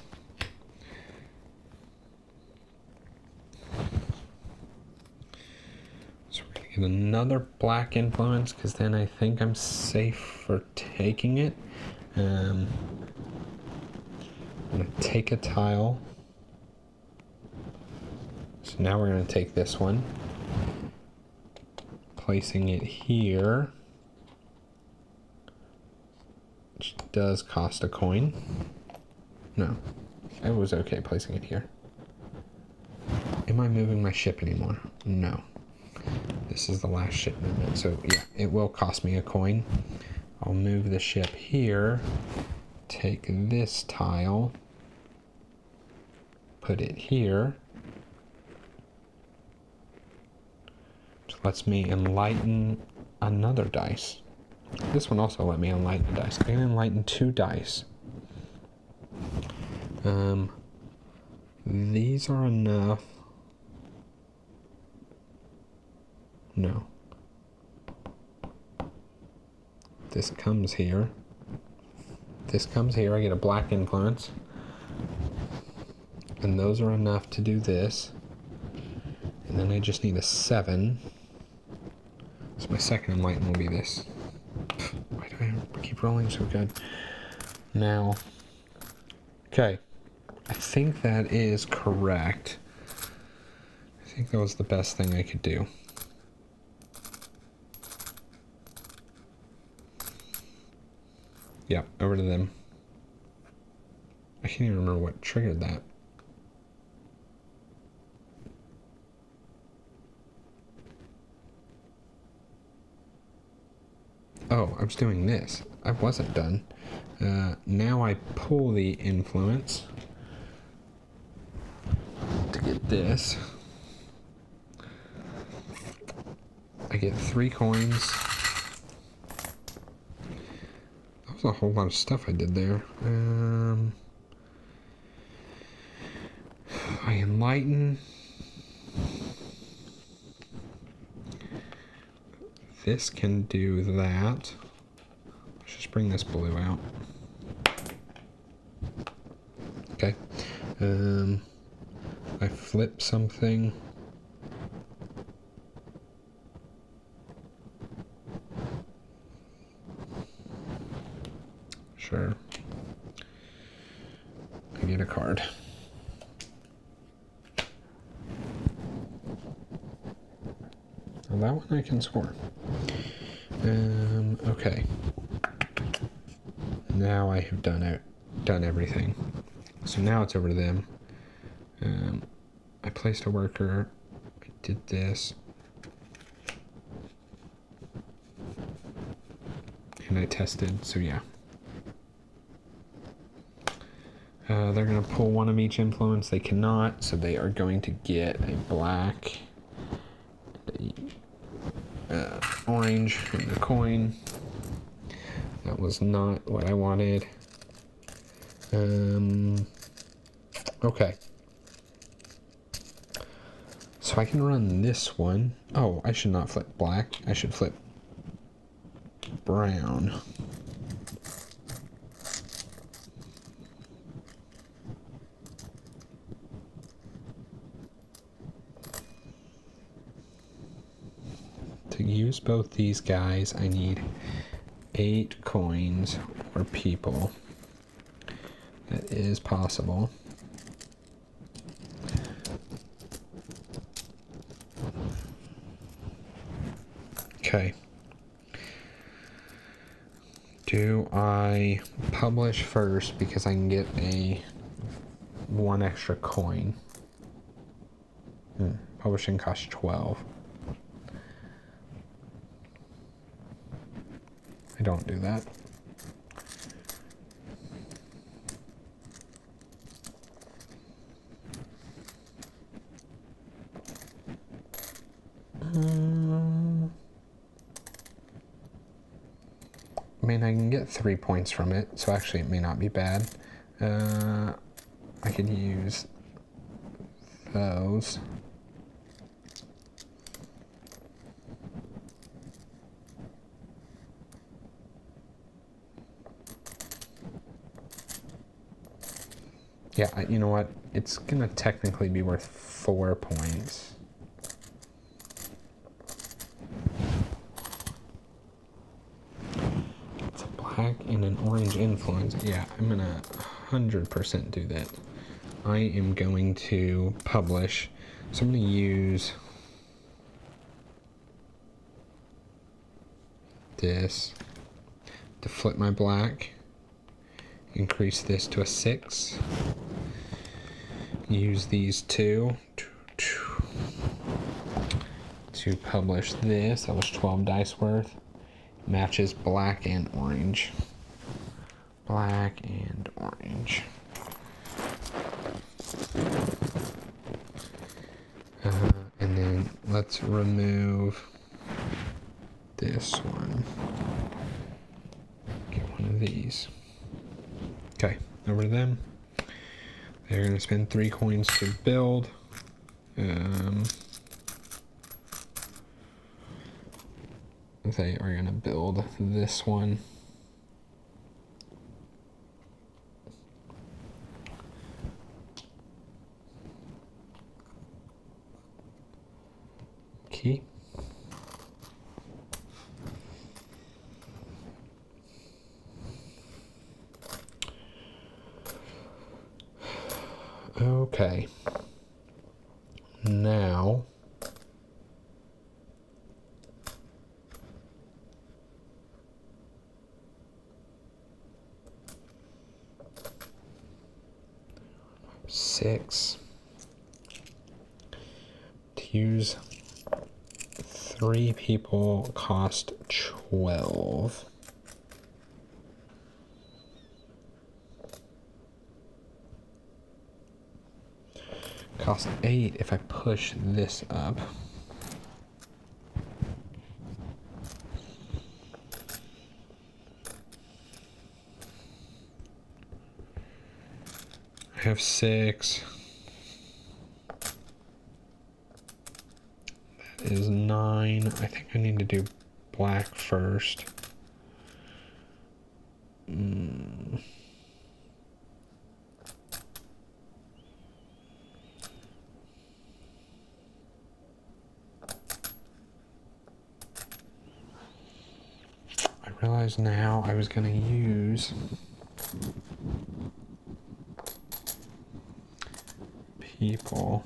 So we're going to get another black influence, because then I think I'm safe for taking it. I'm going to take a tile. So now we're going to take this one, placing it here, which does cost a coin. No, I was okay placing it here. Am I moving my ship anymore? No. This is the last ship movement, so yeah, it will cost me a coin. I'll move the ship here, take this tile, put it here, which lets me enlighten another dice. This one also let me enlighten a dice. I can enlighten 2 dice. These are enough. No. This comes here. This comes here. I get a black influence. And those are enough to do this. And then I just need a 7. So my second enlighten will be this. Why do I keep rolling so good? Now, okay. I think that is correct. I think that was the best thing I could do. Yep, over to them. I can't even remember what triggered that. Oh, I was doing this. I wasn't done. Now I pull the influence to get this. I get 3 coins. That was a whole lot of stuff I did there. I enlighten. This can do that. Let's just bring this blue out. Okay. I flip something. Sure. I get a card. Well, that one I can score. Okay. Now I have done everything. So now it's over to them. I placed a worker. I did this. And I tested, so yeah. They're going to pull one of each influence. They cannot, so they are going to get a black, a orange, and a coin. That was not what I wanted. Okay. So I can run this one. Oh, I should not flip black. I should flip brown. To use both these guys, I need 8 coins or people. That is possible. Okay. Do I publish first because I can get one extra coin? Publishing costs 12. I don't do that. I mean, I can get 3 points from it, so actually it may not be bad. I could use those. Yeah, you know what? It's gonna technically be worth 4 points. It's a black and an orange influence. Yeah, I'm gonna 100% do that. I am going to publish. So I'm gonna use this to flip my black. Increase this to a 6. Use these two to publish this. That was 12 dice worth. Matches black and orange. Black and orange. And then let's remove this one. Get one of these. Okay, over to them. They're going to spend 3 coins to build. They are going to build this one. Key. Okay. Now six. To use 3 people cost 12. Cost 8 if I push this up. I have 6. That is 9. I think I need to do black first. I realize now I was going to use people.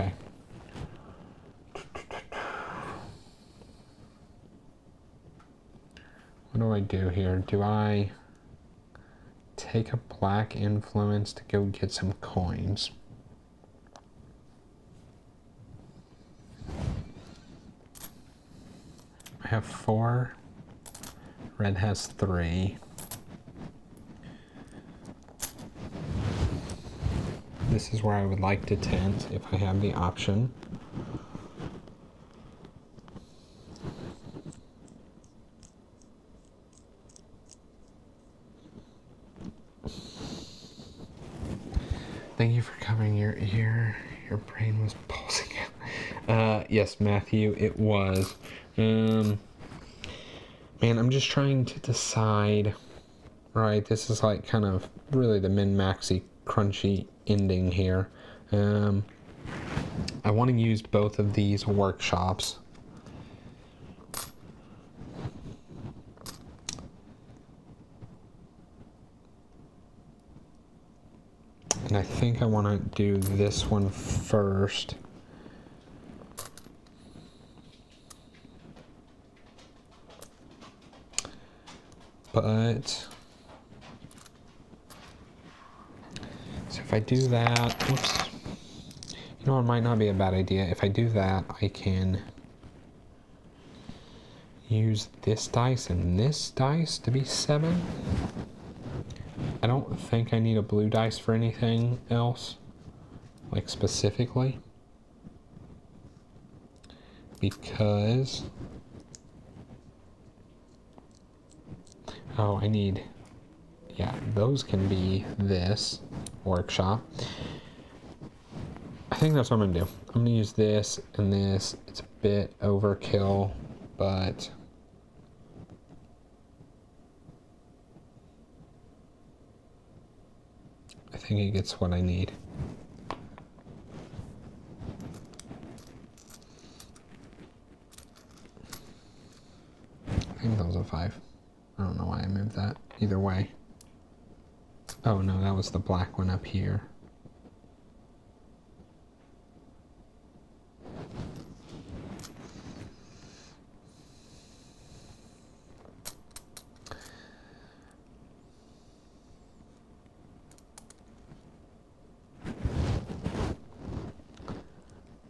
Okay. What do I do here? Do I take a black influence to go get some coins? I have 4. Red has 3. This is where I would like to tint if I have the option. Thank you for covering your ear. Your brain was pulsing. Yes, Matthew, it was. Man, I'm just trying to decide. Right, this is like kind of really the min-maxy crunchy ending here. I want to use both of these workshops. And I think I want to do this one first. But so if I do that, oops, you know, it might not be a bad idea. If I do that, I can use this dice and this dice to be 7. I don't think I need a blue dice for anything else, like specifically, because, oh, I need, yeah, those can be this workshop. I think that's what I'm gonna do. I'm gonna use this and this. It's a bit overkill, but I think it gets what I need. I think that was a 5. I don't know why I moved that. Either way. Oh no, that was the black one up here.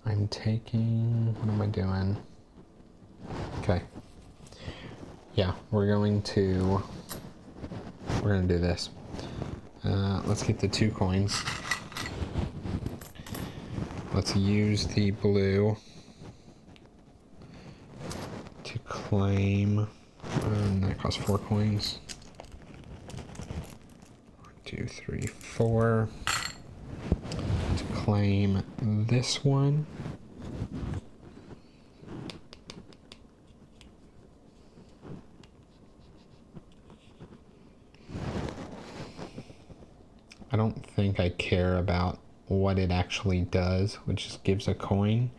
I'm taking, what am I doing? Okay. Yeah, we're gonna do this. Let's get the 2 coins. Let's use the blue to claim, that costs 4 coins. 1, 2, 3, 4. To claim this one. I don't think I care about what it actually does, which just gives a coin.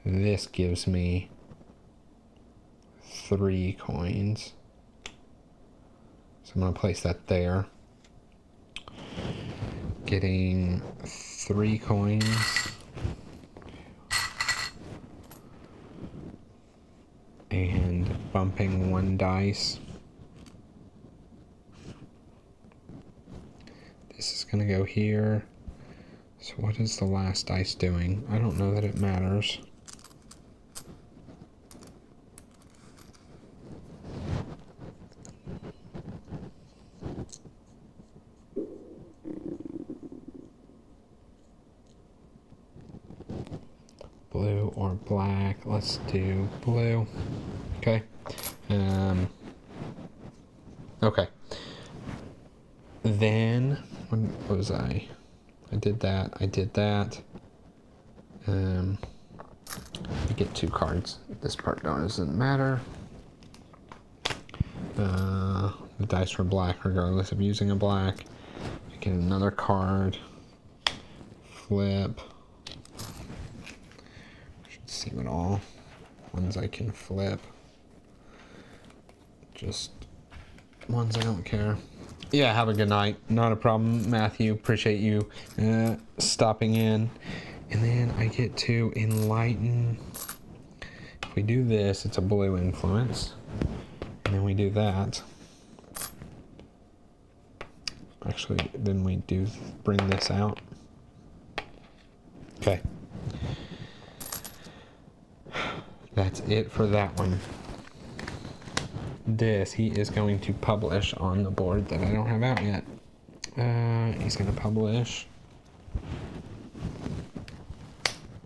This gives me 3 coins. So I'm going to place that there. Getting 3 coins. And bumping 1 dice. This is going to go here. So what is the last dice doing? I don't know that it matters. Blue or black? Let's do blue. Okay. Okay. Then, when was I? I did that. I get 2 cards. This part doesn't matter. The dice were black regardless of using a black. I get another card. Flip. Should see what all ones I can flip. Just ones I don't care. Yeah, have a good night. Not a problem, Matthew. Appreciate you stopping in. And then I get to enlighten. If we do this, it's a blue influence. And then we do that. Actually, then we do bring this out. Okay. That's it for that one. This, he is going to publish on the board that I don't have out yet. He's going to publish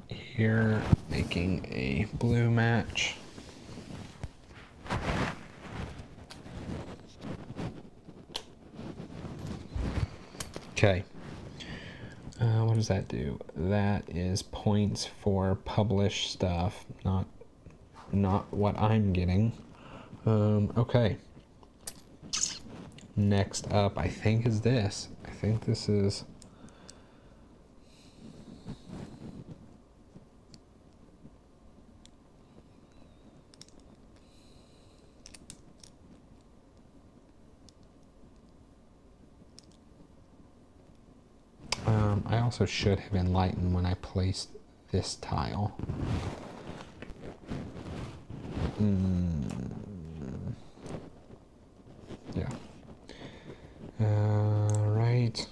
here, making a blue match. Okay. What does that do? That is points for published stuff, not what I'm getting. Okay. Next up, I think, is this. I think this is... I also should have enlightened when I placed this tile. Yeah. Right.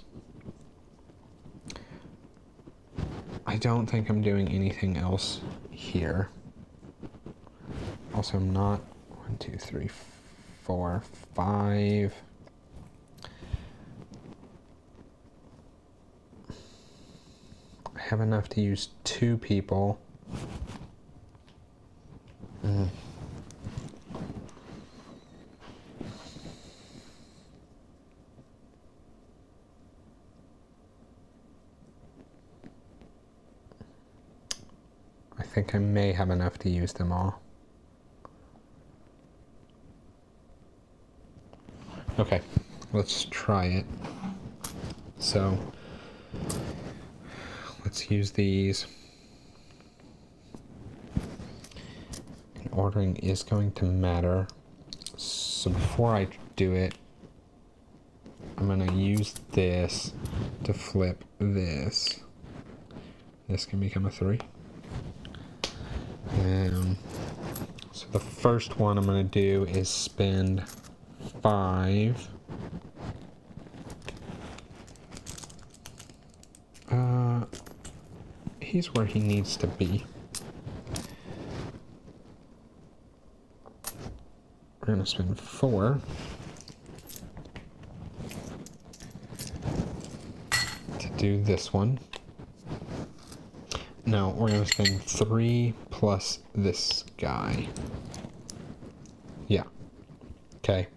I don't think I'm doing anything else here. Also, I'm not 1, 2, 3, 4, 5. I have enough to use 2 people. I think I may have enough to use them all. Okay, let's try it. So, let's use these. And ordering is going to matter. So before I do it, I'm going to use this to flip this. This can become a 3. So the first one I'm going to do is spend 5. He's where he needs to be. We're going to spend 4 to do this one. No, we're going to spend 3 plus this guy. Yeah. Okay.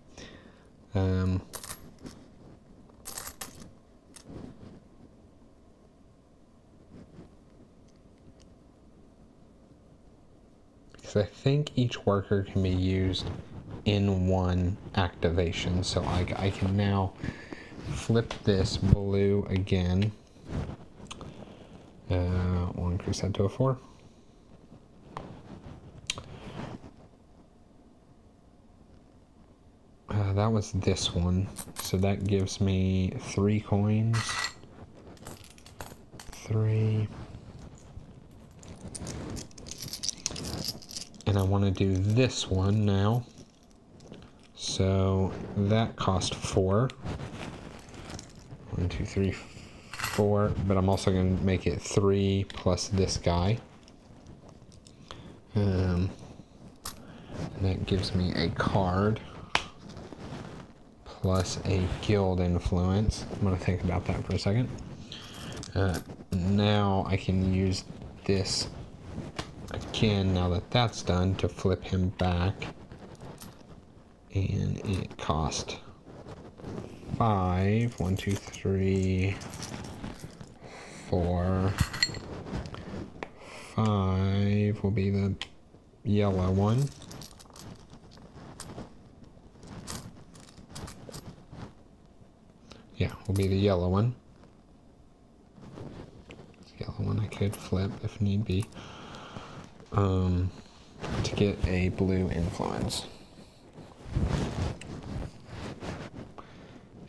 Because I think each worker can be used in one activation. So I can now flip this blue again. 1 increase that to a 4. That was this one, so that gives me 3 coins. 3. And I want to do this one now. So that cost 4. 1, 2, 3, 4. But I'm also going to make it 3 plus this guy. And that gives me a card. Plus a guild influence. I'm going to think about that for a second. Now I can use this again, now that that's done, to flip him back. And it cost 5. 1, 2, 3, 4. 5 will be the yellow one. Yeah, will be the yellow one. The yellow one I could flip if need be. To get a blue influence.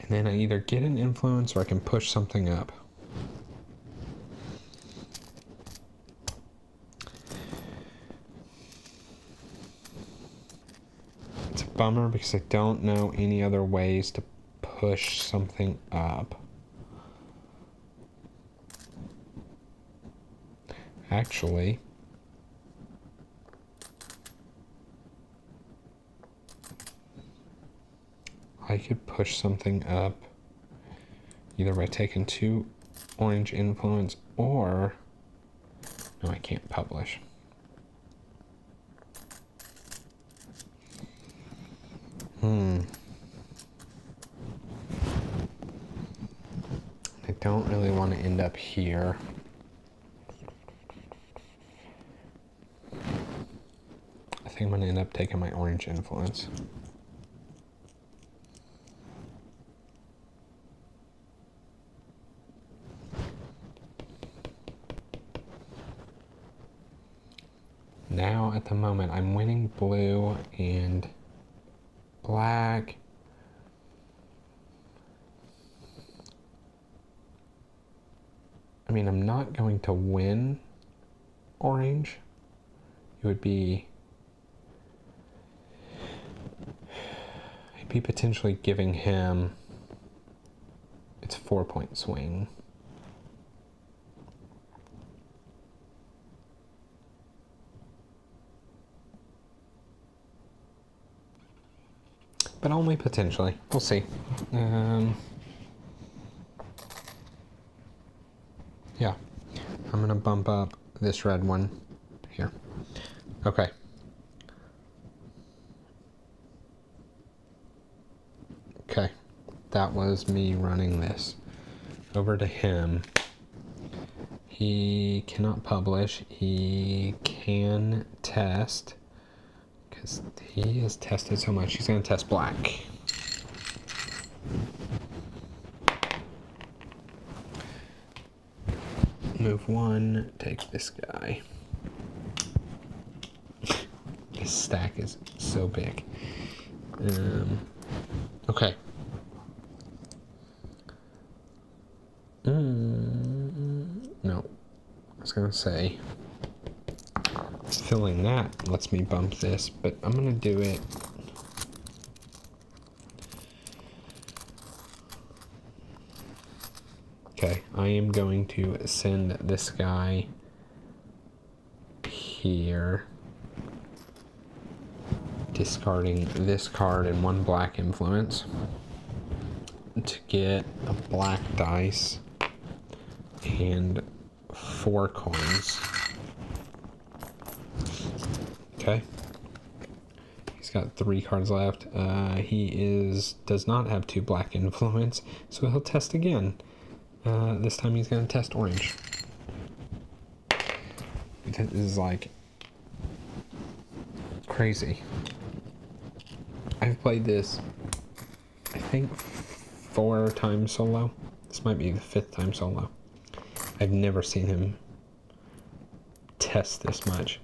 And then I either get an influence or I can push something up. bummer because I don't know any other ways to push something up. Actually, I could push something up either by taking 2 orange influence or... No, I can't publish. I don't really want to end up here. I think I'm going to end up taking my orange influence. Now, at the moment, I'm winning blue and black. I mean, I'm not going to win orange. It would be... I'd be potentially giving him... It's a 4-point swing. But only potentially. We'll see. Yeah. I'm going to bump up this red one here. Okay. Okay. That was me running this over to him. He cannot publish. He can test. Because he has tested so much, he's going to test black. Move 1, take this guy. This stack is so big. Okay. No. I was going to say... Filling that lets me bump this, but I'm gonna do it. Okay, I am going to send this guy here, discarding this card and 1 black influence to get a black dice and 4 coins. Okay. He's got 3 cards left. He does not have 2 black influence, so he'll test again. This time he's going to test orange. This is like crazy. I've played this, I think, 4 times solo. This might be the 5th time solo. I've never seen him test this much.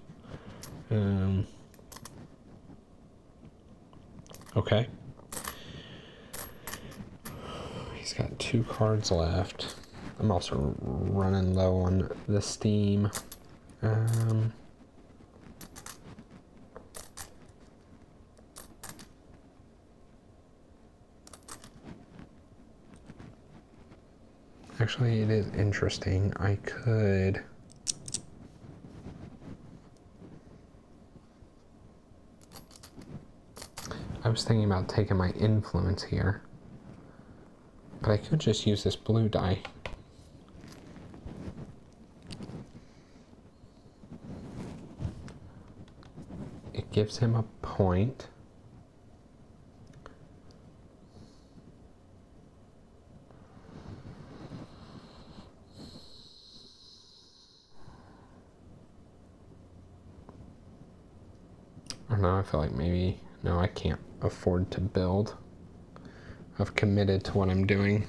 Okay. He's got 2 cards left. I'm also running low on the steam. Actually, it is interesting. I could... I was thinking about taking my influence here, but I could just use this blue die. It gives him a point. I don't know, I feel like maybe, no, I can't afford to build. I've committed to what I'm doing.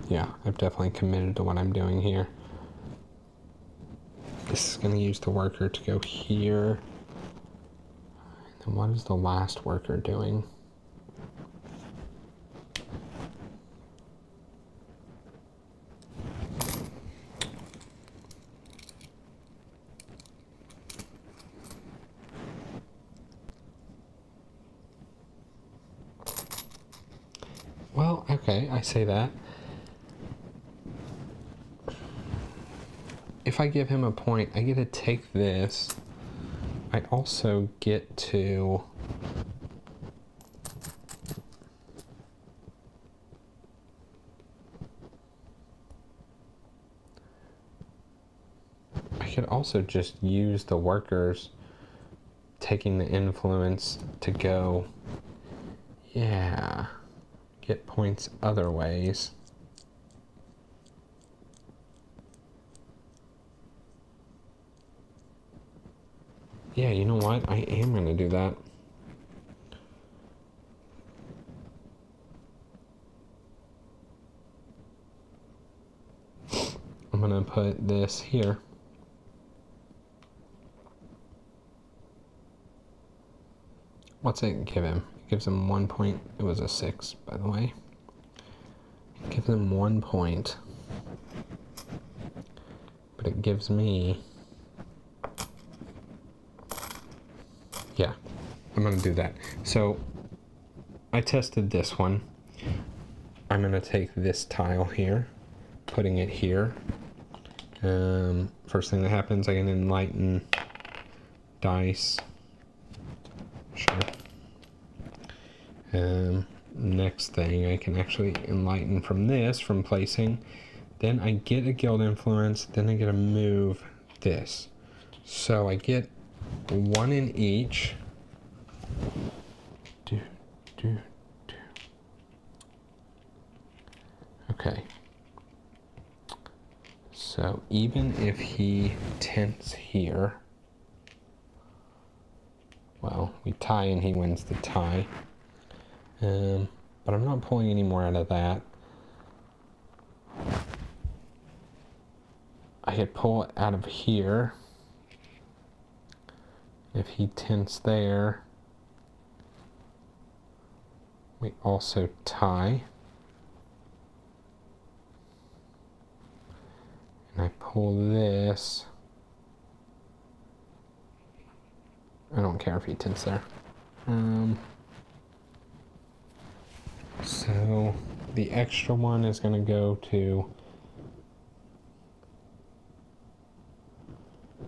Yeah, I've definitely committed to what I'm doing here. This is going to use the worker to go here. And then what is the last worker doing? Okay, I say that. If I give him a point, I get to take this. I also get to... I could also just use the workers taking the influence to go, yeah, get points other ways. Yeah, you know what? I am going to do that. I'm going to put this here. What's it give him? It gives him 1 point. It was a 6, by the way. It gives him 1 point. But it gives me... Yeah, I'm going to do that. So I tested this one. I'm going to take this tile here, putting it here. First thing that happens, I can enlighten dice. Sure. Next thing, I can actually enlighten from this, from placing. Then I get a guild influence, then I get to move this. So I get 1 in each. Okay. So even if he tents here, well, we tie and he wins the tie. But I'm not pulling any more out of that. I could pull it out of here. If he tents there, we also tie. And I pull this. I don't care if he tents there. So the extra one is going to go to...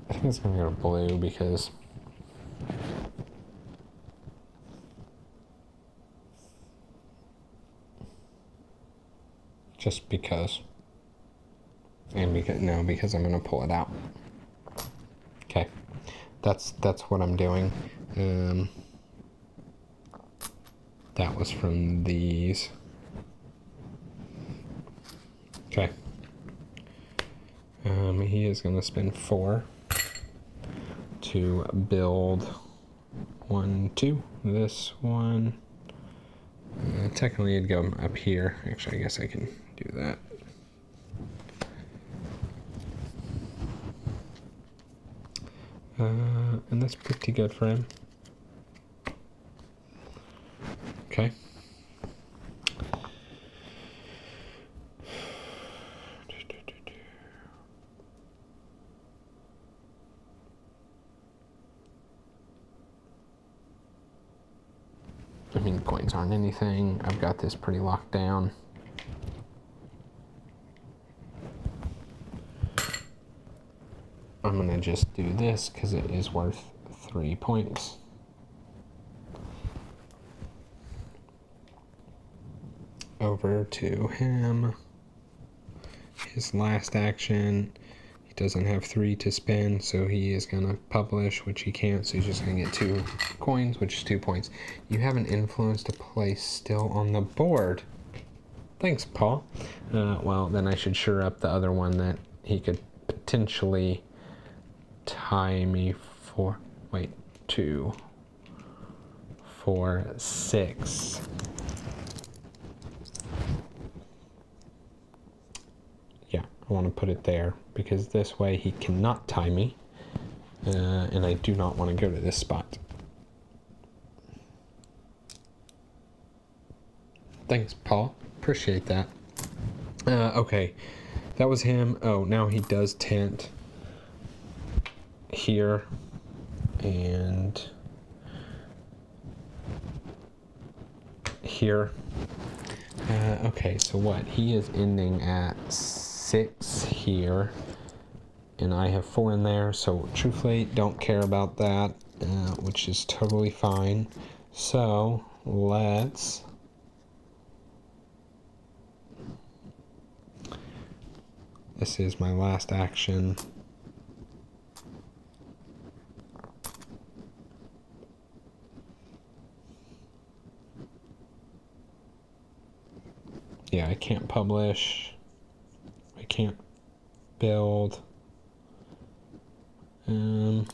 I think it's going to go to blue because... Just because. And because, no, because I'm going to pull it out. Okay. That's what I'm doing. That was from these. Okay. He is going to spend 4 to build 1, 2. This one. Technically, it'd go up here. Actually, I guess I can do that. And that's pretty good for him. Okay. I mean, coins aren't anything. I've got this pretty locked down. I'm gonna just do this because it is worth 3 points. Over to him. His last action. He doesn't have 3 to spend, so he is gonna publish, which he can't, so he's just gonna get 2 coins, which is 2 points. You have an influence to place still on the board. Thanks, Paul. Well, then I should sure up the other one that he could potentially tie me for, wait, 2, 4, 6. Yeah, I want to put it there because this way he cannot tie me, and I do not want to go to this spot. Thanks, Paul. Appreciate that. Okay, that was him. Oh, now he does tent here and here. Okay, so what? He is ending at 6 here, and I have 4 in there, so truthfully, don't care about that, which is totally fine. So, let's... This is my last action. Yeah, I can't publish. I can't build. I'm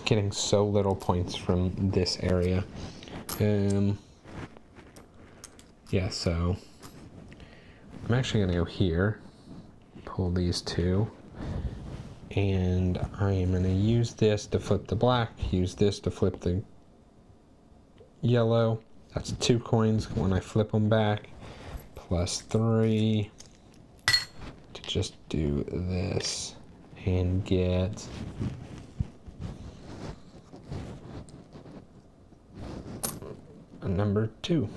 getting so little points from this area. Yeah, so I'm actually gonna go here, pull these two, and I am gonna use this to flip the black, use this to flip the yellow. That's 2 coins when I flip them back, plus 3 to just do this and get a number 2.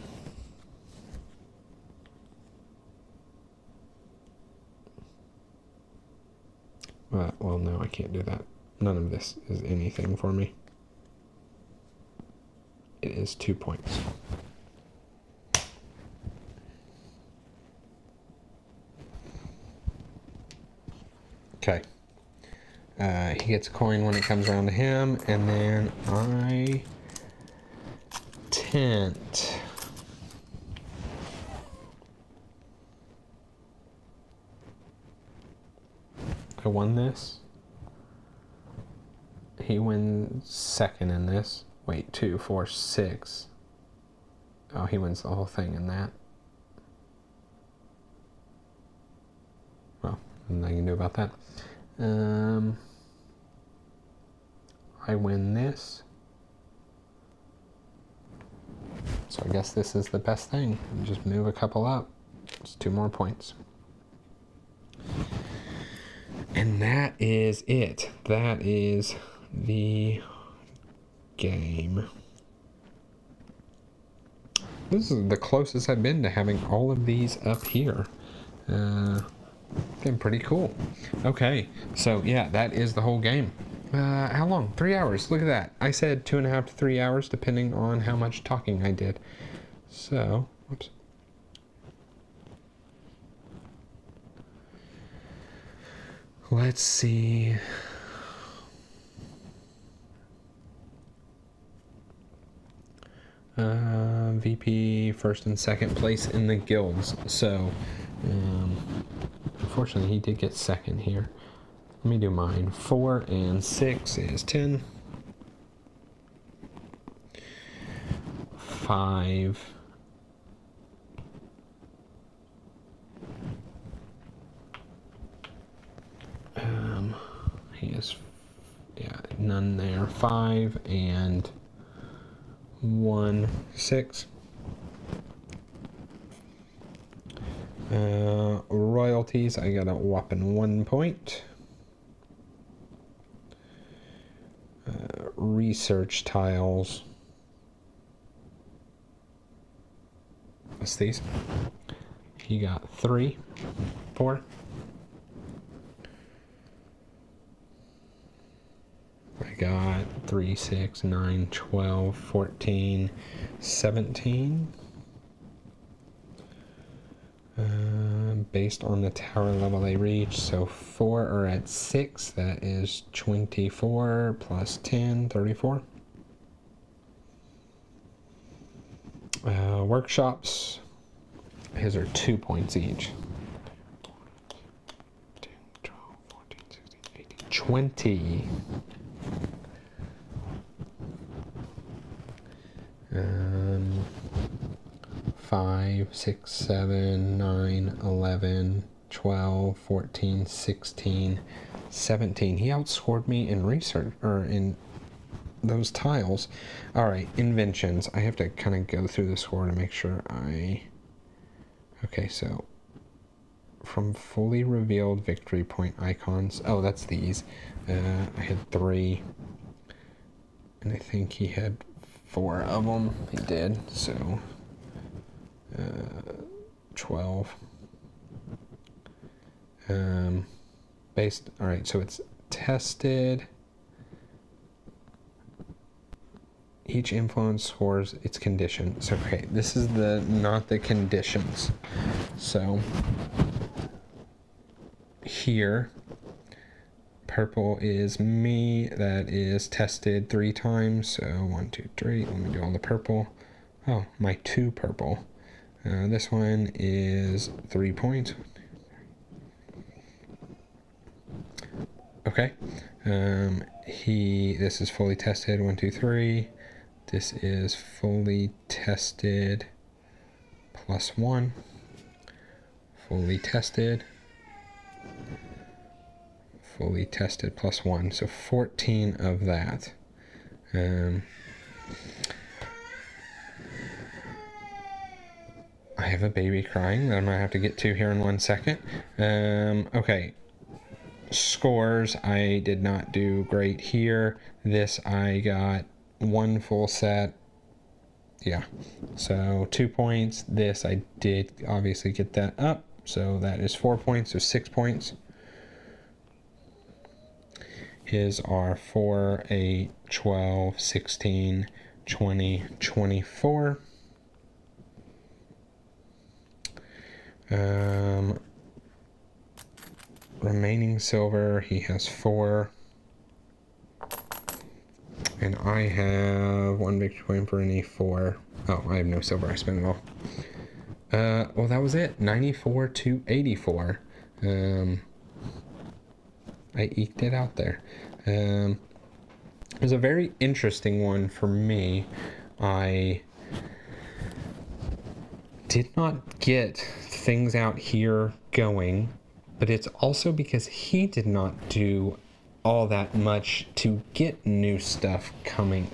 Well, no, I can't do that. None of this is anything for me. It is 2 points. Okay. He gets a coin when it comes around to him, and then I tent. I won this. He wins second in this. Wait, 2, 4, 6. Oh, he wins the whole thing in that. Well, nothing I can do about that. I win this. So I guess this is the best thing. Just move a couple up. It's 2 more points. And that is it. That is the game. This is the closest I've been to having all of these up here. Been pretty cool. Okay, so yeah, that is the whole game. How long? 3 hours. Look at that. I said 2.5 to 3 hours, depending on how much talking I did. So, whoops. Let's see. VP first and second place in the guilds. So, unfortunately, he did get second here. Let me do mine. 4 and 6 is 10. 5. He is, yeah, none there. 5 and 1, 6. Royalties, I got a whopping 1 point. Research tiles. What's these? He got 3, 4. I got 3, 6, 9, 12, 14, 17. Based on the tower level they reach, so 4 are at 6, that is 24 plus 10, 34. Workshops, his are 2 points each. 10, 12, 14, 16, 18, 20. 5, 6, 7, 9, 11, 12, 14, 16, 17. He outscored me in research, or in those tiles. All right, inventions. I have to kind of go through the score to make sure I... Okay, so from fully revealed victory point icons. Oh, that's these. I had 3. And I think he had 4 of them. He did. So 12. Based. All right. So it's tested. Each influence scores its condition. So okay, this is not the conditions. So here, purple is me. That is tested 3 times. So 1, 2, 3. Let me do all the purple. Oh, my 2 purple. This one is 3 points. Okay. This is fully tested. 1, 2, 3. This is fully tested +1. Fully tested. Fully tested +1. So 14 of that. I have a baby crying that I'm going to have to get to here in 1 second. Okay. Scores, I did not do great here. This I got 1 full set. Yeah. So 2 points. This I did obviously get that up. So that is 4 points. So 6 points. His are 4, 8, 12, 16, 20, 24. Remaining silver, he has 4. And I have 1 victory point for any 4. Oh, I have no silver, I spent it all. Well, that was it. 94 to 84. I eked it out there. It was a very interesting one for me. I did not get things out here going, but it's also because he did not do all that much to get new stuff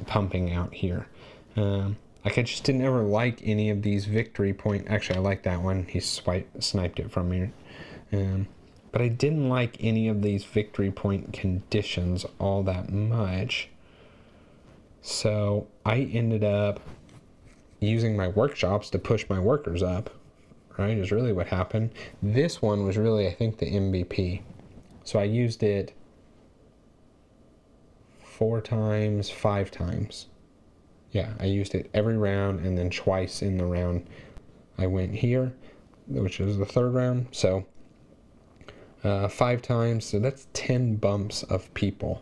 pumping out here. Like I just didn't ever like any of these victory point. Actually, I like that one. He sniped it from me. But I didn't like any of these victory point conditions all that much. So I ended up using my workshops to push my workers up, right, is really what happened. This one was really, I think, the MVP. So I used it 4 times, 5 times. Yeah, I used it every round, and then twice in the round I went here, which is the 3rd round. So 5 times, so that's 10 bumps of people,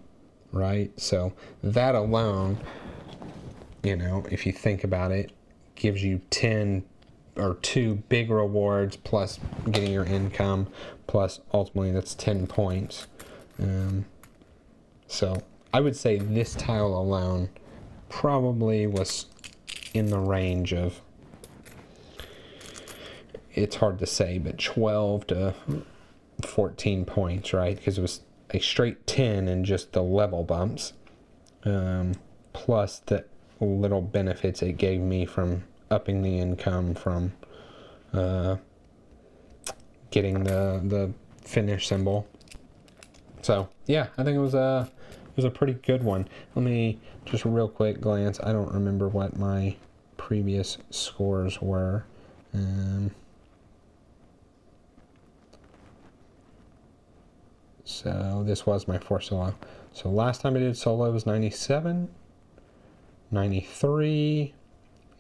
right? So that alone, you know, if you think about it, gives you 10 or 2 big rewards plus getting your income, plus ultimately that's 10 points. So I would say this tile alone probably was in the range of, it's hard to say, but 12 to 14 points, right? Because it was a straight 10 and just the level bumps, plus the little benefits it gave me from upping the income from getting the finish symbol. So yeah, I think it was a pretty good one. Let me just real quick glance. I don't remember what my previous scores were. So this was my 4th solo. So last time I did solo was 97, 93,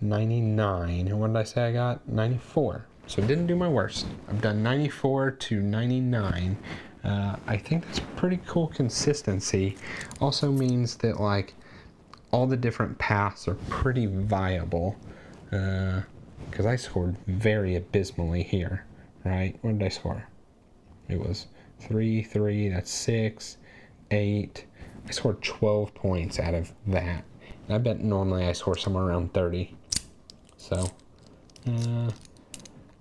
99. And what did I say I got? 94. So didn't do my worst. I've done 94 to 99. I think that's pretty cool consistency. Also means that like all the different paths are pretty viable. Because I scored very abysmally here, right? What did I score? It was 3, 3, that's 6, 8. I scored 12 points out of that. And I bet normally I score somewhere around 30. So,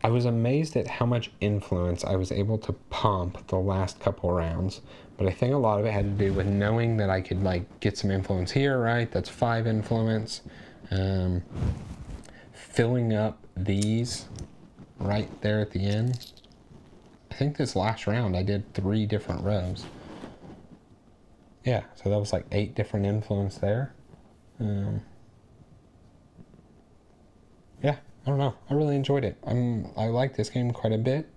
I was amazed at how much influence I was able to pump the last couple rounds. But I think a lot of it had to do with knowing that I could like get some influence here, right? That's 5 influence. Filling up these right there at the end. I think this last round I did 3 different rows. Yeah, so that was like 8 different influence there. yeah, I don't know. I really enjoyed it. I like this game quite a bit.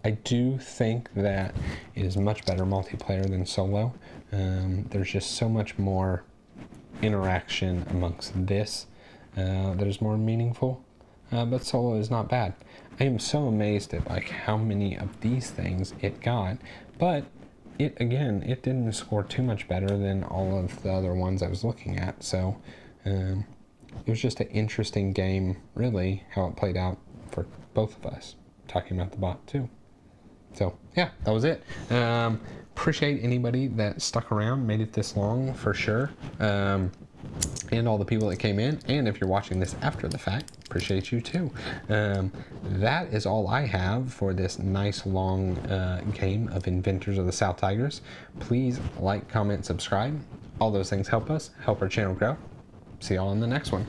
I do think that it is much better multiplayer than solo. There's just so much more interaction amongst this that is more meaningful. But solo is not bad. I am so amazed at like how many of these things it got, but it didn't score too much better than all of the other ones I was looking at. So it was just an interesting game, really, how it played out for both of us. Talking about the bot too. So yeah, that was it. Appreciate anybody that stuck around, made it this long for sure. And all the people that came in. And if you're watching this after the fact, appreciate you too. That is all I have for this nice long game of Inventors of the South Tigris. Please like, comment, subscribe. All those things help us, help our channel grow. See y'all in the next one.